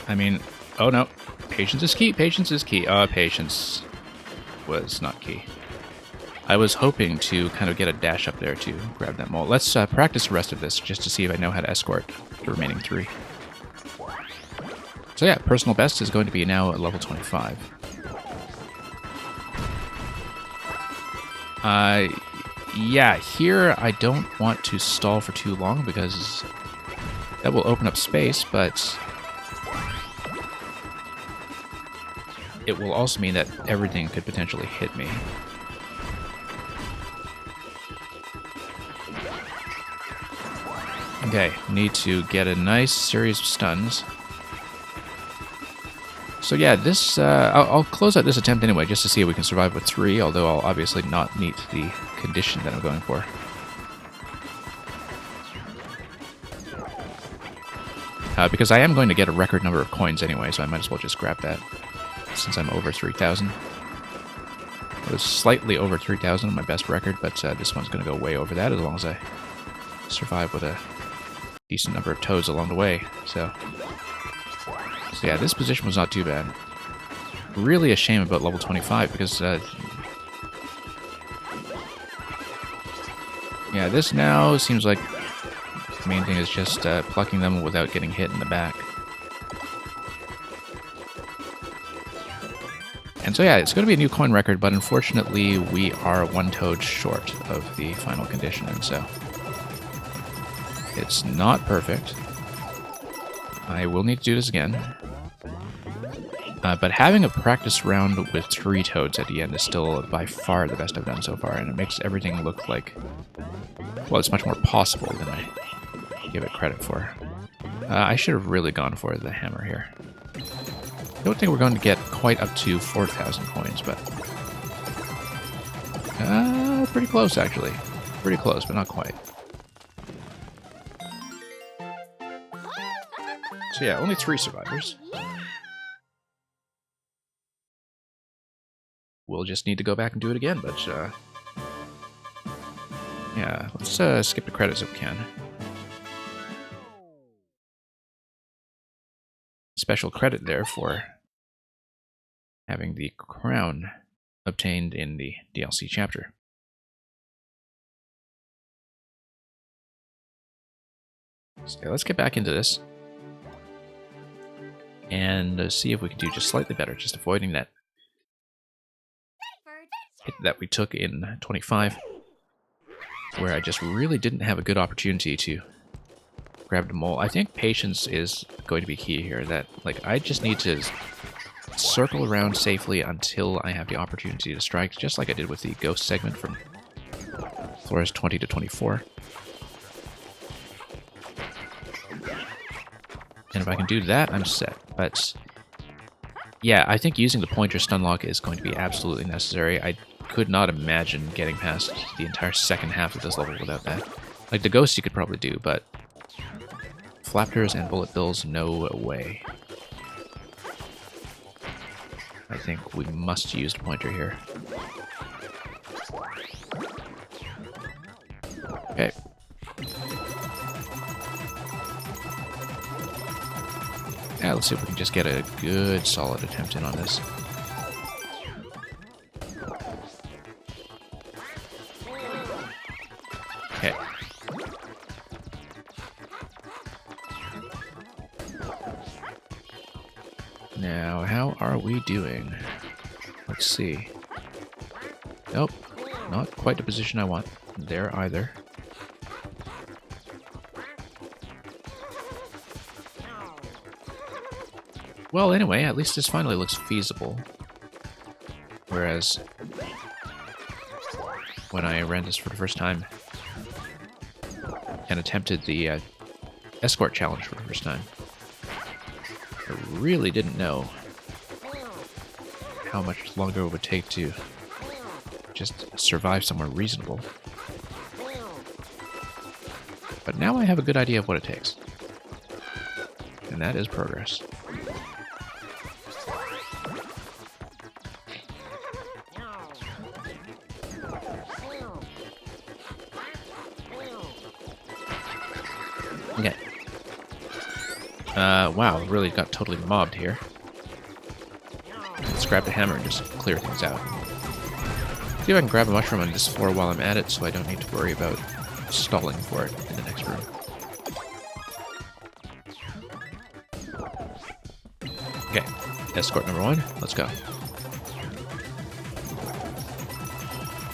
I mean, oh no. Patience is key. Patience is key. Patience was not key. I was hoping to kind of get a dash up there to grab that mole. Let's practice the rest of this just to see if I know how to escort the remaining 3. So yeah, personal best is going to be now at level 25. Yeah, here I don't want to stall for too long because that will open up space, but it will also mean that everything could potentially hit me. Okay, need to get a nice series of stuns. So yeah, this I'll close out this attempt anyway, just to see if we can survive with 3, although I'll obviously not meet the condition that I'm going for. Because I am going to get a record number of coins anyway, so I might as well just grab that, since I'm over 3,000. It was slightly over 3,000 on my best record, but this one's going to go way over that, as long as I survive with a decent number of toads along the way. So yeah, this position was not too bad. Really a shame about level 25, because yeah, this now seems like the main thing is just plucking them without getting hit in the back. And so yeah, it's going to be a new coin record, but unfortunately we are 1 toad short of the final condition, and so it's not perfect. I will need to do this again. But having a practice round with 3 toads at the end is still by far the best I've done so far, and it makes everything look like, well, it's much more possible than I give it credit for. I should have really gone for the hammer here. I don't think we're going to get quite up to 4,000 coins, but pretty close, actually. Pretty close, but not quite. So yeah, only 3 survivors. We'll just need to go back and do it again, but Yeah, let's skip the credits if we can. Special credit there for having the crown obtained in the DLC chapter. So let's get back into this and see if we can do just slightly better, just avoiding that hit that we took in 25, where I just really didn't have a good opportunity to grab the mole. I think patience is going to be key here, that like I just need to circle around safely until I have the opportunity to strike, just like I did with the ghost segment from floors 20 to 24. And if I can do that, I'm set. But yeah, I think using the pointer stun lock is going to be absolutely necessary. I could not imagine getting past the entire second half of this level without that. Like the ghosts you could probably do, but Flaptors and bullet bills, no way. I think we must use the pointer here. Okay. Yeah, let's see if we can just get a good solid attempt in on this. Okay. Now, how are we doing? Let's see. Nope, not quite the position I want there either. Well, anyway, at least this finally looks feasible. Whereas, when I ran this for the first time and attempted the escort challenge for the first time, I really didn't know how much longer it would take to just survive somewhere reasonable. But now I have a good idea of what it takes. And that is progress. Okay. Wow, really got totally mobbed here. Let's grab the hammer and just clear things out. See if I can grab a mushroom on this floor while I'm at it, so I don't need to worry about stalling for it in the next room. Okay, escort number 1, let's go.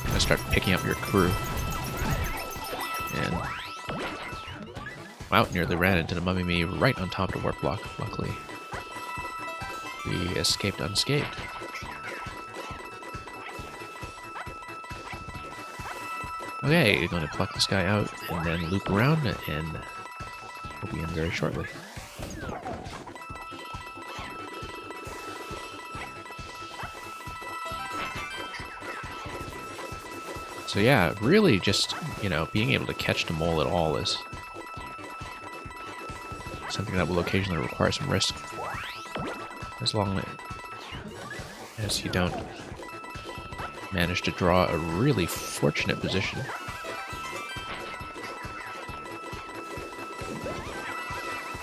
I'm gonna start picking up your crew. And wow, nearly ran into the mummy me right on top of the warp block. Luckily, we escaped unscathed. Okay, you're going to pluck this guy out and then loop around, and we'll be in very shortly. So yeah, really just, you know, being able to catch the mole at all is something that will occasionally require some risk. As long as you don't manage to draw a really fortunate position.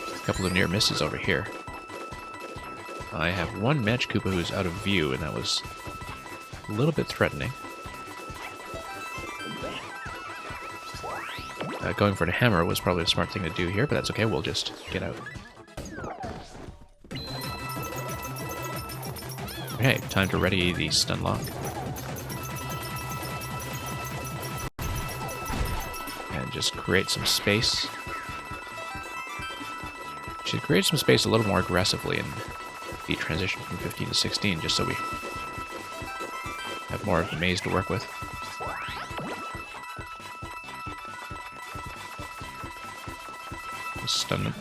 A couple of near misses over here. I have one Match Koopa who's out of view, and that was a little bit threatening. Going for the hammer was probably a smart thing to do here, but that's okay, we'll just get out. Okay, time to ready the stun lock. And just create some space. Should create some space a little more aggressively in the transition from 15 to 16, just so we have more of the maze to work with. Stun them.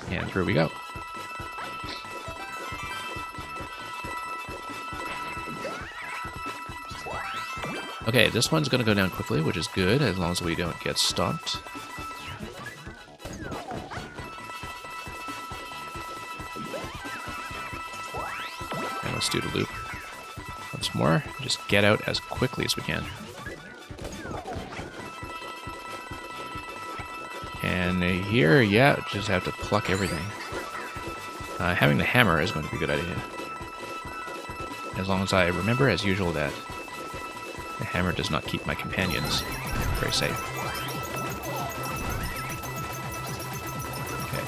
And through we go. Okay, this one's going to go down quickly, which is good, as long as we don't get stomped. And let's do the loop once more. Just get out as quickly as we can. And here, yeah, just have to pluck everything. Having the hammer is going to be a good idea. As long as I remember, as usual, that the hammer does not keep my companions very safe. Okay.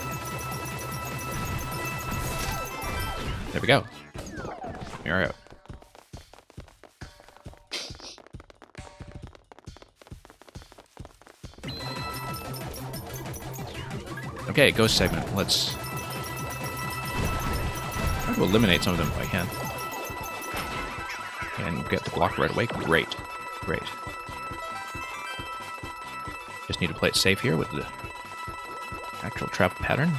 There we go. We are out. Okay, ghost segment. Let's try to eliminate some of them if I can. And get the block right away. Great. Great. Just need to play it safe here with the actual trap pattern.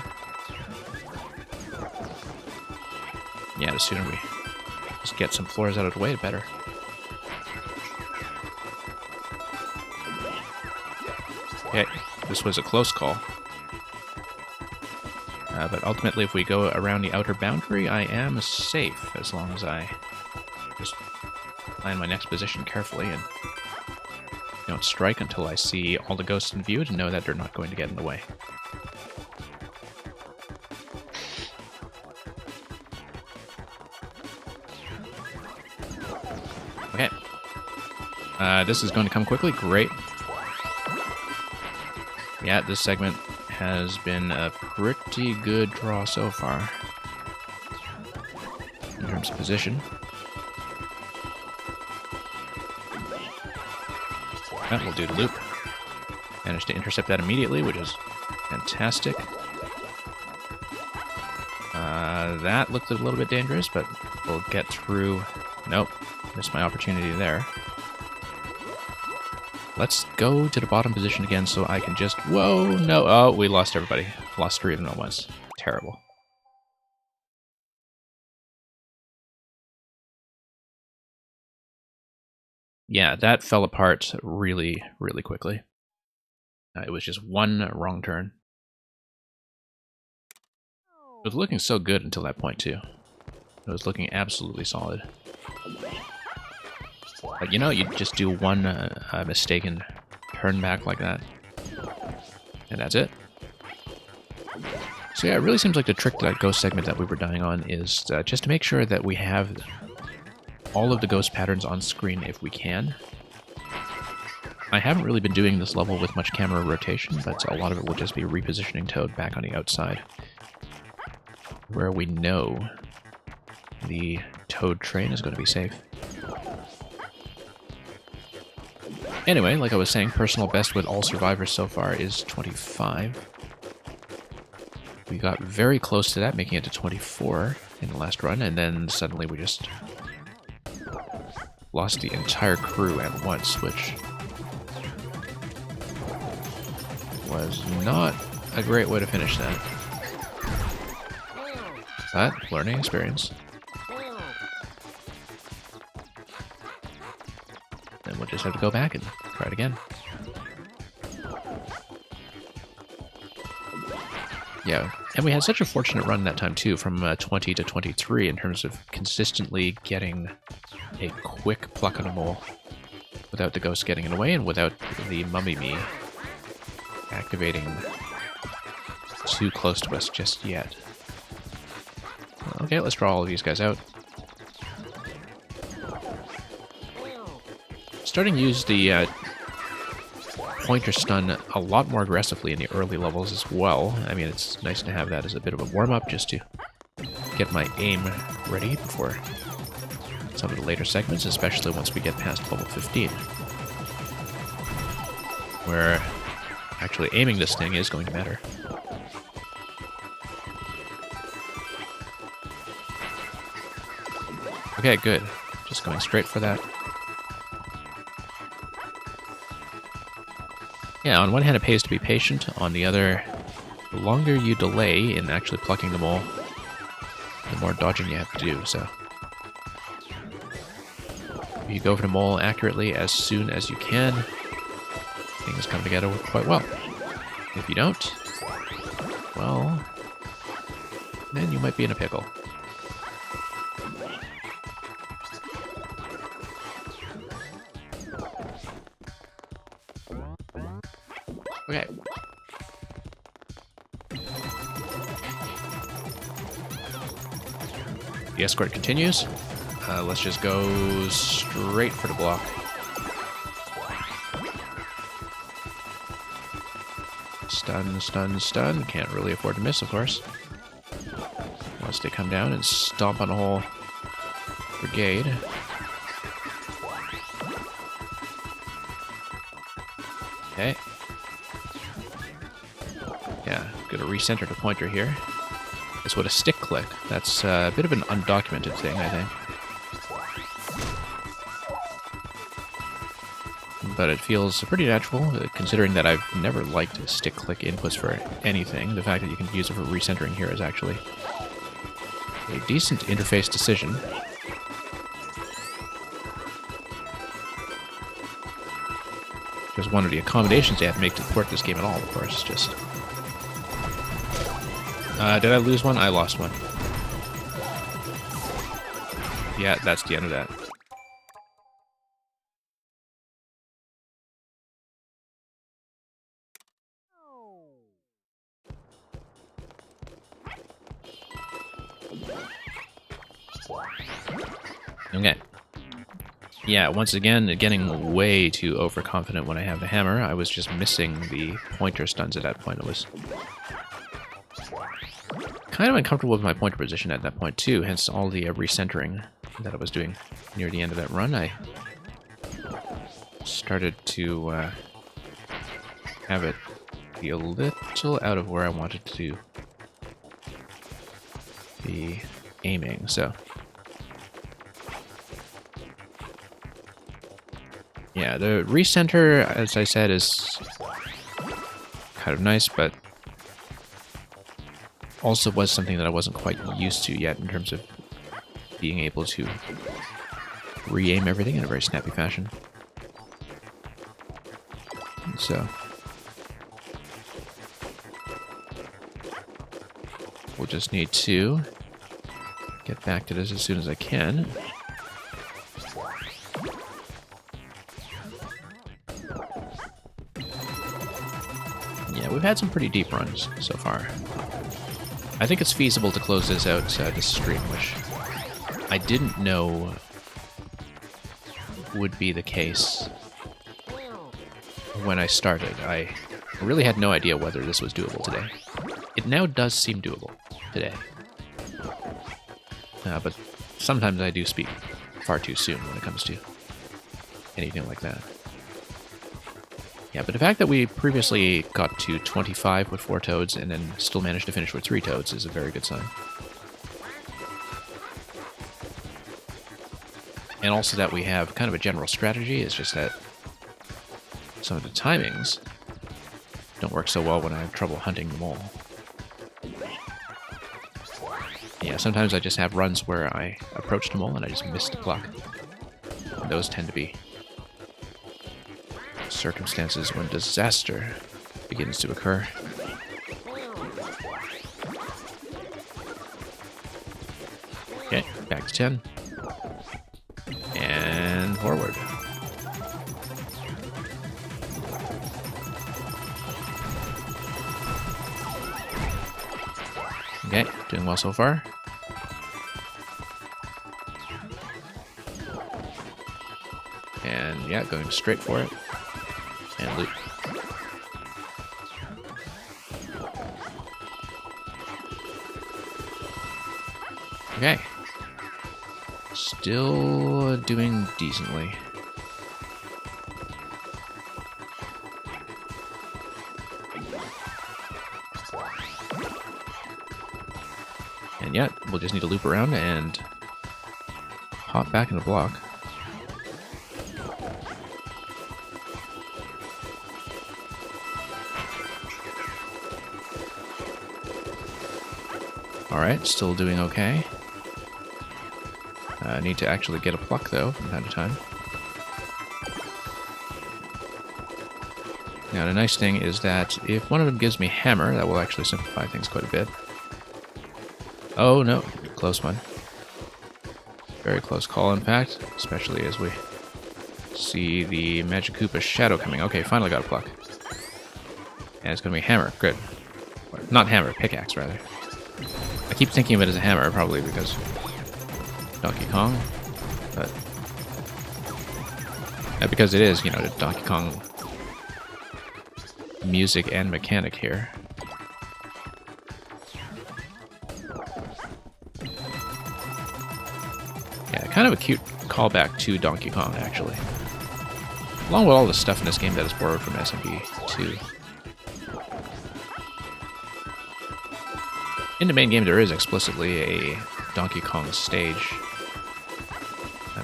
Yeah, the sooner we just get some floors out of the way, the better. Okay, this was a close call. But ultimately, if we go around the outer boundary, I am safe as long as I just plan my next position carefully and don't strike until I see all the ghosts in view to know that they're not going to get in the way. Okay. This is going to come quickly. Great. Yeah, this segment has been a pretty good draw so far in terms of position. That will do the loop. Managed to intercept that immediately, which is fantastic. That looked a little bit dangerous, but we'll get through. Nope, missed my opportunity there. Let's go to the bottom position again so I can just... Whoa, no. Oh, we lost everybody. Lost 3 of them at once. Terrible. Yeah, that fell apart really, really quickly. It was just one wrong turn. It was looking so good until that point, too. It was looking absolutely solid. But you know, you just do one mistaken turn back like that, and that's it. So yeah, it really seems like the trick to that ghost segment that we were dying on is just to make sure that we have all of the ghost patterns on screen if we can. I haven't really been doing this level with much camera rotation, but a lot of it will just be repositioning Toad back on the outside, where we know the Toad train is going to be safe. Anyway, like I was saying, personal best with all survivors so far is 25. We got very close to that, making it to 24 in the last run, and then suddenly we just lost the entire crew at once, which was not a great way to finish that. But, learning experience. Then we'll just have to go back and try it again. Yeah, and we had such a fortunate run that time too, from 20 to 23 in terms of consistently getting a quick pluck on a mole without the ghost getting in the way and without the Mummy Me activating too close to us just yet. Okay, let's draw all of these guys out. Starting to use the pointer stun a lot more aggressively in the early levels as well. I mean, it's nice to have that as a bit of a warm-up just to get my aim ready before some of the later segments, especially once we get past level 15. Where actually aiming this thing is going to matter. Okay, good. Just going straight for that. Yeah, on one hand it pays to be patient, on the other, the longer you delay in actually plucking the mole, the more dodging you have to do, so. If you go for the mole accurately as soon as you can, things come together quite well. If you don't, well, then you might be in a pickle. Okay. The escort continues. Let's just go straight for the block. Stun, stun, stun. Can't really afford to miss, of course. Once they come down and stomp on a whole brigade. Okay. Yeah, gonna recenter the pointer here. It's with a stick click. That's a bit of an undocumented thing, I think. But it feels pretty natural, considering that I've never liked stick click inputs for anything. The fact that you can use it for recentering here is actually a decent interface decision. Just one of the accommodations they have to make to port this game at all, of course. Just did I lose one? I lost one. Yeah, that's the end of that. Okay. Yeah, once again, getting way too overconfident when I have the hammer. I was just missing the pointer stuns at that point. It was kind of uncomfortable with my pointer position at that point too, hence all the recentering that I was doing near the end of that run. I started to have it be a little out of where I wanted to be aiming, so... Yeah, the recenter, as I said, is kind of nice, but also was something that I wasn't quite used to yet in terms of being able to re-aim everything in a very snappy fashion. So we'll just need to get back to this as soon as I can. Yeah, we've had some pretty deep runs so far. I think it's feasible to close this out this stream, which I didn't know would be the case when I started. I really had no idea whether this was doable today. It now does seem doable today. But sometimes I do speak far too soon when it comes to anything like that. Yeah, but the fact that we previously got to 25 with 4 toads and then still managed to finish with 3 toads is a very good sign. And also that we have kind of a general strategy, it's just that some of the timings don't work so well when I have trouble hunting them all. Yeah, sometimes I just have runs where I approach them all and I just miss the clock. And those tend to be circumstances when disaster begins to occur. Okay, back to 10. And forward. Okay, doing well so far. And yeah, going straight for it. And loot. Okay. Still doing decently. And yeah, we'll just need to loop around and hop back in the block. Alright, still doing okay. Need to actually get a pluck, though, from time to time. Now, the nice thing is that if one of them gives me hammer, that will actually simplify things quite a bit. Oh, no. Close one. Very close call, in fact. Especially as we see the Magikoopa shadow coming. Okay, finally got a pluck. And it's going to be hammer. Good. Not hammer, pickaxe, rather. I keep thinking of it as a hammer, probably because Donkey Kong, but because it is, you know, the Donkey Kong music and mechanic here. Yeah, kind of a cute callback to Donkey Kong, actually. Along with all the stuff in this game that is borrowed from SMP 2. In the main game, there is explicitly a Donkey Kong stage,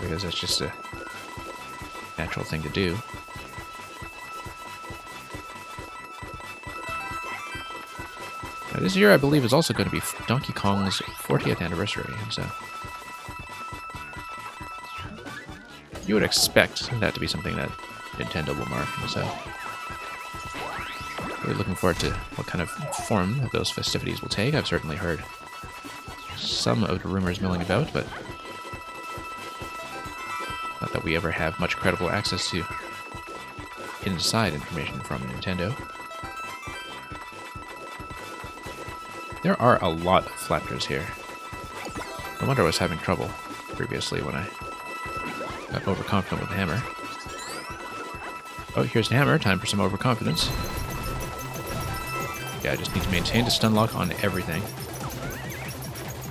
because that's just a natural thing to do. Now, this year, I believe, is also going to be Donkey Kong's 40th anniversary, so you would expect that to be something that Nintendo will mark, so really looking forward to what kind of form those festivities will take. I've certainly heard some of the rumors milling about, but not that we ever have much credible access to inside information from Nintendo. There are a lot of flappers here. No wonder I was having trouble previously when I got overconfident with the hammer. Oh, here's the hammer. Time for some overconfidence. Yeah, I just need to maintain the stun lock on everything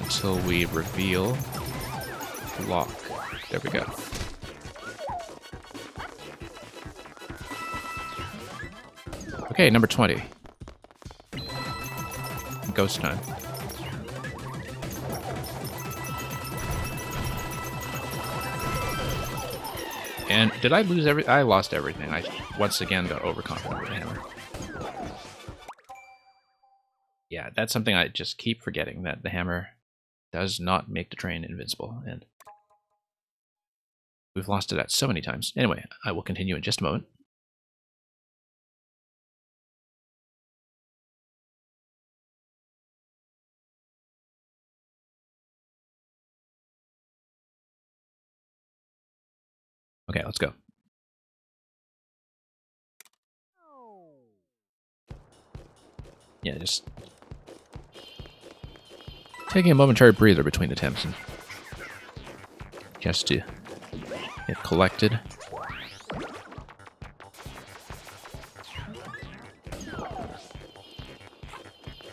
until we reveal lock. There we go. Okay, number 20. Ghost time. And did I lose I lost everything. I once again got overconfident with the hammer. Yeah, that's something I just keep forgetting, that the hammer does not make the train invincible, and we've lost it at so many times. Anyway, I will continue in just a moment. Okay, let's go. Yeah, just taking a momentary breather between attempts and just to get collected.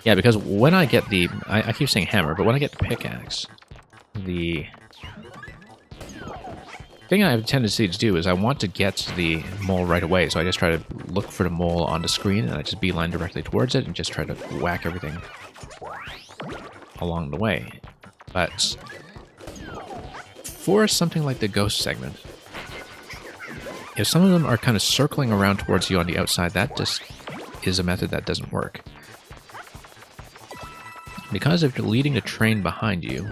Yeah, because when I get the... I keep saying hammer, but when I get the pickaxe, the thing I have a tendency to do is I want to get the mole right away, so I just try to look for the mole on the screen, and I just beeline directly towards it and just try to whack everything along the way. But for something like the ghost segment, if some of them are kind of circling around towards you on the outside, that just is a method that doesn't work. Because if you're leading a train behind you,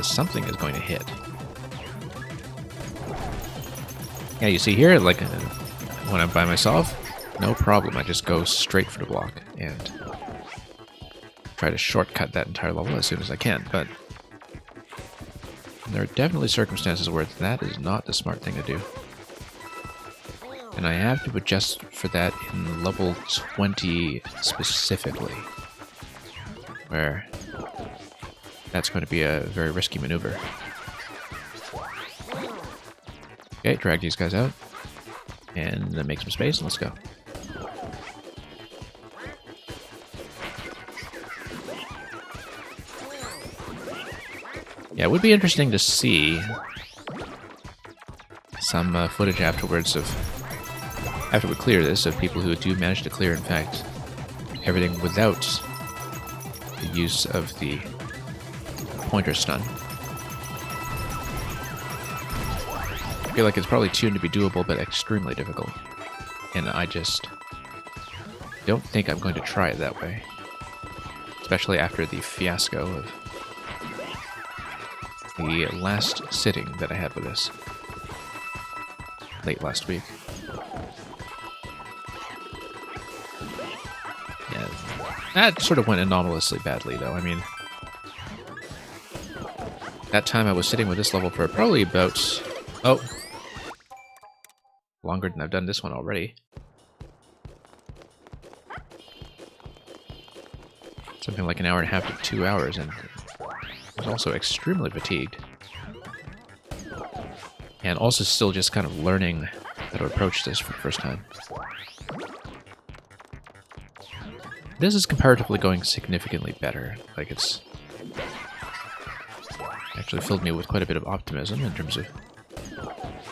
something is going to hit. Yeah, you see here, like, when I'm by myself, no problem. I just go straight for the block and try to shortcut that entire level as soon as I can, but there are definitely circumstances where that is not the smart thing to do. And I have to adjust for that in level 20 specifically, where that's going to be a very risky maneuver. Okay, drag these guys out, and then make some space, and let's go. Yeah, it would be interesting to see some footage afterwards of, after we clear this, of people who do manage to clear, in fact, everything without the use of the pointer stun. I feel like it's probably tuned to be doable, but extremely difficult. And I just don't think I'm going to try it that way. Especially after the fiasco of the last sitting that I had with this. Late last week. Yeah, that sort of went anomalously badly, though. I mean, that time I was sitting with this level for probably about... oh, longer than I've done this one already. Something like an hour and a half to 2 hours, and was also extremely fatigued. And also still just kind of learning how to approach this for the first time. This is comparatively going significantly better. Like, it's actually filled me with quite a bit of optimism in terms of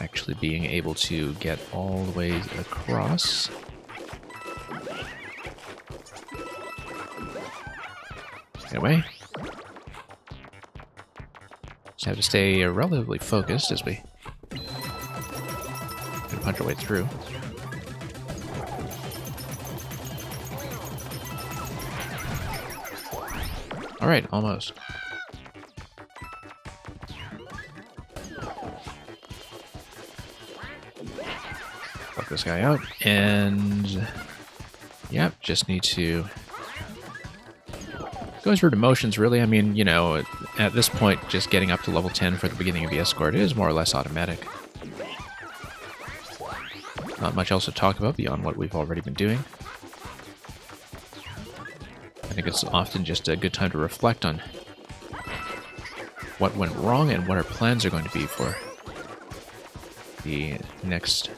actually being able to get all the way across. Anyway, just have to stay relatively focused as we punch our way through. Alright, almost. Fuck this guy out, and yeah, just need to go through the motions, really. I mean, you know, at this point, just getting up to level 10 for the beginning of the escort is more or less automatic. Not much else to talk about beyond what we've already been doing. I think it's often just a good time to reflect on what went wrong and what our plans are going to be for the next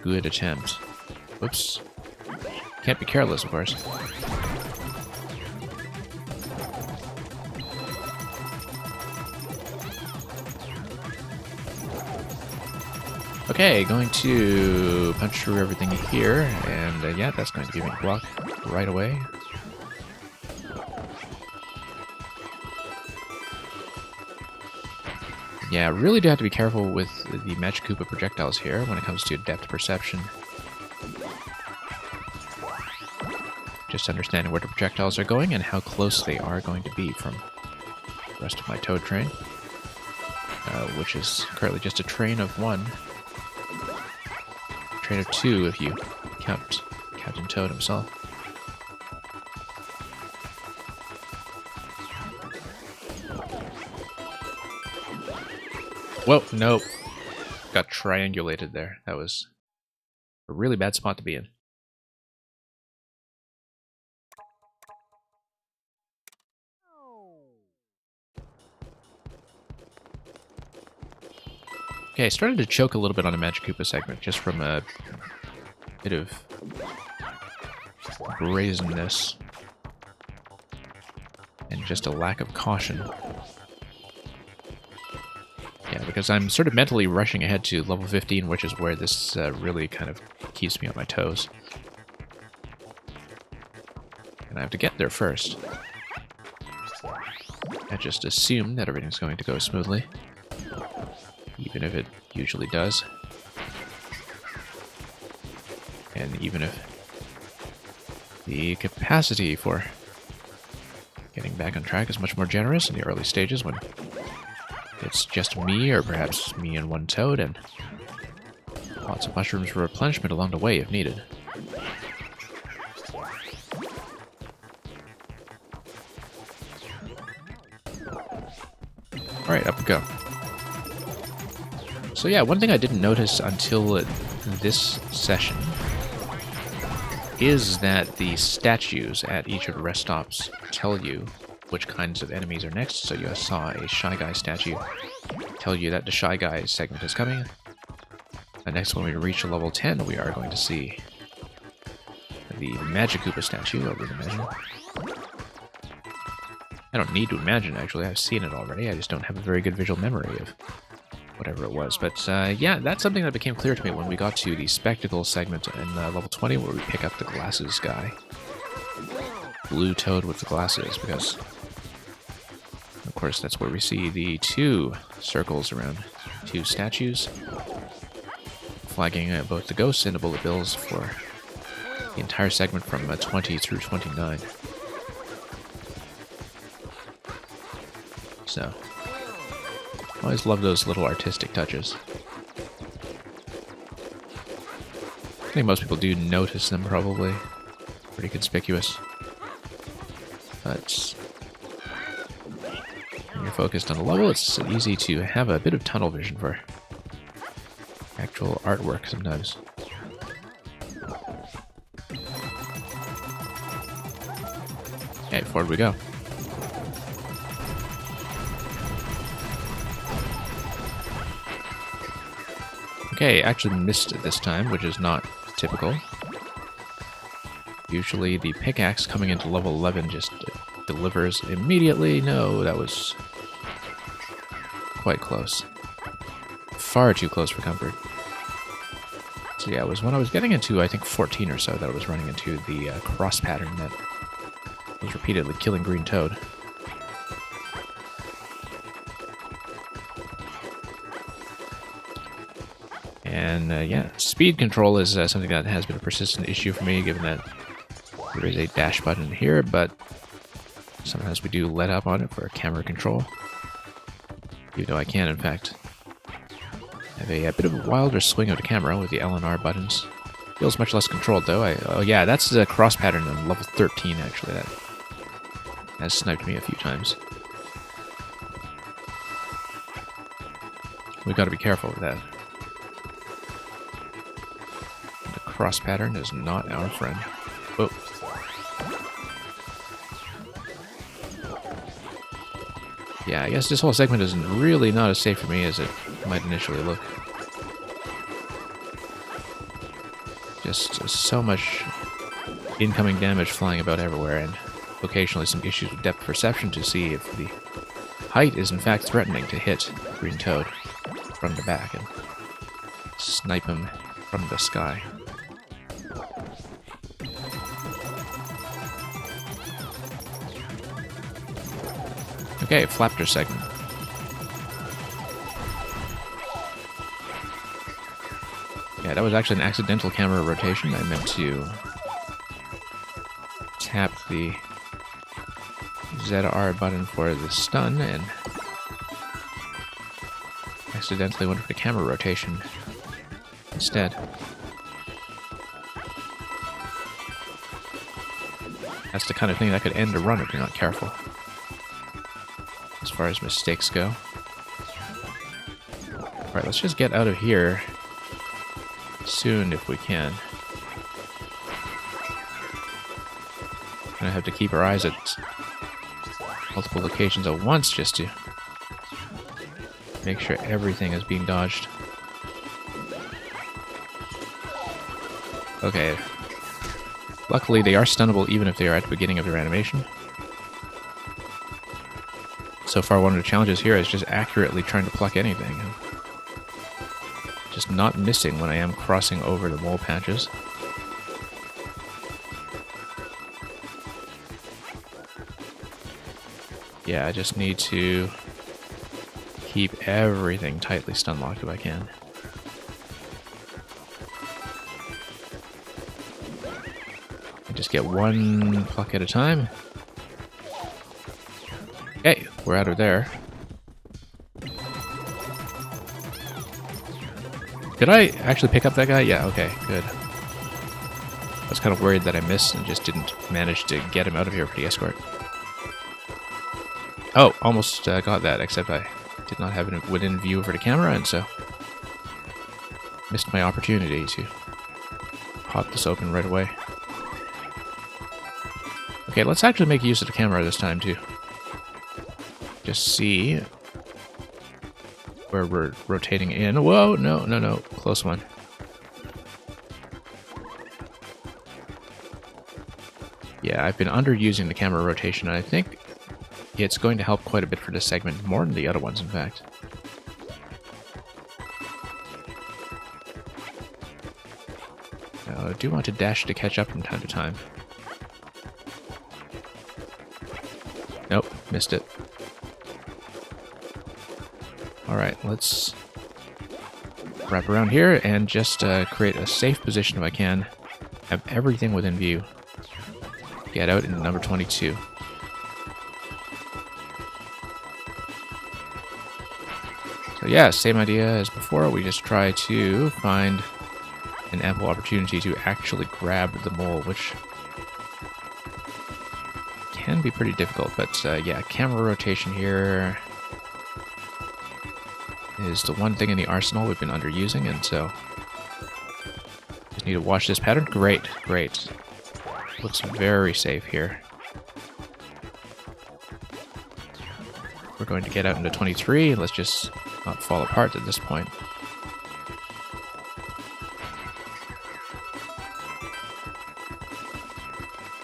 good attempt. Whoops. Can't be careless, of course. Okay, going to punch through everything here, and yeah, that's going to give me a block right away. Yeah, really do have to be careful with the Magic Koopa projectiles here when it comes to depth perception. Just understanding where the projectiles are going and how close they are going to be from the rest of my Toad train, which is currently just a train of one. Train of two if you count Captain Toad himself. Whoa, nope. Got triangulated there. That was a really bad spot to be in. Okay, I started to choke a little bit on a Magic Koopa segment, just from a bit of brazenness and just a lack of caution. Yeah, because I'm sort of mentally rushing ahead to level 15, which is where this really kind of keeps me on my toes. And I have to get there first. I just assume that everything's going to go smoothly, even if it usually does. And even if the capacity for getting back on track is much more generous in the early stages when it's just me, or perhaps me and one Toad, and lots of mushrooms for replenishment along the way if needed. Alright, up we go. So yeah, one thing I didn't notice until this session is that the statues at each of the rest stops tell you which kinds of enemies are next. So you saw a Shy Guy statue tell you that the Shy Guy segment is coming. And next, when we reach level 10, we are going to see the Magic Koopa statue, I would imagine. I don't need to imagine, actually. I've seen it already. I just don't have a very good visual memory of whatever it was. But yeah, that's something that became clear to me when we got to the Spectacle segment in level 20, where we pick up the glasses guy. Blue Toad with the glasses, because of course that's where we see the two circles around two statues, flagging both the ghosts and the bullet bills for the entire segment from 20 through 29. So, always love those little artistic touches. I think most people do notice them, probably. Pretty conspicuous. But when you're focused on a level, it's easy to have a bit of tunnel vision for actual artwork sometimes. Okay, forward we go. Okay, actually missed it this time, which is not typical. Usually the pickaxe coming into level 11 just delivers immediately. No, that was quite close. Far too close for comfort. So yeah, it was when I was getting into, I think, 14 or so that I was running into the cross pattern that was repeatedly killing Green Toad. And yeah, speed control is something that has been a persistent issue for me, given that there is a dash button here, but sometimes we do let up on it for camera control. Even though I can, in fact, have a bit of a wilder swing of the camera with the L and R buttons. Feels much less controlled, though. Oh yeah, that's the cross pattern on level 13, actually. That has sniped me a few times. We've got to be careful with that. The cross pattern is not our friend. Whoa. Yeah, I guess this whole segment is really not as safe for me as it might initially look. Just so much incoming damage flying about everywhere, and occasionally some issues with depth perception to see if the height is in fact threatening to hit Green Toad from the back and snipe him from the sky. Okay, Flapter segment. Yeah, that was actually an accidental camera rotation. I meant to tap the ZR button for the stun and accidentally went for the camera rotation instead. That's the kind of thing that could end a run if you're not careful, as far as mistakes go. Alright, let's just get out of here soon if we can. Gonna have to keep our eyes at multiple locations at once just to make sure everything is being dodged. Okay. Luckily, they are stunnable even if they are at the beginning of their animation. So far, one of the challenges here is just accurately trying to pluck anything. Just not missing when I am crossing over the mole patches. Yeah, I just need to keep everything tightly stun locked if I can. And just get one pluck at a time. Okay, we're out of there. Did I actually pick up that guy? Yeah, okay, good. I was kind of worried that I missed and just didn't manage to get him out of here for the escort. Oh, almost got that, except I did not have it within view for the camera, and so missed my opportunity to pop this open right away. Okay, let's actually make use of the camera this time, too. Just see where we're rotating in. Whoa, no, close one. Yeah, I've been underusing the camera rotation, and I think it's going to help quite a bit for this segment, more than the other ones, in fact. Now, I do want to dash to catch up from time to time. Nope, missed it. Alright, let's wrap around here and just create a safe position if I can. Have everything within view. Get out into number 22. So yeah, same idea as before. We just try to find an ample opportunity to actually grab the mole, which can be pretty difficult. But yeah, camera rotation here is the one thing in the arsenal we've been underusing, and so just need to watch this pattern. Great. Looks very safe here. We're going to get out into 23. Let's just not fall apart at this point.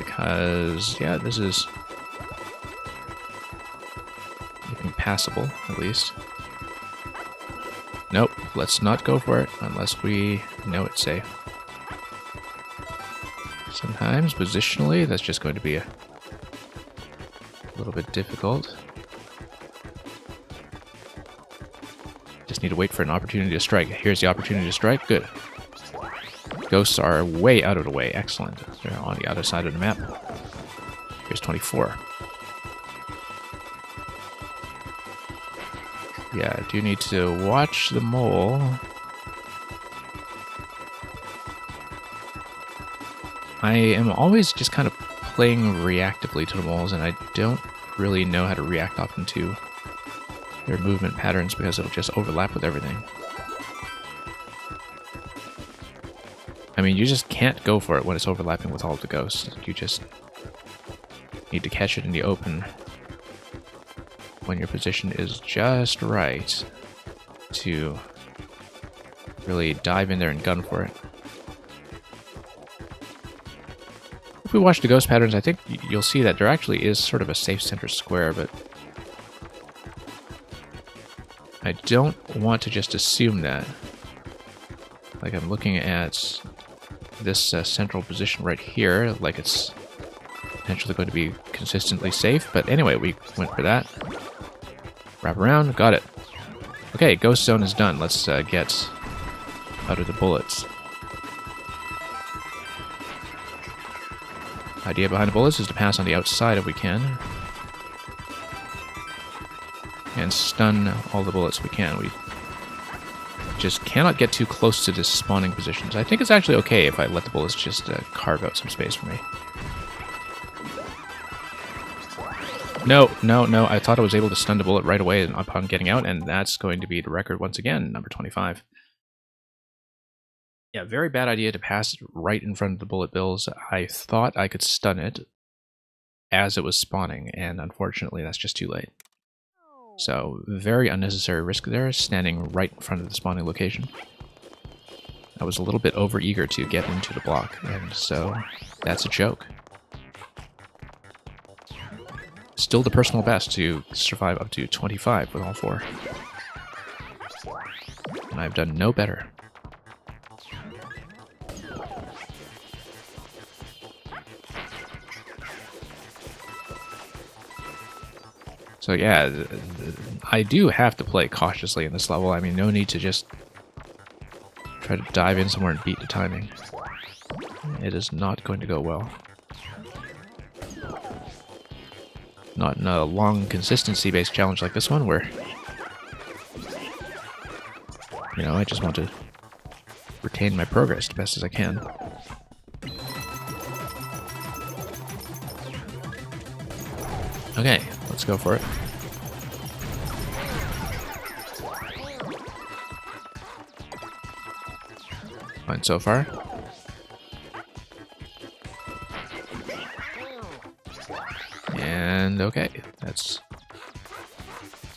because, yeah, this is looking passable, at least. Nope, let's not go for it unless we know it's safe. Sometimes, positionally, that's just going to be a little bit difficult. Just need to wait for an opportunity to strike. Here's the opportunity to strike. Good. Ghosts are way out of the way. Excellent. They're on the other side of the map. Here's 24. Yeah, I do need to watch the mole. I am always just kind of playing reactively to the moles, and I don't really know how to react often to their movement patterns because it'll just overlap with everything. I mean, you just can't go for it when it's overlapping with all of the ghosts. You just need to catch it in the open when your position is just right to really dive in there and gun for it. If we watch the ghost patterns, I think you'll see that there actually is sort of a safe center square, but I don't want to just assume that. Like, I'm looking at this central position right here, like it's potentially going to be consistently safe, but anyway, we went for that. Wrap around, got it. Okay, ghost zone is done. Let's get out of the bullets. Idea behind the bullets is to pass on the outside if we can. And stun all the bullets we can. We just cannot get too close to the spawning positions. I think it's actually okay if I let the bullets just carve out some space for me. No, no, no. I thought I was able to stun the bullet right away upon getting out, and that's going to be the record once again, number 25. Yeah, very bad idea to pass it right in front of the bullet bills. I thought I could stun it as it was spawning, and unfortunately that's just too late. So, very unnecessary risk there, standing right in front of the spawning location. I was a little bit overeager to get into the block, and so that's a joke. Still the personal best to survive up to 25 with all four. And I've done no better. So yeah, I do have to play cautiously in this level. I mean, no need to just try to dive in somewhere and beat the timing. It is not going to go well. Not in a long consistency-based challenge like this one, where, you know, I just want to retain my progress the best as I can. Okay, let's go for it. Fine so far. And okay, that's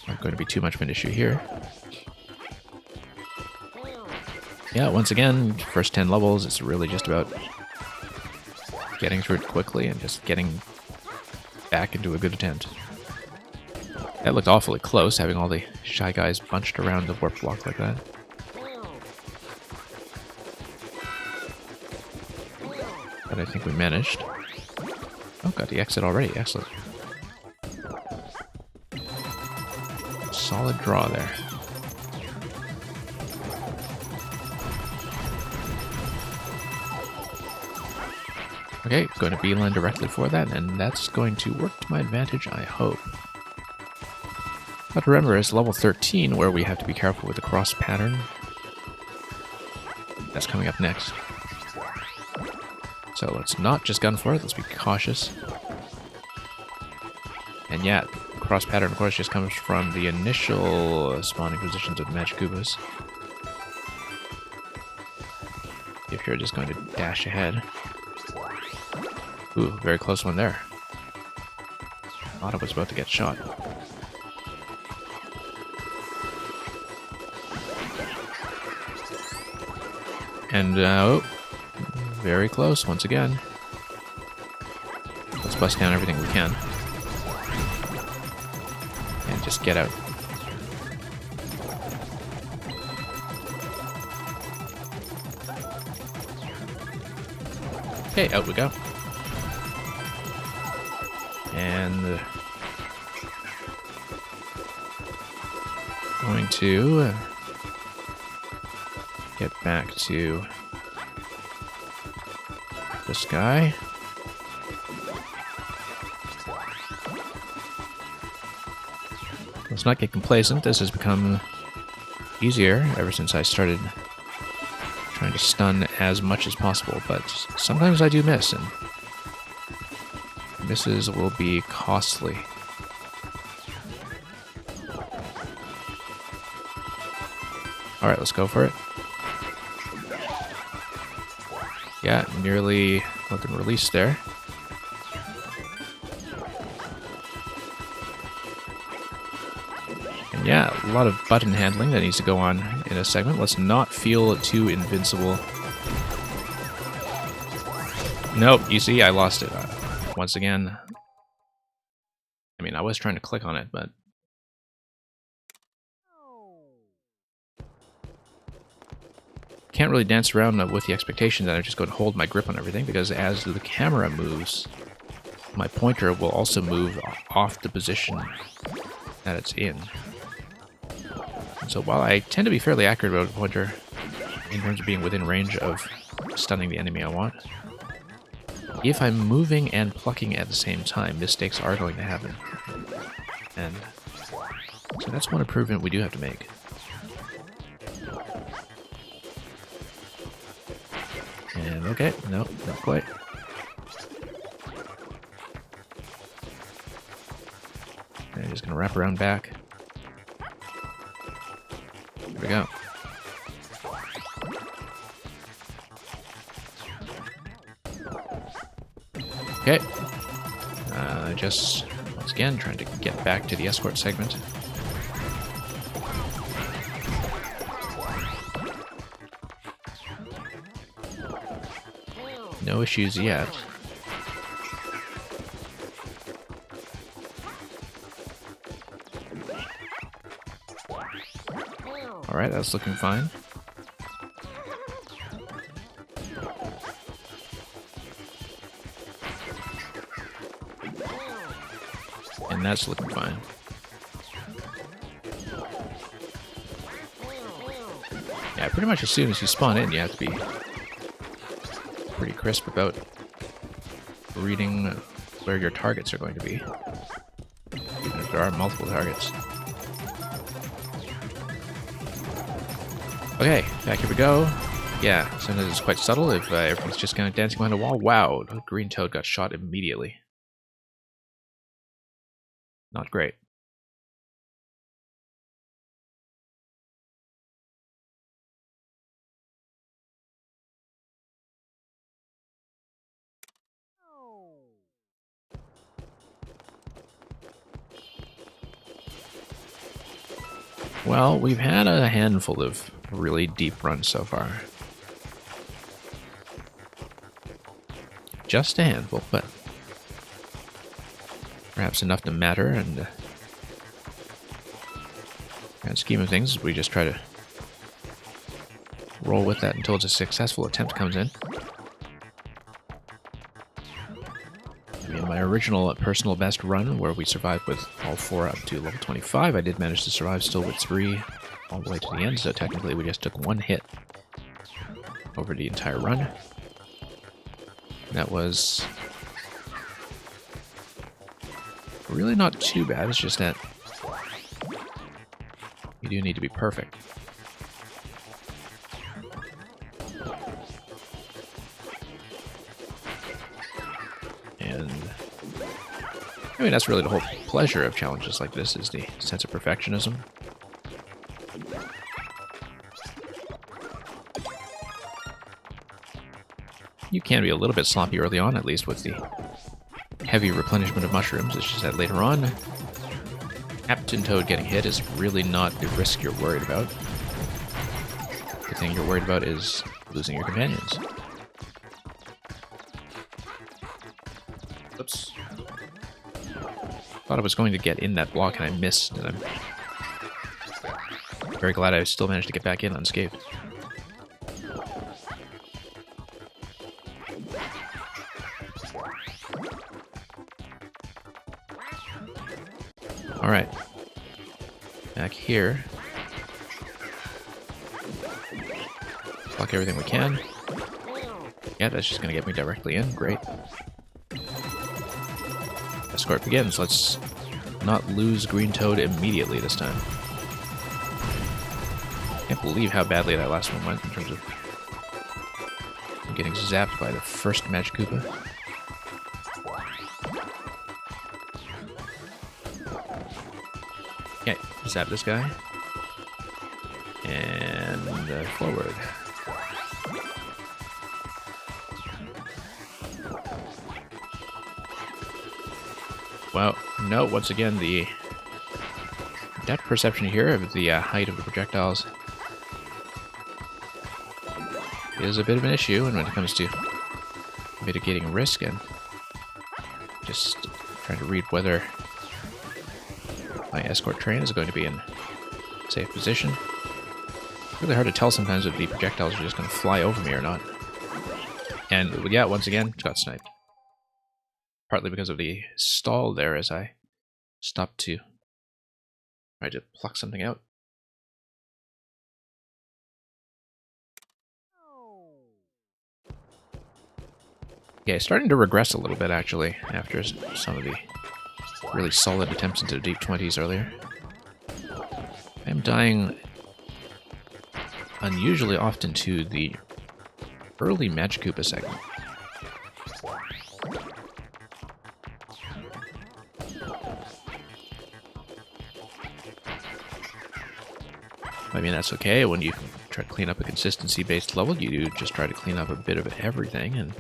not going to be too much of an issue here. Yeah, once again, first 10 levels, it's really just about getting through it quickly and just getting back into a good attempt. That looked awfully close, having all the shy guys bunched around the warp block like that. But I think we managed. Oh, got the exit already. Excellent. Solid draw there. Okay, going to beeline directly for that, and that's going to work to my advantage, I hope. But remember, it's level 13 where we have to be careful with the cross pattern. That's coming up next. So let's not just gun for it, let's be cautious. And yeah, cross pattern of course just comes from the initial spawning positions of the Magic Kubas. If you're just going to dash ahead. Ooh, very close one there. Thought I was about to get shot. And, oh, very close once again. Let's bust down everything we can. And just get out. Okay, out we go. And going to get back to this guy. Let's not get complacent. This has become easier ever since I started trying to stun as much as possible, but sometimes I do miss, and misses will be costly. Alright, let's go for it. Yeah, nearly looking released there. And yeah, a lot of button handling that needs to go on in a segment. Let's not feel too invincible. Nope, you see, I lost it. Once again. I mean, I was trying to click on it, but... can't really dance around with the expectation that I'm just going to hold my grip on everything, because as the camera moves, my pointer will also move off the position that it's in. And so while I tend to be fairly accurate about the pointer in terms of being within range of stunning the enemy I want, if I'm moving and plucking at the same time, mistakes are going to happen. And so that's one improvement we do have to make. And okay, nope, not quite. I'm just gonna wrap around back. Here we go. Okay. Just, once again, trying to get back to the escort segment. No issues yet. Alright, that's looking fine. And that's looking fine. Yeah, pretty much as soon as you spawn in, you have to be pretty crisp about reading where your targets are going to be, even if there are multiple targets. Okay, back here we go. Yeah, sometimes it's quite subtle if everything's just kind of dancing behind a wall. Wow, the green toad got shot immediately. Not great. Well, we've had a handful of really deep runs so far. Just a handful, but perhaps enough to matter, and in the scheme of things, we just try to roll with that until a successful attempt comes in. I mean, my original personal best run, where we survived with all 4 up to level 25, I did manage to survive still with 3 all the way to the end, so technically we just took 1 hit over the entire run. That was really not too bad, it's just that you do need to be perfect. And I mean, that's really the whole pleasure of challenges like this, is the sense of perfectionism. You can be a little bit sloppy early on, at least with the heavy replenishment of mushrooms. It's just that later on, Captain Toad getting hit is really not the risk you're worried about. The thing you're worried about is losing your companions. Oops. Thought I was going to get in that block and I missed, and I'm very glad I still managed to get back in unscathed. Alright. Back here. Block everything we can. Yeah, that's just going to get me directly in. Great. Escort begins. Let's not lose Green Toad immediately this time. Can't believe how badly that last one went in terms of getting zapped by the first Magic Koopa. Okay, zap this guy. And forward. Well, no, once again, the depth perception here of the height of the projectiles is a bit of an issue, and when it comes to mitigating risk and just trying to read whether my escort train is going to be in a safe position. It's really hard to tell sometimes if the projectiles are just going to fly over me or not. And yeah, once again, got sniped. Partly because of the stall there as I stopped to try to pluck something out. Yeah, starting to regress a little bit actually after some of the really solid attempts into the deep 20s earlier. I'm dying unusually often to the early Magic Koopa segment. I mean, that's okay. When you try to clean up a consistency-based level, you do just try to clean up a bit of everything, and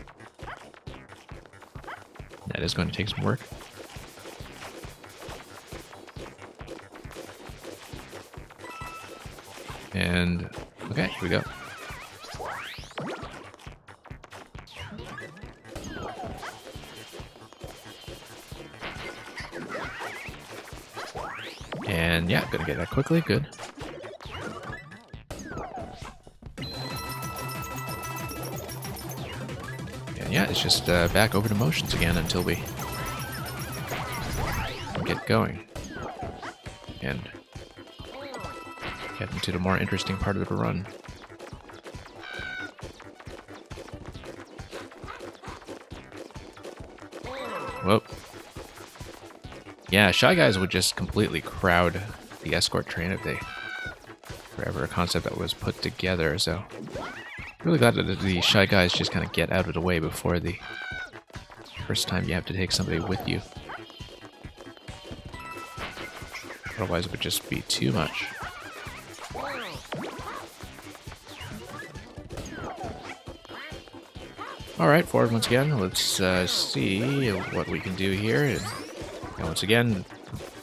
that is going to take some work. And, okay, here we go. And yeah, gonna get that quickly, good. Yeah, it's just back over to motions again until we get going and get into the more interesting part of the run. Whoa. Yeah, Shy Guys would just completely crowd the escort train if they were ever a concept that was put together, so really glad that the Shy Guys just kind of get out of the way before the first time you have to take somebody with you. Otherwise it would just be too much. Alright, forward once again. Let's see what we can do here. And once again,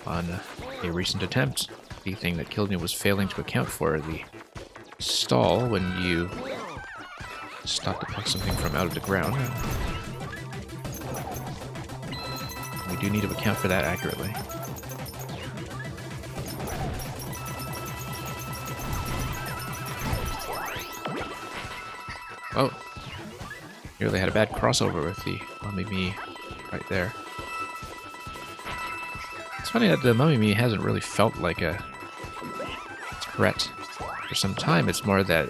on a recent attempt, the thing that killed me was failing to account for the stall when you stop to pluck something from out of the ground. We do need to account for that accurately. Oh, nearly had a bad crossover with the Mummy Me right there. It's funny that the Mummy Me hasn't really felt like a threat for some time. It's more that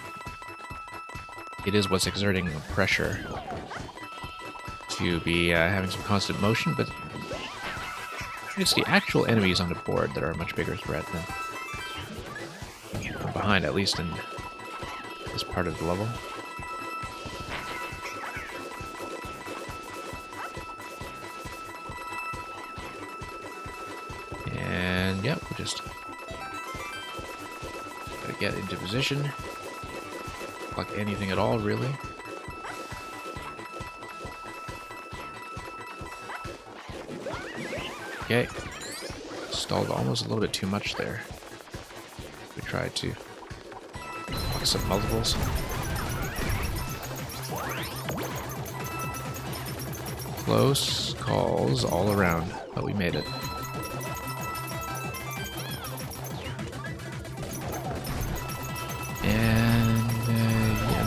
it is what's exerting the pressure to be having some constant motion, but it's the actual enemies on the board that are a much bigger threat than from behind, at least in this part of the level. And yeah, we'll just gotta get into position. Like anything at all, really. Okay. Stalled almost a little bit too much there. We tried to block some multiples. Close calls all around, but we made it.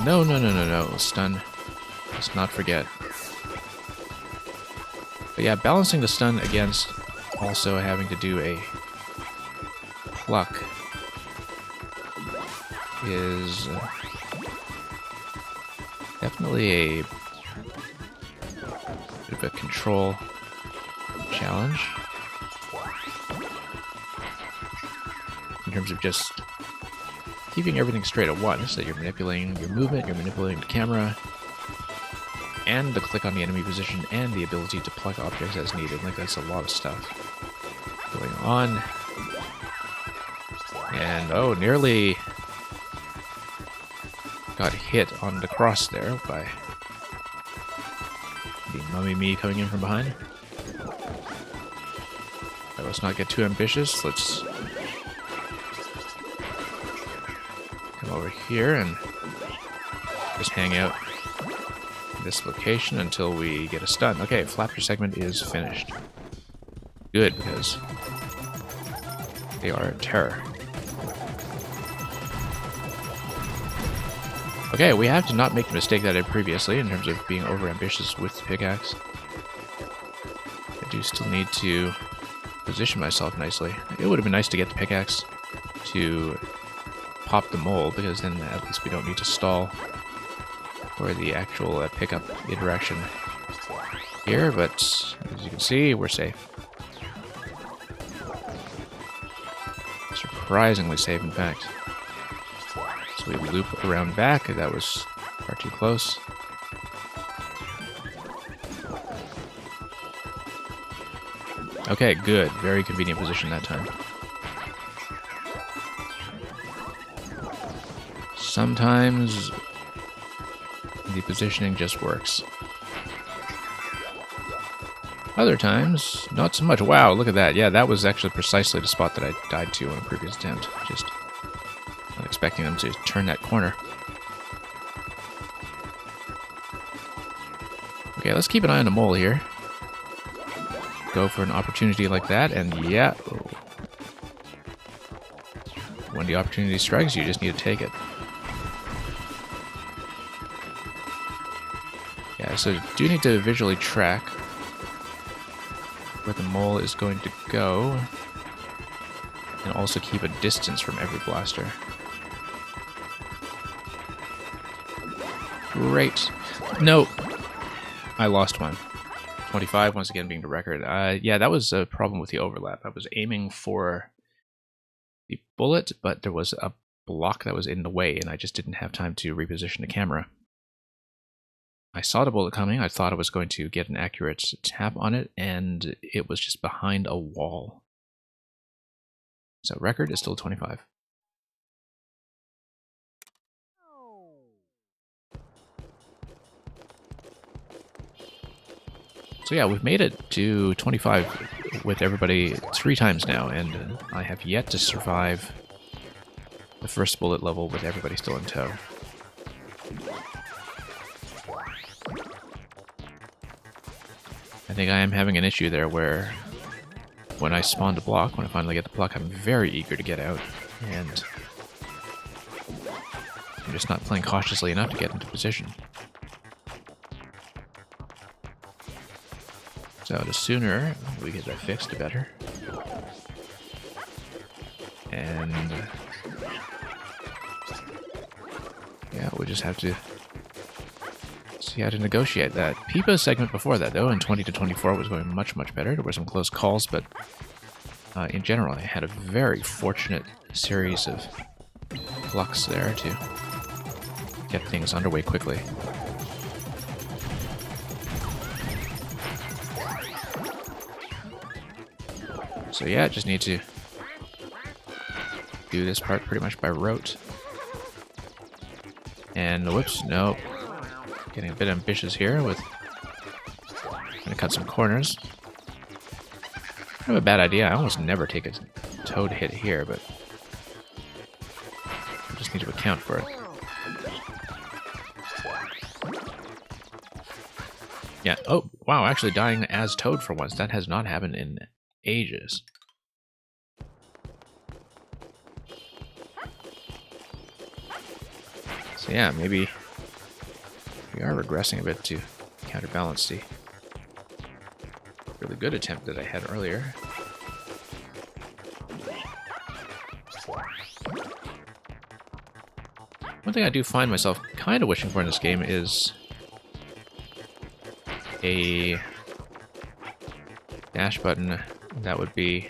No, no, no, no, no. Stun. Let's not forget. But yeah, balancing the stun against also having to do a pluck is definitely a bit of a control challenge. In terms of just keeping everything straight at once, so you're manipulating your movement, you're manipulating the camera, and the click on the enemy position, and the ability to pluck objects as needed. Like, that's a lot of stuff going on. And, oh, nearly got hit on the cross there by the Mummy Me coming in from behind. Right, let's not get too ambitious. Let's come over here and just hang out in this location until we get a stun. Okay, Flapper segment is finished. Good, because they are a terror. Okay, we have to not make the mistake that I did previously in terms of being overambitious with the pickaxe. I do still need to position myself nicely. It would have been nice to get the pickaxe to pop the mole, because then at least we don't need to stall for the actual pickup interaction here, but as you can see, we're safe. Surprisingly safe, in fact. So we loop around back. That was far too close. Okay, good. Very convenient position that time. Sometimes the positioning just works. Other times, not so much. Wow, look at that. Yeah, that was actually precisely the spot that I died to on a previous attempt. Just not expecting them to turn that corner. Okay, let's keep an eye on the mole here. Go for an opportunity like that, and yeah. When the opportunity strikes, you just need to take it. Yeah, so do need to visually track where the mole is going to go, and also keep a distance from every blaster. Great. No, I lost one. 25, once again being the record. Yeah, that was a problem with the overlap. I was aiming for the bullet, but there was a block that was in the way, and I just didn't have time to reposition the camera. I saw the bullet coming. I thought I was going to get an accurate tap on it, and it was just behind a wall. So record is still 25. So yeah, we've made it to 25 with everybody 3 times now, and I have yet to survive the first bullet level with everybody still in tow. I think I am having an issue there where when I spawn to block, when I finally get the block, I'm very eager to get out, and I'm just not playing cautiously enough to get into position. So the sooner we get that fixed, the better. And yeah, we just have to see how to negotiate that. Pipa's segment before that, though, in 20 to 24 was going much, much better. There were some close calls, but in general, I had a very fortunate series of plucks there to get things underway quickly. So yeah, just need to do this part pretty much by rote. And whoops, no. Getting a bit ambitious here with trying to cut some corners. Kind of a bad idea. I almost never take a toad hit here, but I just need to account for it. Yeah, oh, wow, actually dying as Toad for once. That has not happened in ages. So yeah, maybe We are regressing a bit to counterbalance the really good attempt that I had earlier. One thing I do find myself kind of wishing for in this game is a dash button that would be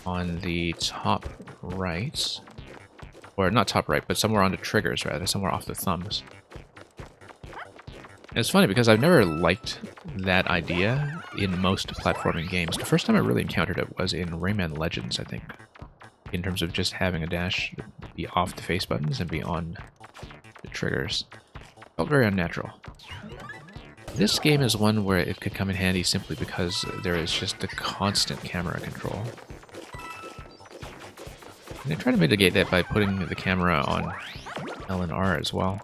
on the top right, or not top right, but somewhere on the triggers rather, somewhere off the thumbs. And it's funny because I've never liked that idea in most platforming games. The first time I really encountered it was in Rayman Legends, I think, in terms of just having a dash be off the face buttons and be on the triggers. Felt very unnatural. This game is one where it could come in handy simply because there is just the constant camera control. And they try to mitigate that by putting the camera on L and R as well.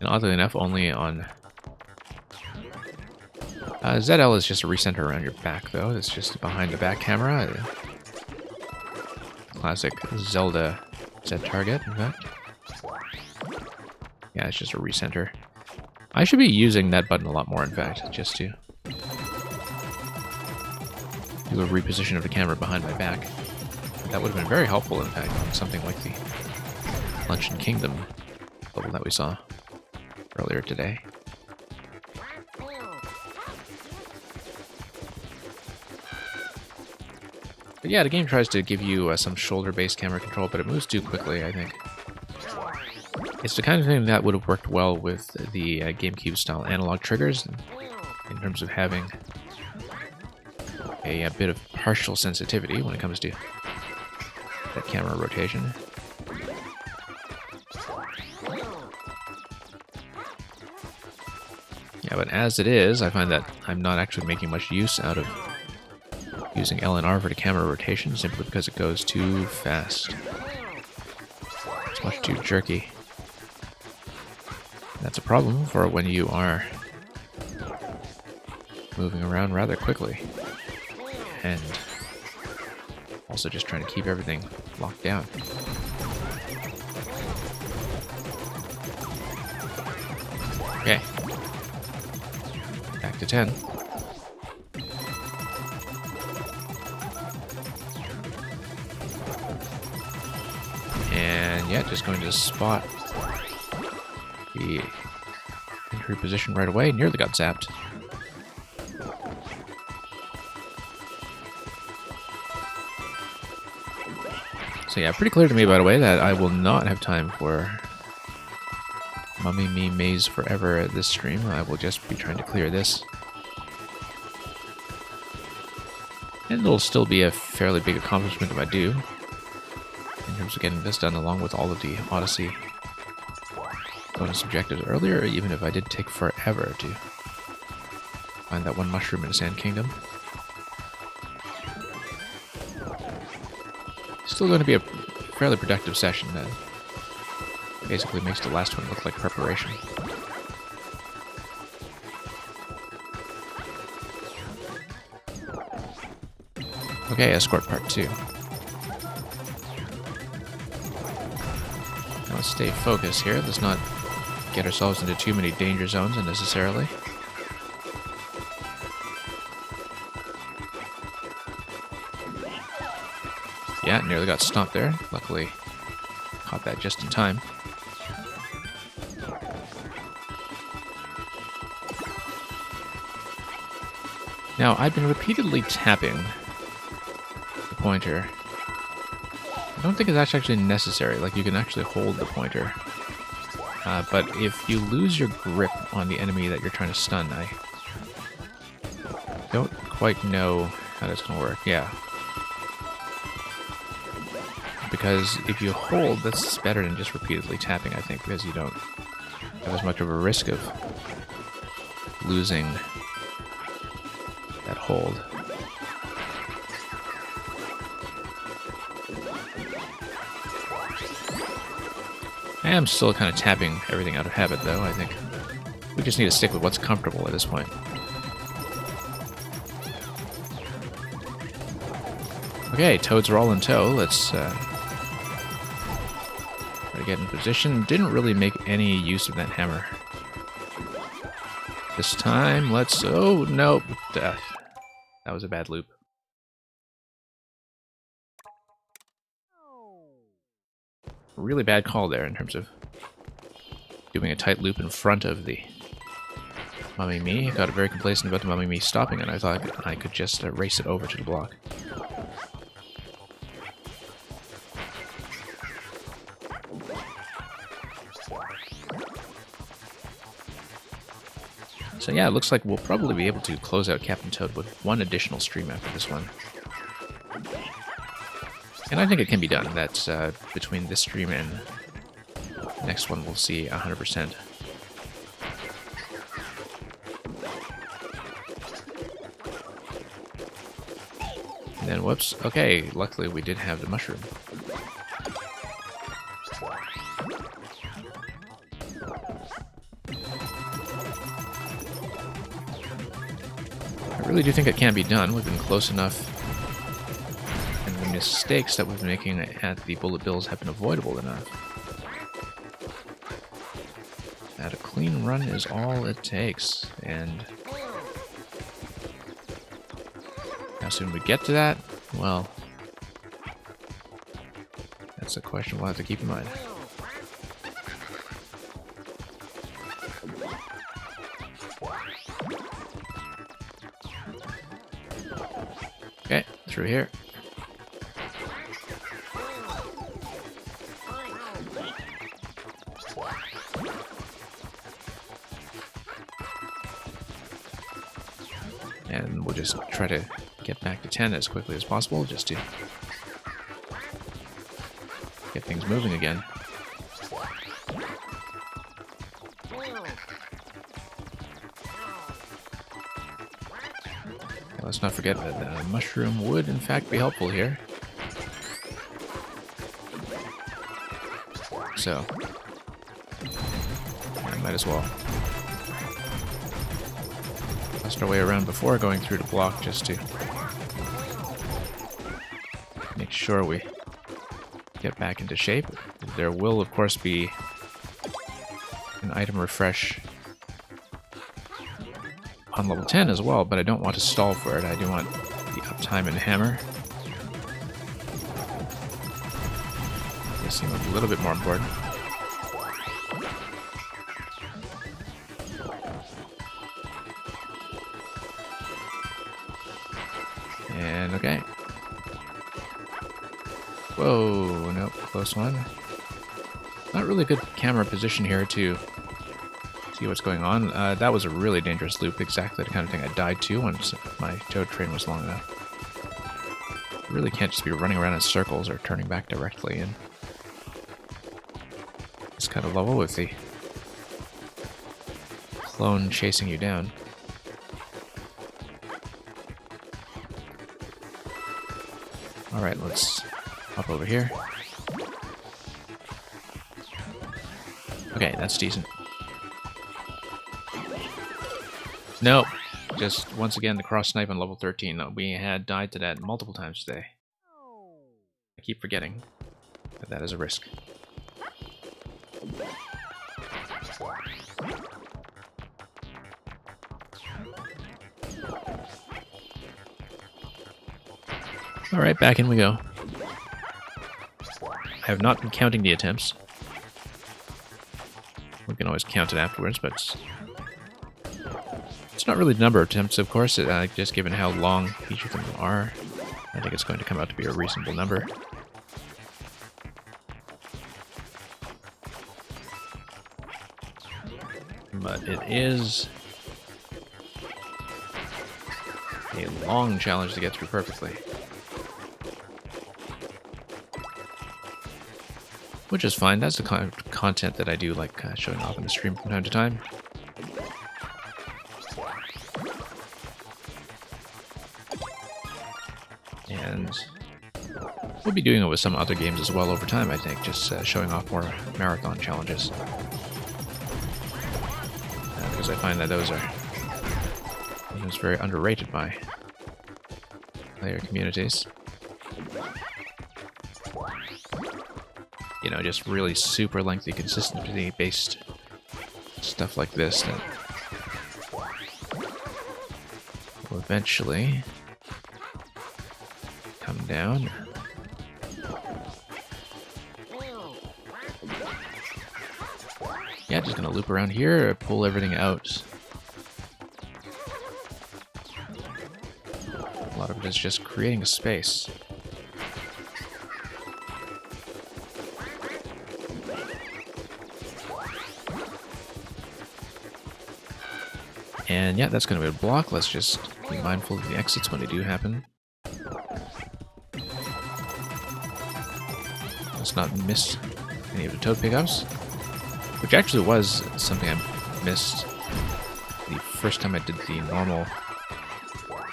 And oddly enough, only on... ZL is just a recenter around your back, though. It's just behind the back camera. Classic Zelda Z target, in fact. Yeah, it's just a recenter. I should be using that button a lot more, in fact, just to do a reposition of the camera behind my back. That would have been very helpful, in fact, on something like the Luncheon Kingdom level that we saw earlier today. But yeah, the game tries to give you some shoulder-based camera control, but it moves too quickly, I think. It's the kind of thing that would have worked well with the GameCube-style analog triggers, in terms of having a bit of partial sensitivity when it comes to that camera rotation. Yeah, but as it is, I find that I'm not actually making much use out of using L and R for the camera rotation, simply because it goes too fast. It's much too jerky. That's a problem for when you are moving around rather quickly. And also just trying to keep everything locked down. Okay. Back to 10. And yeah, just going to spot the entry position right away. Nearly got zapped. So yeah, pretty clear to me, by the way, that I will not have time for Mummy Me Maze Forever at this stream. I will just be trying to clear this. And it'll still be a fairly big accomplishment if I do, in terms of getting this done along with all of the Odyssey bonus objectives earlier, even if I did take forever to find that one mushroom in the Sand Kingdom. Still going to be a fairly productive session that basically makes the last one look like preparation. Okay, Escort Part 2. Now let's stay focused here. Let's not get ourselves into too many danger zones unnecessarily. Yeah, nearly got stopped there. Luckily, caught that just in time. Now, I've been repeatedly tapping the pointer. I don't think it's actually necessary. Like, you can actually hold the pointer. But if you lose your grip on the enemy that you're trying to stun, I don't quite know how that's going to work. Yeah. Because if you hold, that's better than just repeatedly tapping, I think, because you don't have as much of a risk of losing that hold. I am still kind of tapping everything out of habit, though. I think we just need to stick with what's comfortable at this point. Okay, toads are all in tow. Let's Try to get in position. Didn't really make any use of that hammer. This time, let's... Oh, no. That was a bad loop. Really bad call there in terms of doing a tight loop in front of the Mummy Me. Got very complacent about the Mummy Me stopping, and I thought I could just race it over to the block. So yeah, it looks like we'll probably be able to close out Captain Toad with one additional stream after this one. And I think it can be done. That's between this stream and the next one we'll see 100%. And then, whoops, okay, luckily we did have the mushroom. I really do think it can be done. We've been close enough, and the mistakes that we've been making at the bullet bills have been avoidable enough. That a clean run is all it takes, and how soon we get to that, well, that's a question we'll have to keep in mind. Okay, through here. And we'll just try to get back to 10 as quickly as possible, just to get things moving again. Let's not forget that the mushroom would, in fact, be helpful here. So, I might as well bust our way around before going through the block, just to make sure we get back into shape. There will, of course, be an item refresh on level 10 as well, but I don't want to stall for it. I do want the uptime and hammer. They seem a little bit more important. And okay. Whoa, nope, close one. Not really good camera position here to see what's going on. That was a really dangerous loop, exactly the kind of thing I died to once my Toad train was long enough. You really can't just be running around in circles or turning back directly in this kind of level with the clone chasing you down. Alright, let's hop over here. Okay, that's decent. Nope. Just, once again, the cross snipe on level 13. We had died to that multiple times today. I keep forgetting that that is a risk. Alright, back in we go. I have not been counting the attempts. We can always count it afterwards, but it's not really the number of attempts, of course, just given how long each of them are. I think it's going to come out to be a reasonable number. But it is a long challenge to get through perfectly. Which is fine. That's the kind of content that I do like showing off in the stream from time to time. And we'll be doing it with some other games as well over time, I think, just showing off more marathon challenges. Because I find that those are very underrated by player communities. you know, just really super lengthy consistency-based stuff like this that will eventually come down. Yeah, just gonna loop around here, pull everything out. A lot of it is just creating a space. And yeah, that's going to be a block. Let's just be mindful of the exits when they do happen. Let's not miss any of the toad pickups, which actually was something I missed the first time I did the normal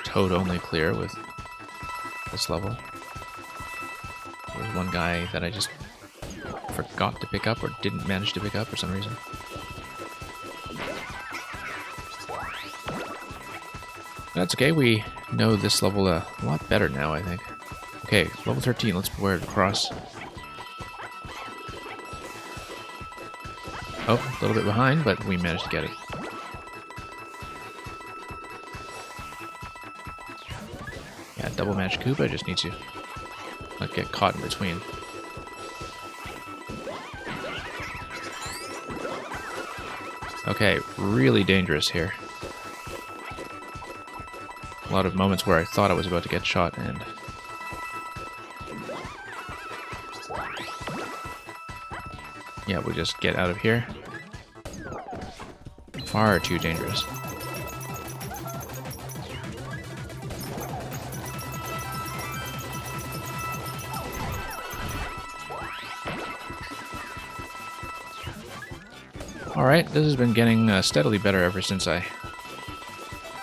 toad-only clear with this level. There was one guy that I just forgot to pick up or didn't manage to pick up for some reason. That's okay, we know this level a lot better now, I think. Okay, level 13, let's wear it across. Oh, a little bit behind, but we managed to get it. Yeah, double match Koopa, just need to not get caught in between. Okay, really dangerous here. A lot of moments where I thought I was about to get shot, and yeah, we'll just get out of here. Far too dangerous. Alright, this has been getting steadily better ever since I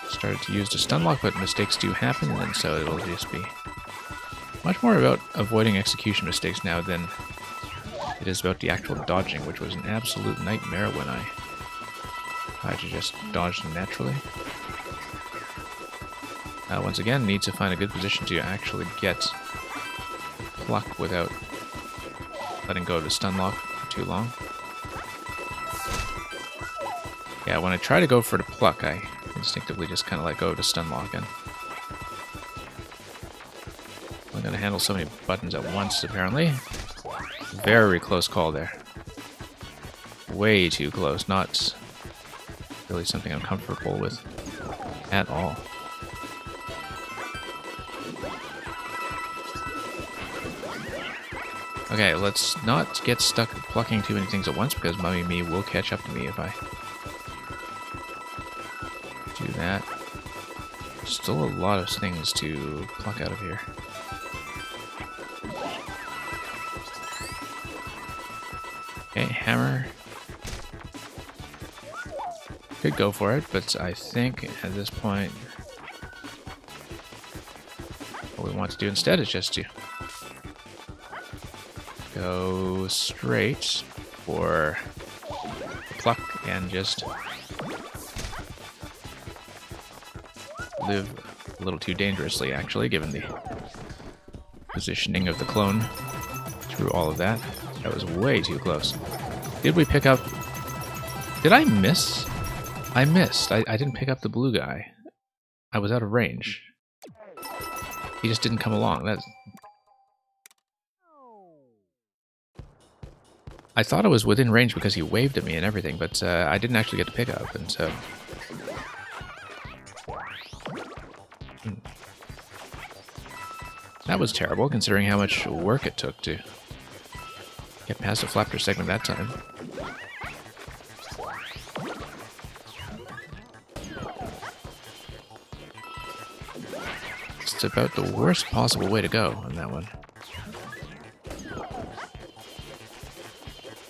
started to use the stun lock, but mistakes do happen, and so it'll just be much more about avoiding execution mistakes now than it is about the actual dodging, which was an absolute nightmare when I tried to just dodge them naturally. Once again, need to find a good position to actually get pluck without letting go of the stun lock for too long. Yeah, when I try to go for the pluck, I instinctively just kind of let go of the stun lock, and I'm going to handle so many buttons at once, apparently. Very close call there. Way too close. Not really something I'm comfortable with at all. Okay, let's not get stuck plucking too many things at once, because Mummy Me will catch up to me if I do that. Still a lot of things to pluck out of here. Okay, hammer. Could go for it, but I think at this point what we want to do instead is just to go straight for the pluck and just live a little too dangerously, actually, given the positioning of the clone through all of that. That was way too close. Did we pick up... Did I miss? I missed. I didn't pick up the blue guy. I was out of range. He just didn't come along. That's... I thought I was within range because he waved at me and everything, but I didn't actually get to pick up, and so... That was terrible, considering how much work it took to get past the flapper segment that time. It's about the worst possible way to go on that one.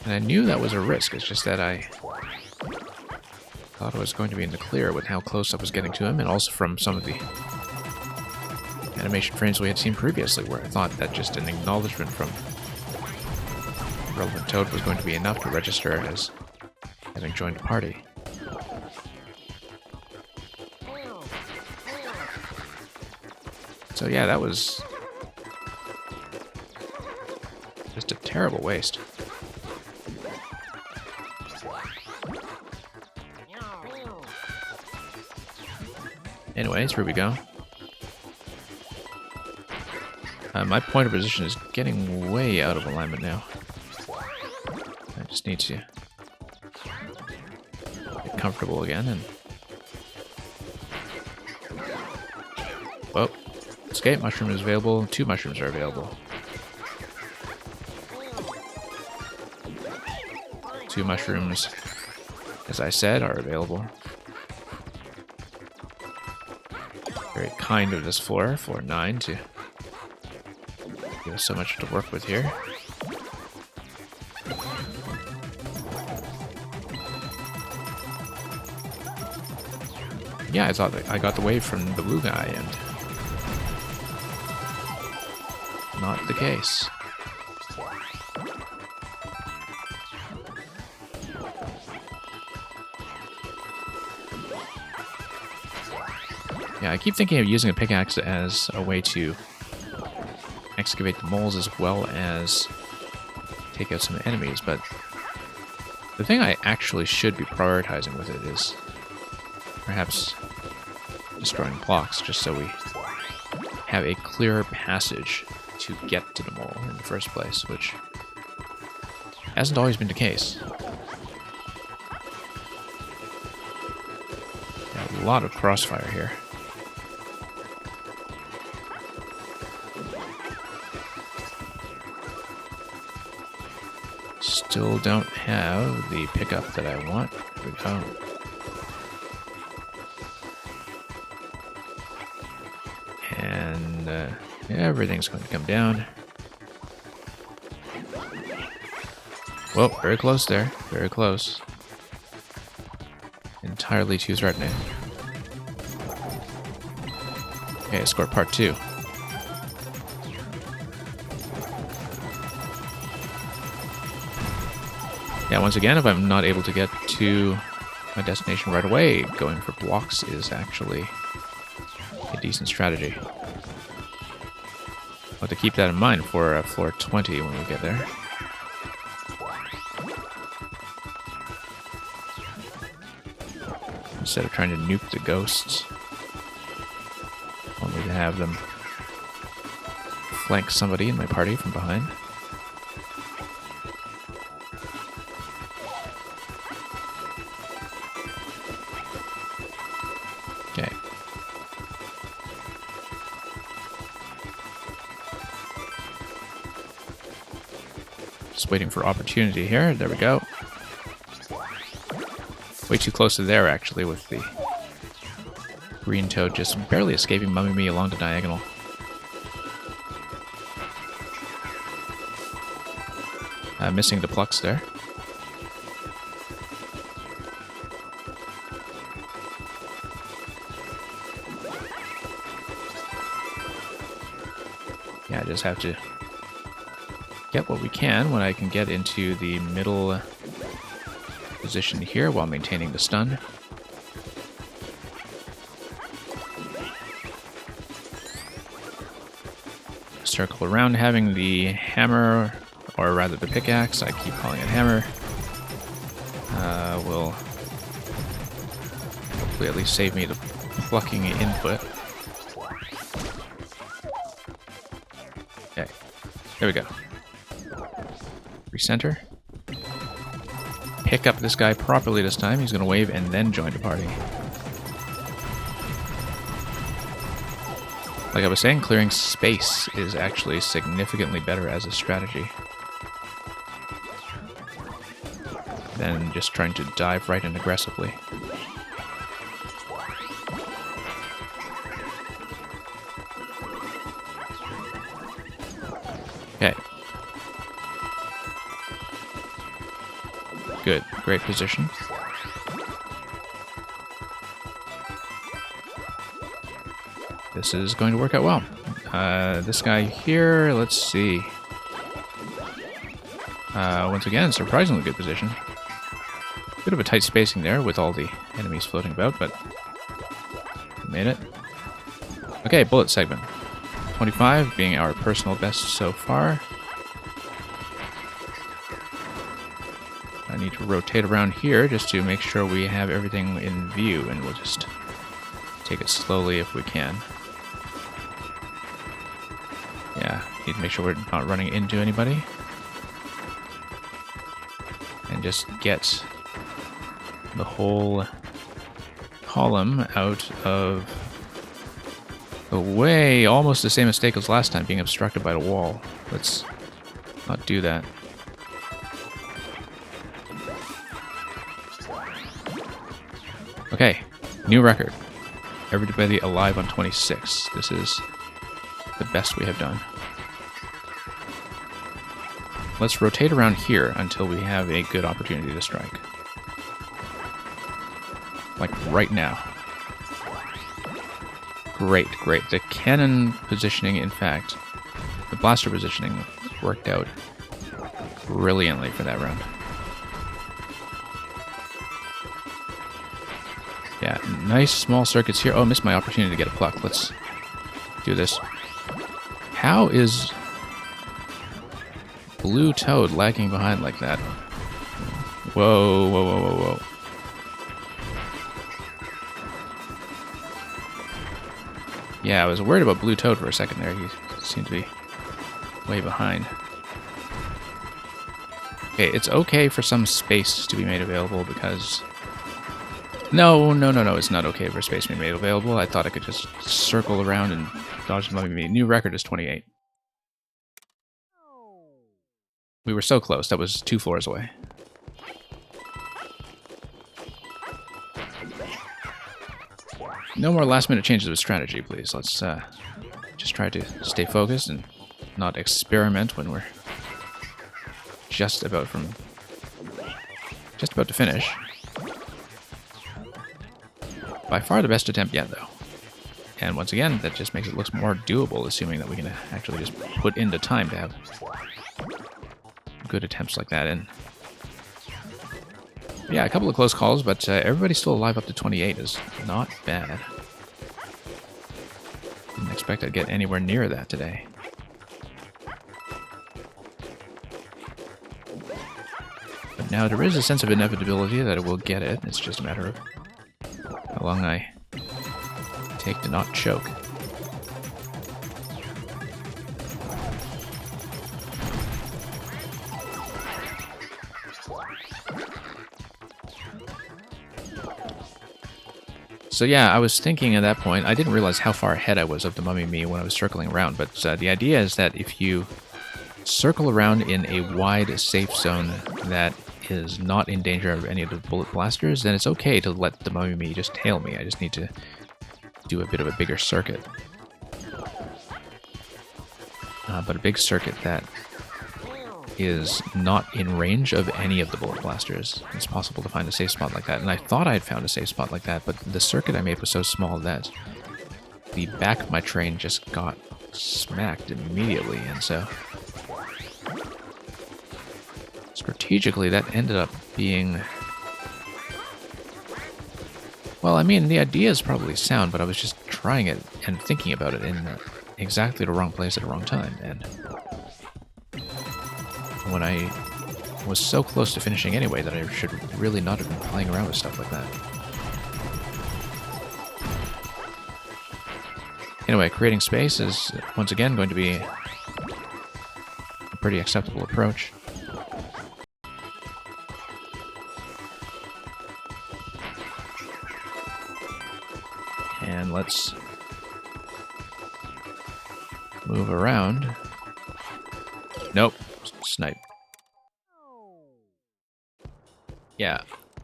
And I knew that was a risk, it's just that I thought I was going to be in the clear with how close I was getting to him, and also from some of the animation frames we had seen previously, where I thought that just an acknowledgement from relevant toad was going to be enough to register as having joined the party. So yeah, that was just a terrible waste. Anyways, here we go. My point of position is getting way out of alignment now. I just need to get comfortable again and... Whoa. Escape mushroom is available. 2 mushrooms are available. 2 mushrooms, as I said, are available. Very kind of this floor 9, to give us so much to work with here. Yeah, I thought that I got the wave from the blue guy, and not the case. Yeah, I keep thinking of using a pickaxe as a way to excavate the moles as well as take out some enemies, but the thing I actually should be prioritizing with it is perhaps destroying blocks, just so we have a clearer passage to get to the mole in the first place, which hasn't always been the case. A lot of crossfire here. Still don't have the pickup that I want. Here we go. And everything's going to come down. Whoa, very close there. Very close. Entirely too threatening. Okay, I scored part 2. Yeah, once again, if I'm not able to get to my destination right away, going for blocks is actually a decent strategy. I'll have to keep that in mind for floor 20 when we get there. Instead of trying to nuke the ghosts, I want me to have them flank somebody in my party from behind. Okay. Just waiting for opportunity here. There we go. Way too close to there, actually, with the green toad just barely escaping, mumming me along the diagonal. Missing the plucks there. Yeah, I just have to get what we can when I can get into the middle position here while maintaining the stun. Circle around, having the hammer, or rather the pickaxe, I keep calling it hammer, will hopefully at least save me the plucking input. Okay, there we go. Recenter. Pick up this guy properly this time. He's going to wave and then join the party. Like I was saying, clearing space is actually significantly better as a strategy than just trying to dive right in aggressively. Okay. Good. Great position. This is going to work out well. This guy here, let's see. Once again, surprisingly good position. Bit of a tight spacing there with all the enemies floating about, but made it. Okay, bullet segment. 25 being our personal best so far. I need to rotate around here just to make sure we have everything in view, and we'll just take it slowly if we can. Yeah, need to make sure we're not running into anybody. And just get the whole column out of the way. Almost the same mistake as last time, being obstructed by the wall. Let's not do that. Okay, new record. Everybody alive on 26. This is the best we have done. Let's rotate around here until we have a good opportunity to strike. Like right now. Great, great. The cannon positioning, in fact, the blaster positioning worked out brilliantly for that round. Yeah, nice small circuits here. Oh, missed my opportunity to get a pluck. Let's do this. How is Blue Toad lagging behind like that? Whoa, whoa, whoa, whoa, whoa. Yeah, I was worried about Blue Toad for a second there. He seemed to be way behind. Okay, it's okay for some space to be made available because... No, it's not okay for space to be made available. I thought I could just circle around and dodge the mummy. New record is 28. We were so close. That was 2 floors away. No more last-minute changes of strategy, please. Let's just try to stay focused and not experiment when we're just about to finish. By far the best attempt yet, though. And once again, that just makes it look more doable, assuming that we can actually just put in the time to have good attempts like that in. Yeah, a couple of close calls, but everybody's still alive up to 28 is not bad. Didn't expect I'd get anywhere near that today. But now there is a sense of inevitability that it will get it. It's just a matter of how long I take to not choke. So yeah, I was thinking at that point, I didn't realize how far ahead I was of the Mummy Me when I was circling around, but the idea is that if you circle around in a wide safe zone that is not in danger of any of the bullet blasters, then it's okay to let the Mummy Me just tail me. I just need to do a bit of a bigger circuit. But a big circuit that is not in range of any of the bullet blasters. It's possible to find a safe spot like that, and I thought I had found a safe spot like that, but the circuit I made was so small that the back of my train just got smacked immediately, and so strategically that ended up being... Well, I mean, the idea is probably sound, but I was just trying it and thinking about it in exactly the wrong place at the wrong time, and when I was so close to finishing anyway that I should really not have been playing around with stuff like that. Anyway, creating space is once again going to be a pretty acceptable approach. And let's move around. Nope. Snipe. Yeah,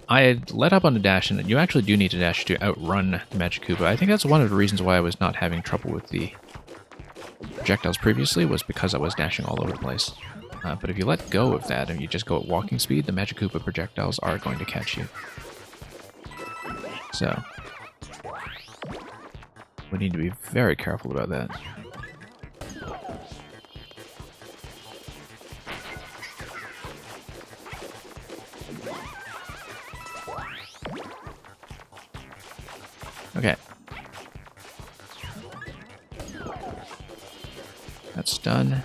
I had let up on the dash, and you actually do need to dash to outrun the Magic Koopa. I think that's one of the reasons why I was not having trouble with the projectiles previously, was because I was dashing all over the place. But if you let go of that and you just go at walking speed, the Magic Koopa projectiles are going to catch you. So we need to be very careful about that. Okay. That's done.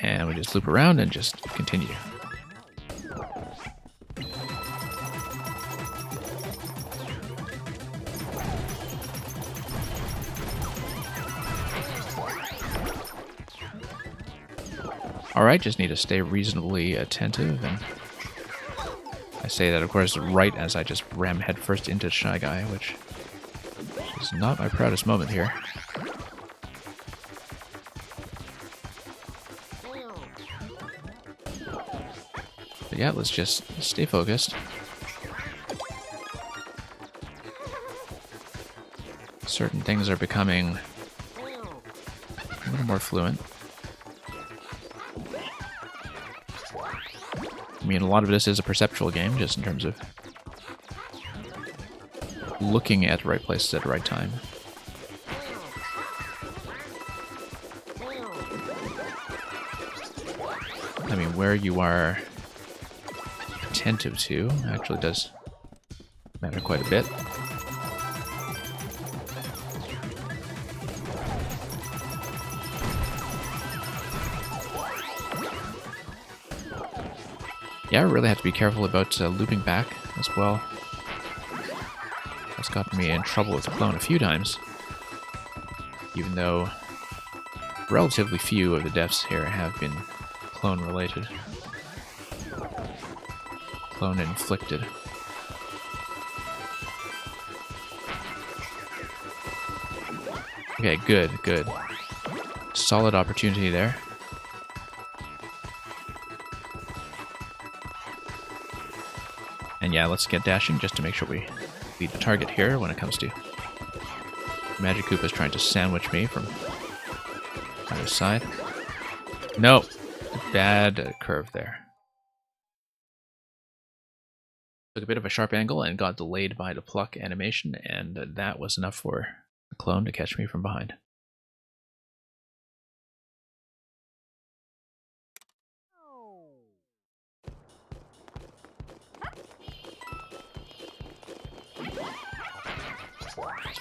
And we just loop around and just continue. Alright, just need to stay reasonably attentive, and I say that, of course, right as I just ram headfirst into Shy Guy, which is not my proudest moment here. But yeah, let's just stay focused. Certain things are becoming a little more fluent. I mean, a lot of this is a perceptual game, just in terms of looking at the right places at the right time. I mean, where you are attentive to actually does matter quite a bit. Yeah, I really have to be careful about looping back as well. That's gotten me in trouble with the clone a few times. Even though relatively few of the deaths here have been clone related. Clone inflicted. Okay, good, good. Solid opportunity there. And yeah, let's get dashing just to make sure we beat the target here when it comes to Magic Koopa's trying to sandwich me from either side. No! Bad curve there. Took a bit of a sharp angle and got delayed by the pluck animation, and that was enough for the clone to catch me from behind.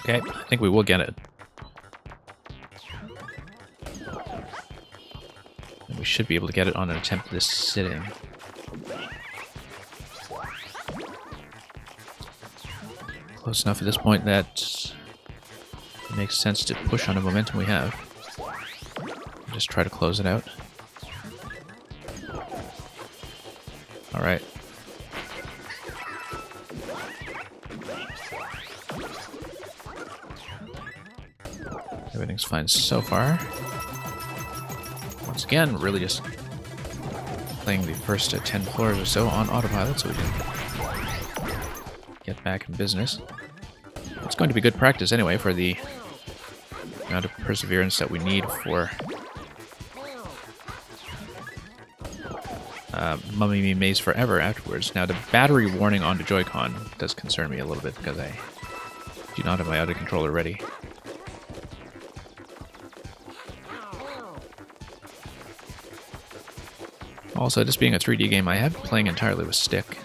Okay, I think we will get it. And we should be able to get it on an attempt this sitting. Close enough at this point that it makes sense to push on the momentum we have. Just try to close it out. Alright. Everything's fine so far. Once again, really just playing the first 10 floors or so on autopilot so we can get back in business. It's going to be good practice anyway for the amount of perseverance that we need for Mummy Me Maze Forever afterwards. Now, the battery warning on the Joy-Con does concern me a little bit because I do not have my audio controller ready. Also, this being a 3D game, I have been playing entirely with stick.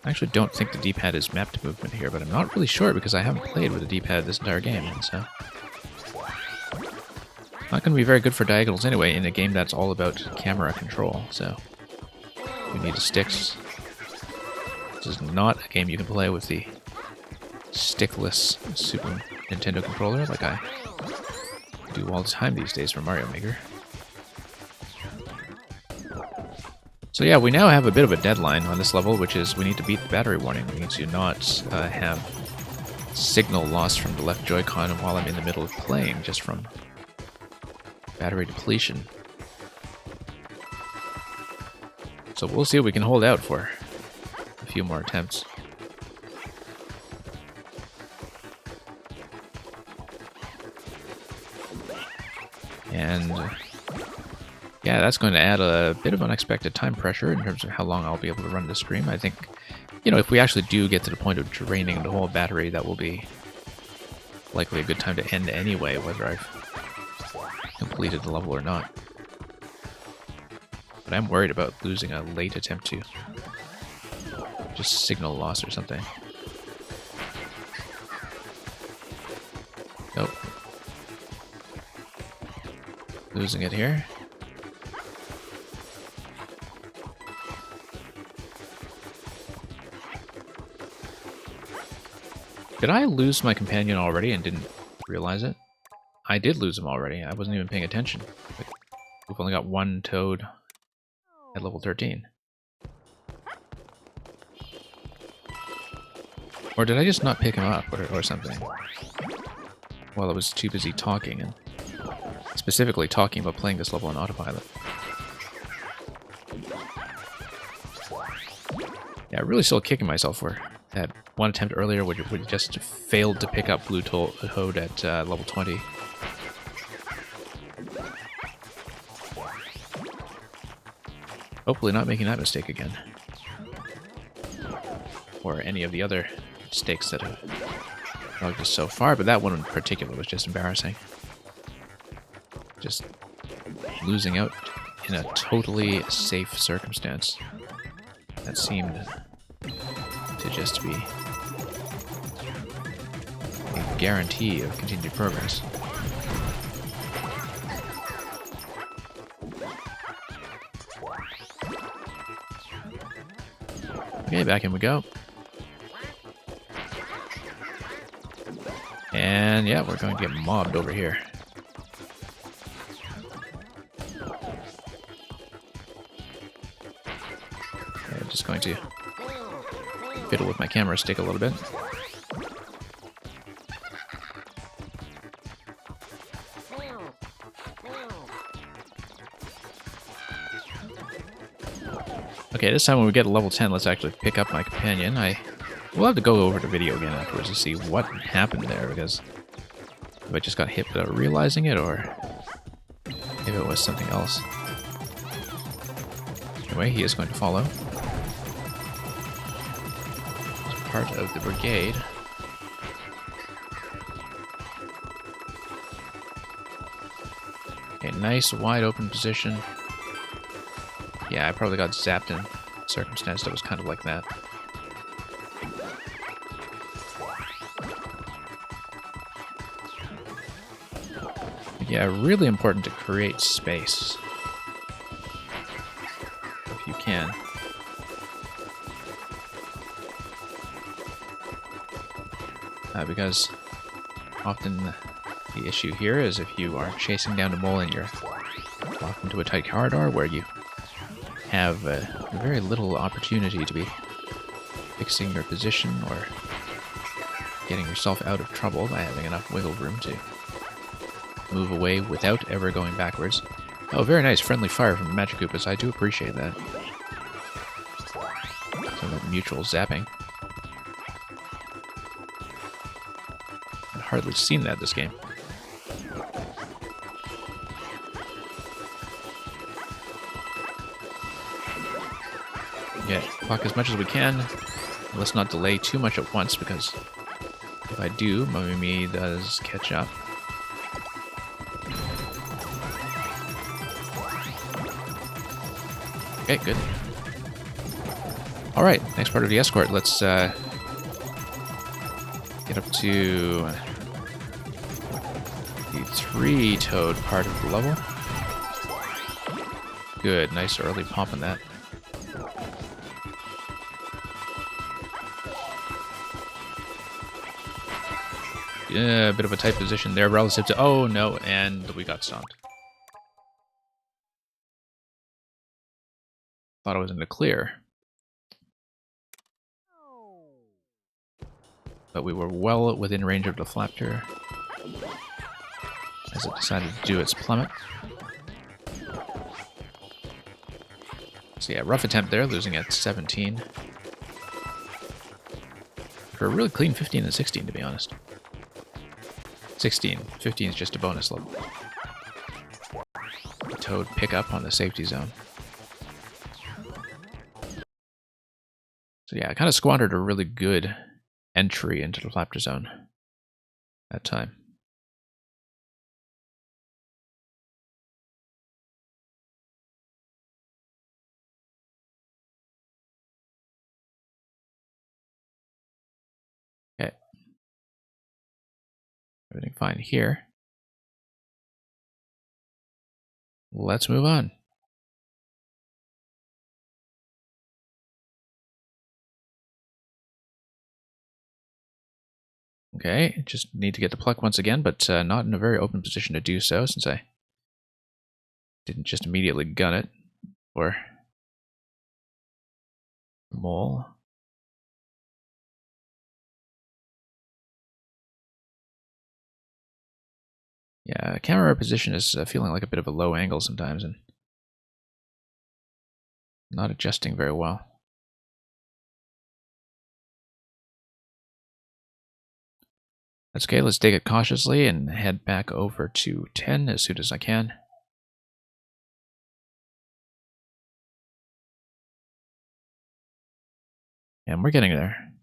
I actually don't think the D-pad is mapped to movement here, but I'm not really sure because I haven't played with a D-pad this entire game, and so... Not going to be very good for diagonals anyway in a game that's all about camera control, so... We need the sticks. This is not a game you can play with the stickless Super Nintendo controller like I do all the time these days for Mario Maker. So yeah, we now have a bit of a deadline on this level, which is we need to beat the battery warning. We need to not have signal loss from the left Joy-Con while I'm in the middle of playing, just from battery depletion. So we'll see if we can hold out for a few more attempts. And... yeah, that's going to add a bit of unexpected time pressure in terms of how long I'll be able to run the stream. I think, you know, if we actually do get to the point of draining the whole battery, that will be likely a good time to end anyway, whether I've completed the level or not. But I'm worried about losing a late attempt to just signal loss or something. Nope. Losing it here. Did I lose my companion already and didn't realize it? I did lose him already. I wasn't even paying attention. Like, we've only got one toad at level 13. Or did I just not pick him up or something? Well, I was too busy talking, and specifically talking about playing this level on autopilot. Yeah, really still kicking myself for that one attempt earlier where we just failed to pick up Blue Toad at level 20. Hopefully not making that mistake again. Or any of the other mistakes that have dogged us so far, but that one in particular was just embarrassing. Just losing out in a totally safe circumstance. That seemed to just be a guarantee of continued progress. Okay, back in we go. And yeah, we're going to get mobbed over here. I'm just going to fiddle with my camera stick a little bit. Okay, this time when we get to level 10, let's actually pick up my companion. We'll have to go over the video again afterwards to see what happened there, because if I just got hit without realizing it, or if it was something else. Anyway, he is going to follow. As part of the brigade. Okay, nice wide open position. Yeah, I probably got zapped in a circumstance that was kind of like that. Yeah, really important to create space. If you can. Because often the issue here is if you are chasing down a mole and you're locked into a tight corridor where you have very little opportunity to be fixing your position or getting yourself out of trouble by having enough wiggle room to move away without ever going backwards. Oh, very nice friendly fire from the Magikoopas. I do appreciate that. Some of that mutual zapping. I've hardly seen that this game. Yeah, block as much as we can. Let's not delay too much at once, because if I do, Mummy does catch up. Okay, good. Alright, next part of the escort. Let's get up to the 3-toad part of the level. Good, nice early pump on that. A bit of a tight position there relative to... Oh, no, and we got stomped. Thought I was in the clear. But we were well within range of the Flapter as it decided to do its plummet. So yeah, rough attempt there, losing at 17. For a really clean 15 and 16, to be honest. 16. 15 is just a bonus level. Toad pick up on the safety zone. So yeah, I kind of squandered a really good entry into the Flapter zone that time. Okay. Everything fine here. Let's move on. Okay, just need to get the pluck once again, but not in a very open position to do so, since I Didn't just immediately gun it for mole. Yeah, camera position is feeling like a bit of a low angle sometimes and not adjusting very well. That's okay, let's take it cautiously and head back over to 10 as soon as I can. And we're getting there.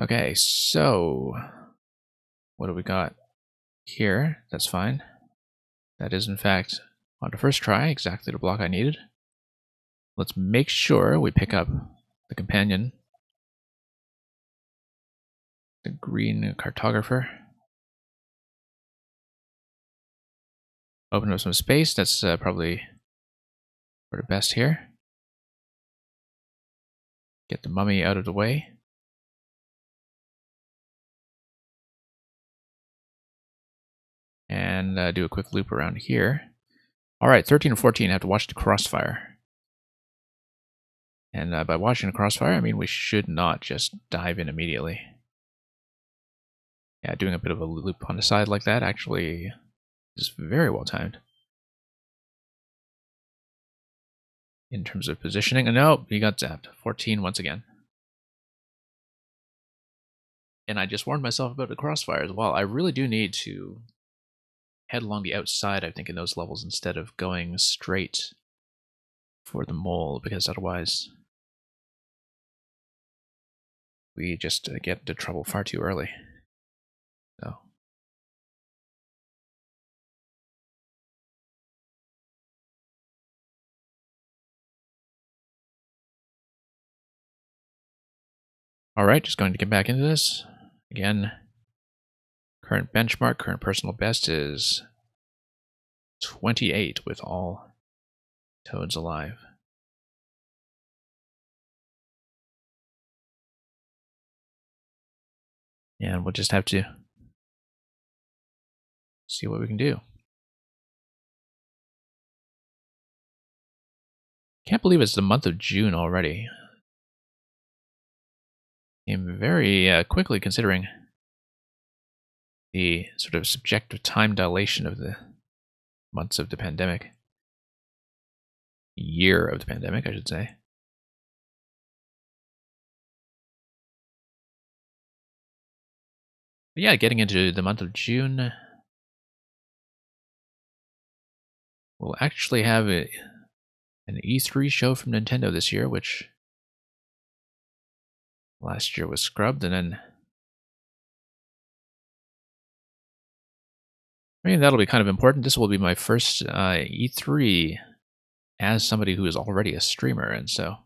Okay, so what do we got here? That's fine. That is, in fact, on the first try, exactly the block I needed. Let's make sure we pick up the companion, the green cartographer. Open up some space. That's probably for the best here. Get the mummy out of the way. And do a quick loop around here. Alright, 13 and 14 have to watch the crossfire. And by watching the crossfire, I mean we should not just dive in immediately. Yeah, doing a bit of a loop on the side like that actually is very well timed. In terms of positioning, no, he got zapped. 14 once again. And I just warned myself about the crossfire as well. I really do need to head along the outside, I think, in those levels instead of going straight for the mole, because otherwise we just get into trouble far too early. So. Alright, just going to get back into this. Again, current benchmark, current personal best is 28 with all toads alive. And we'll just have to see what we can do. Can't believe it's the month of June already. Came very quickly considering the sort of subjective time dilation of the months of the pandemic. Year of the pandemic, I should say. But yeah, getting into the month of June, we'll actually have an E3 show from Nintendo this year, which last year was scrubbed, and then I mean that'll be kind of important. This will be my first E3 as somebody who is already a streamer, and so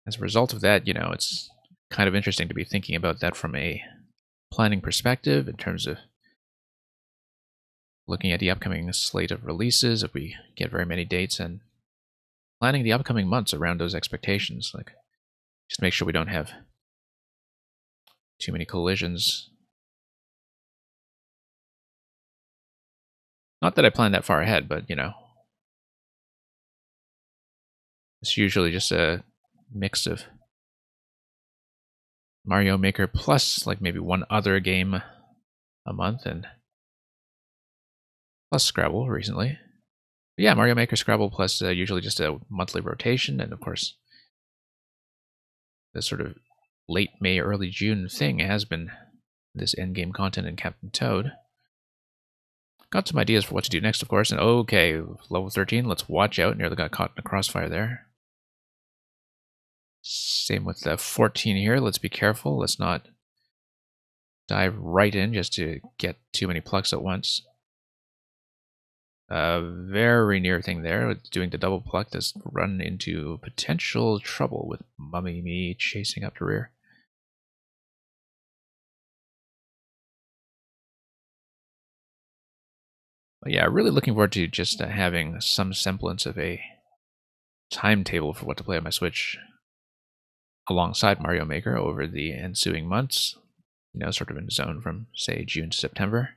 as a result of that, you know, it's kind of interesting to be thinking about that from a planning perspective in terms of looking at the upcoming slate of releases, if we get very many dates, and planning the upcoming months around those expectations. Like, just make sure we don't have too many collisions. Not that I plan that far ahead, but, you know, it's usually just a mix of Mario Maker plus, like, maybe one other game a month, and plus Scrabble recently. But yeah, Mario Maker, Scrabble, plus usually just a monthly rotation, and of course, the sort of late May, early June thing has been this endgame content in Captain Toad. Got some ideas for what to do next, of course, and okay, level 13, let's watch out. Nearly got caught in a crossfire there. Same with the 14 here, let's be careful. Let's not dive right in just to get too many plucks at once. Very near thing there, doing the double pluck that's run into potential trouble with Mummy Me chasing up the rear. But yeah, really looking forward to just having some semblance of a timetable for what to play on my Switch. alongside Mario Maker over the ensuing months, sort of in a zone from, say, June to September.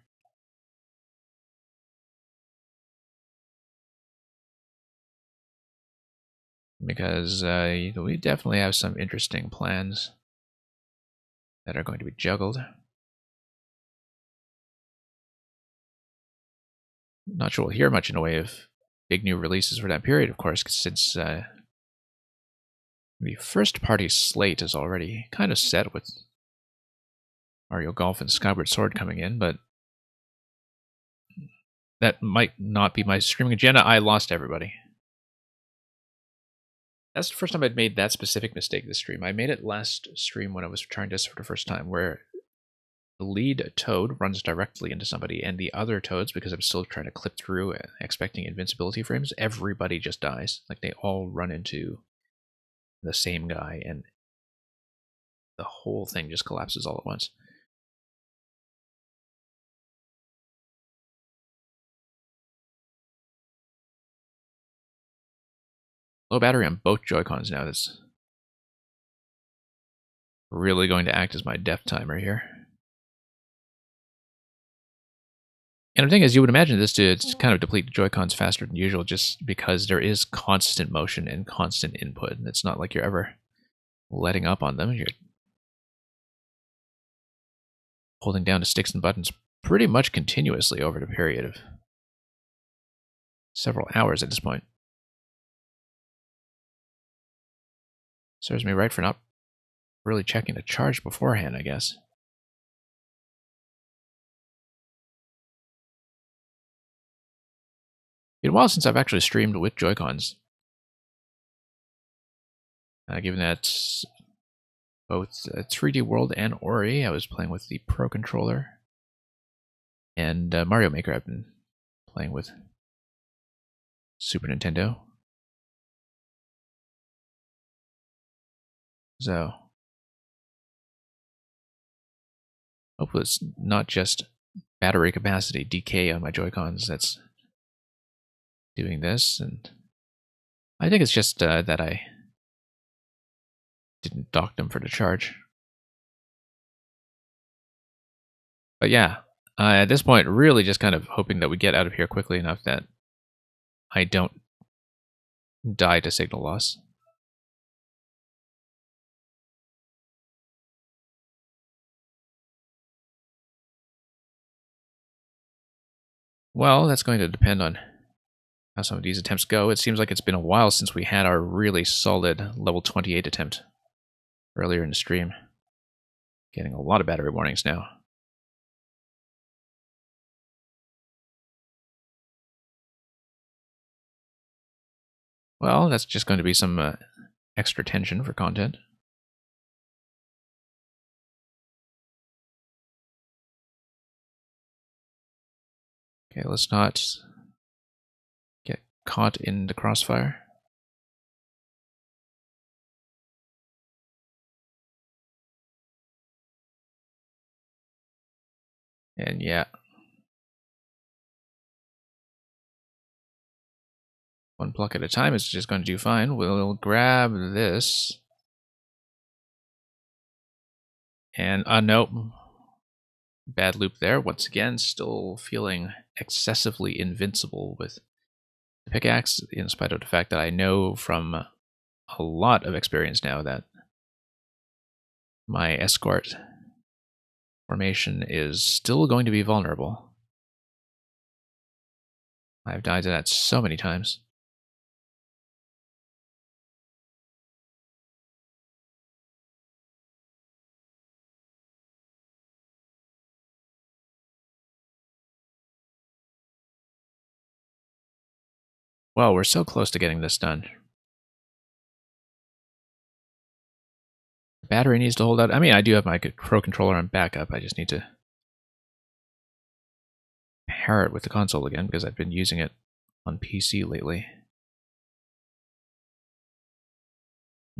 Because we definitely have some interesting plans that are going to be juggled. Not sure we'll hear much in the way of big new releases for that period, of course, since the first party slate is already kind of set with Mario Golf and Skyward Sword coming in, but that might not be my streaming agenda. I lost everybody. That's the first time I'd made that specific mistake this stream. I made it last stream when I was trying this for the first time, where the lead toad runs directly into somebody, and the other toads, because I'm still trying to clip through expecting invincibility frames, everybody just dies. Like, they all run into the same guy, and the whole thing just collapses all at once. Low battery on both Joy-Cons now. That's really going to act as my death timer here. And the thing is, you would imagine this to kind of deplete the Joy-Cons faster than usual, just because there is constant motion and constant input, and it's not like you're ever letting up on them. You're holding down the sticks and buttons pretty much continuously over the period of several hours at this point. Serves me right for not really checking the charge beforehand, I guess. It's been a while since I've actually streamed with Joy-Cons. Given that both 3D World and Ori, I was playing with the Pro Controller. And Mario Maker, I've been playing with Super Nintendo. So, hopefully it's not just battery capacity decay on my Joy-Cons that's doing this. And I think it's just that I didn't dock them for the charge. But yeah, at this point, really just kind of hoping that we get out of here quickly enough that I don't die to signal loss. Well, that's going to depend on how some of these attempts go. It seems like it's been a while since we had our really solid level 28 attempt earlier in the stream. Getting a lot of battery warnings now. Well, that's just going to be some extra tension for content. Okay, let's not get caught in the crossfire. And yeah. One pluck at a time is just going to do fine. We'll grab this. And, nope. Bad loop there. Once again, still feeling excessively invincible with the pickaxe, in spite of the fact that I know from a lot of experience now that my escort formation is still going to be vulnerable. I've died to that so many times. Well, we're so close to getting this done. The battery needs to hold out. I mean, I do have my Pro Controller on backup. I just need to pair it with the console again because I've been using it on PC lately.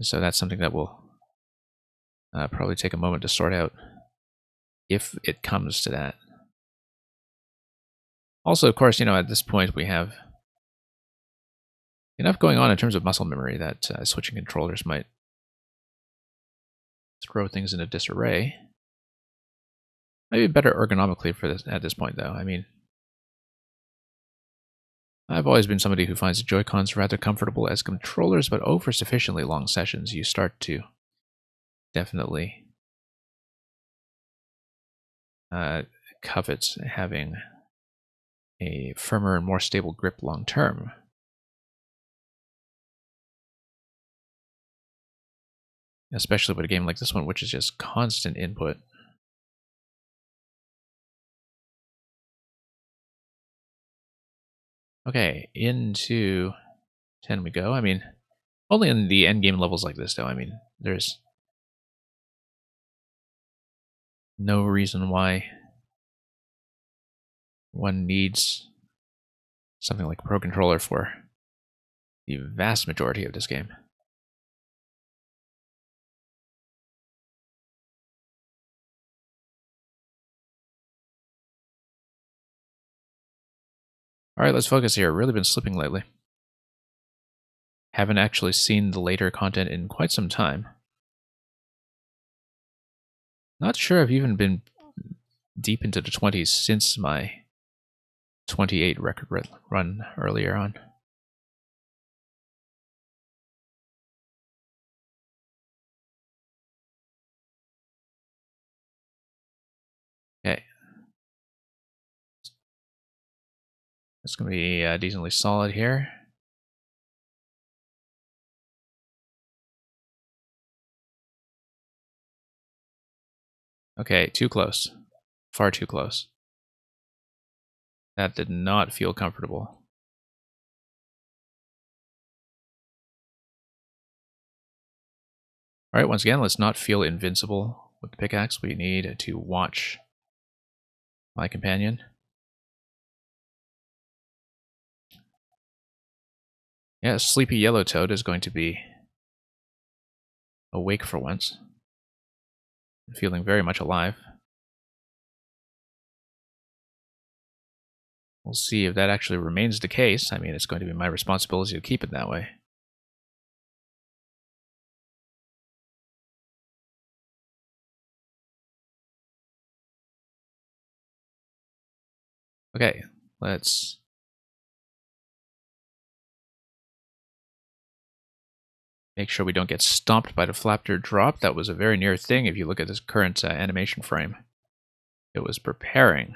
So that's something that will probably take a moment to sort out if it comes to that. Also, of course, at this point we have enough going on in terms of muscle memory that switching controllers might throw things into disarray. Maybe better ergonomically for this at this point, though. I mean, I've always been somebody who finds the Joy-Cons rather comfortable as controllers, but over sufficiently long sessions, you start to definitely covet having a firmer and more stable grip long term. Especially with a game like this one, which is just constant input. Okay, into 10 we go. I mean, only in the endgame levels like this, though. I mean, there's no reason why one needs something like a Pro Controller for the vast majority of this game. Alright, let's focus here. Really been slipping lately. Haven't actually seen the later content in quite some time. Not sure I've even been deep into the 20s since my 28 record run earlier on. Okay. It's going to be decently solid here. Okay, too close. Far too close. That did not feel comfortable. Alright, once again, let's not feel invincible with the pickaxe. We need to watch my companion. Yeah, Sleepy Yellow Toad is going to be awake for once. Feeling very much alive. We'll see if that actually remains the case. I mean, it's going to be my responsibility to keep it that way. Okay, let's make sure we don't get stomped by the Flapder drop. That was a very near thing if you look at this current animation frame. It was preparing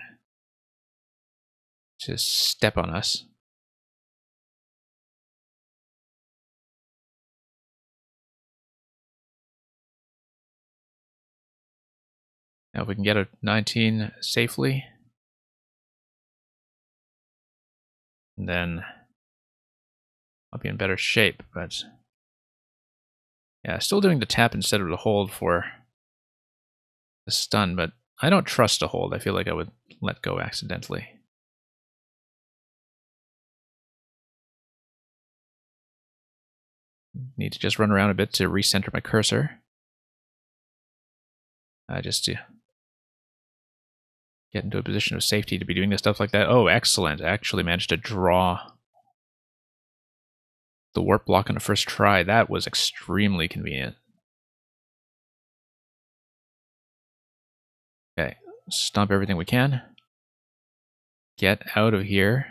to step on us. Now if we can get a 19 safely, then I'll be in better shape, but yeah, still doing the tap instead of the hold for the stun, but I don't trust a hold. I feel like I would let go accidentally. Need to just run around a bit to recenter my cursor. Just to get into a position of safety to be doing this stuff like that. Oh, excellent. I actually managed to draw the warp block on the first try. That was extremely convenient. Okay, stomp everything we can. Get out of here.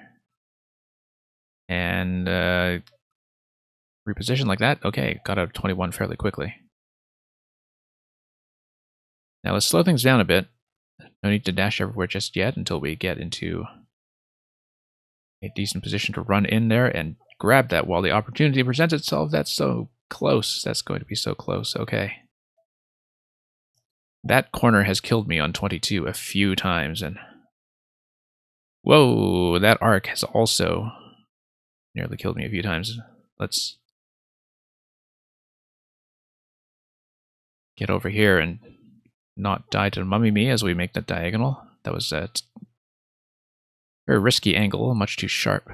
And reposition like that. Okay, got out of 21 fairly quickly. Now let's slow things down a bit. No need to dash everywhere just yet until we get into a decent position to run in there and grab that while the opportunity presents itself. That's so close. That's going to be so close. Okay. That corner has killed me on 22 a few times, and whoa, that arc has also nearly killed me a few times. Let's get over here and not die to mummy me as we make that diagonal. That was a very risky angle, much too sharp.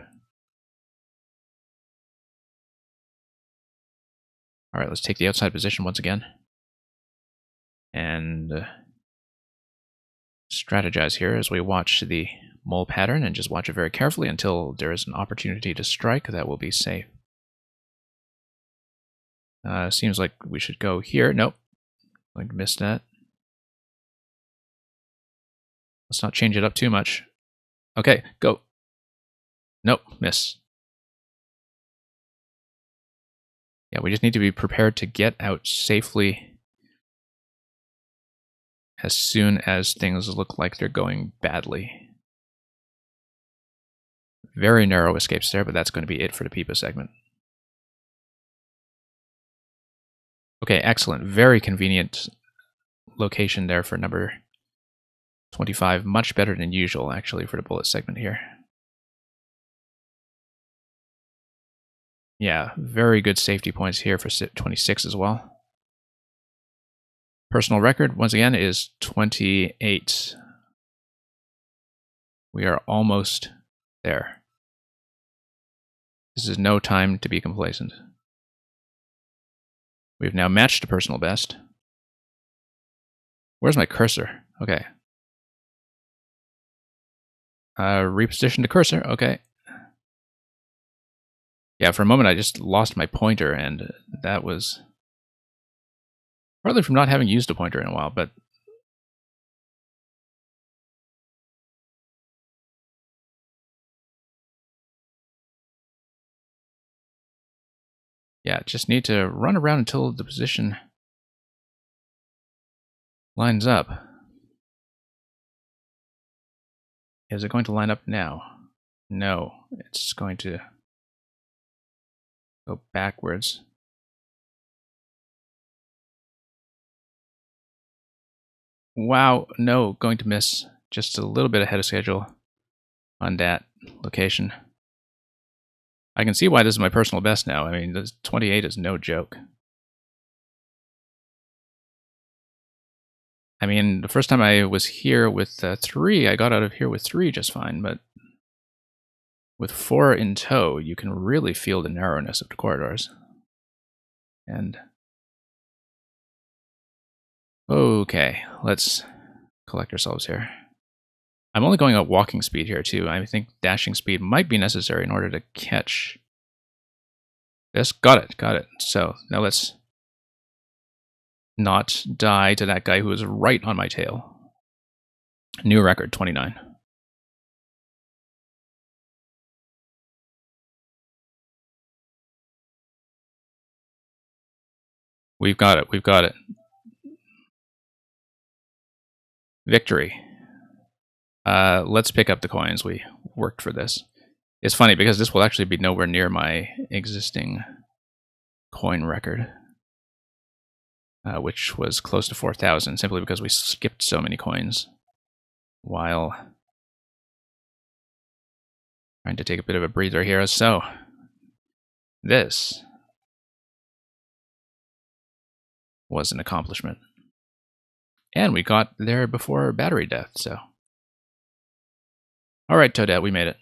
Alright, let's take the outside position once again. And strategize here as we watch the mole pattern and just watch it very carefully until there is an opportunity to strike that will be safe. Seems like we should go here. Nope. Going to miss that. Let's not change it up too much. Okay, go. Nope, miss. Yeah, we just need to be prepared to get out safely as soon as things look like they're going badly. Very narrow escapes there, but that's going to be it for the Peepa segment. Okay, excellent. Very convenient location there for number 25. Much better than usual, actually, for the bullet segment here. Yeah, very good safety points here for 26 as well. Personal record, once again, is 28. We are almost there. This is no time to be complacent. We've now matched the personal best. Where's my cursor? Okay. Reposition the cursor. Okay. Yeah, for a moment I just lost my pointer, and that was partly from not having used a pointer in a while, but yeah, just need to run around until the position lines up. Is it going to line up now? No, it's going to go backwards. Wow, no, going to miss just a little bit ahead of schedule on that location. I can see why this is my personal best now. I mean, this 28 is no joke. I mean, the first time I was here with 3, I got out of here with 3 just fine, but with 4 in tow, you can really feel the narrowness of the corridors. And okay, let's collect ourselves here. I'm only going at walking speed here too. I think dashing speed might be necessary in order to catch this. Got it. So now let's not die to that guy who is right on my tail. New record, 29. We've got it. Victory. Let's pick up the coins. We worked for this. It's funny because this will actually be nowhere near my existing coin record, which was close to 4,000, simply because we skipped so many coins while trying to take a bit of a breather here. So, this was an accomplishment. And we got there before battery death, so. Alright, Toadette, we made it.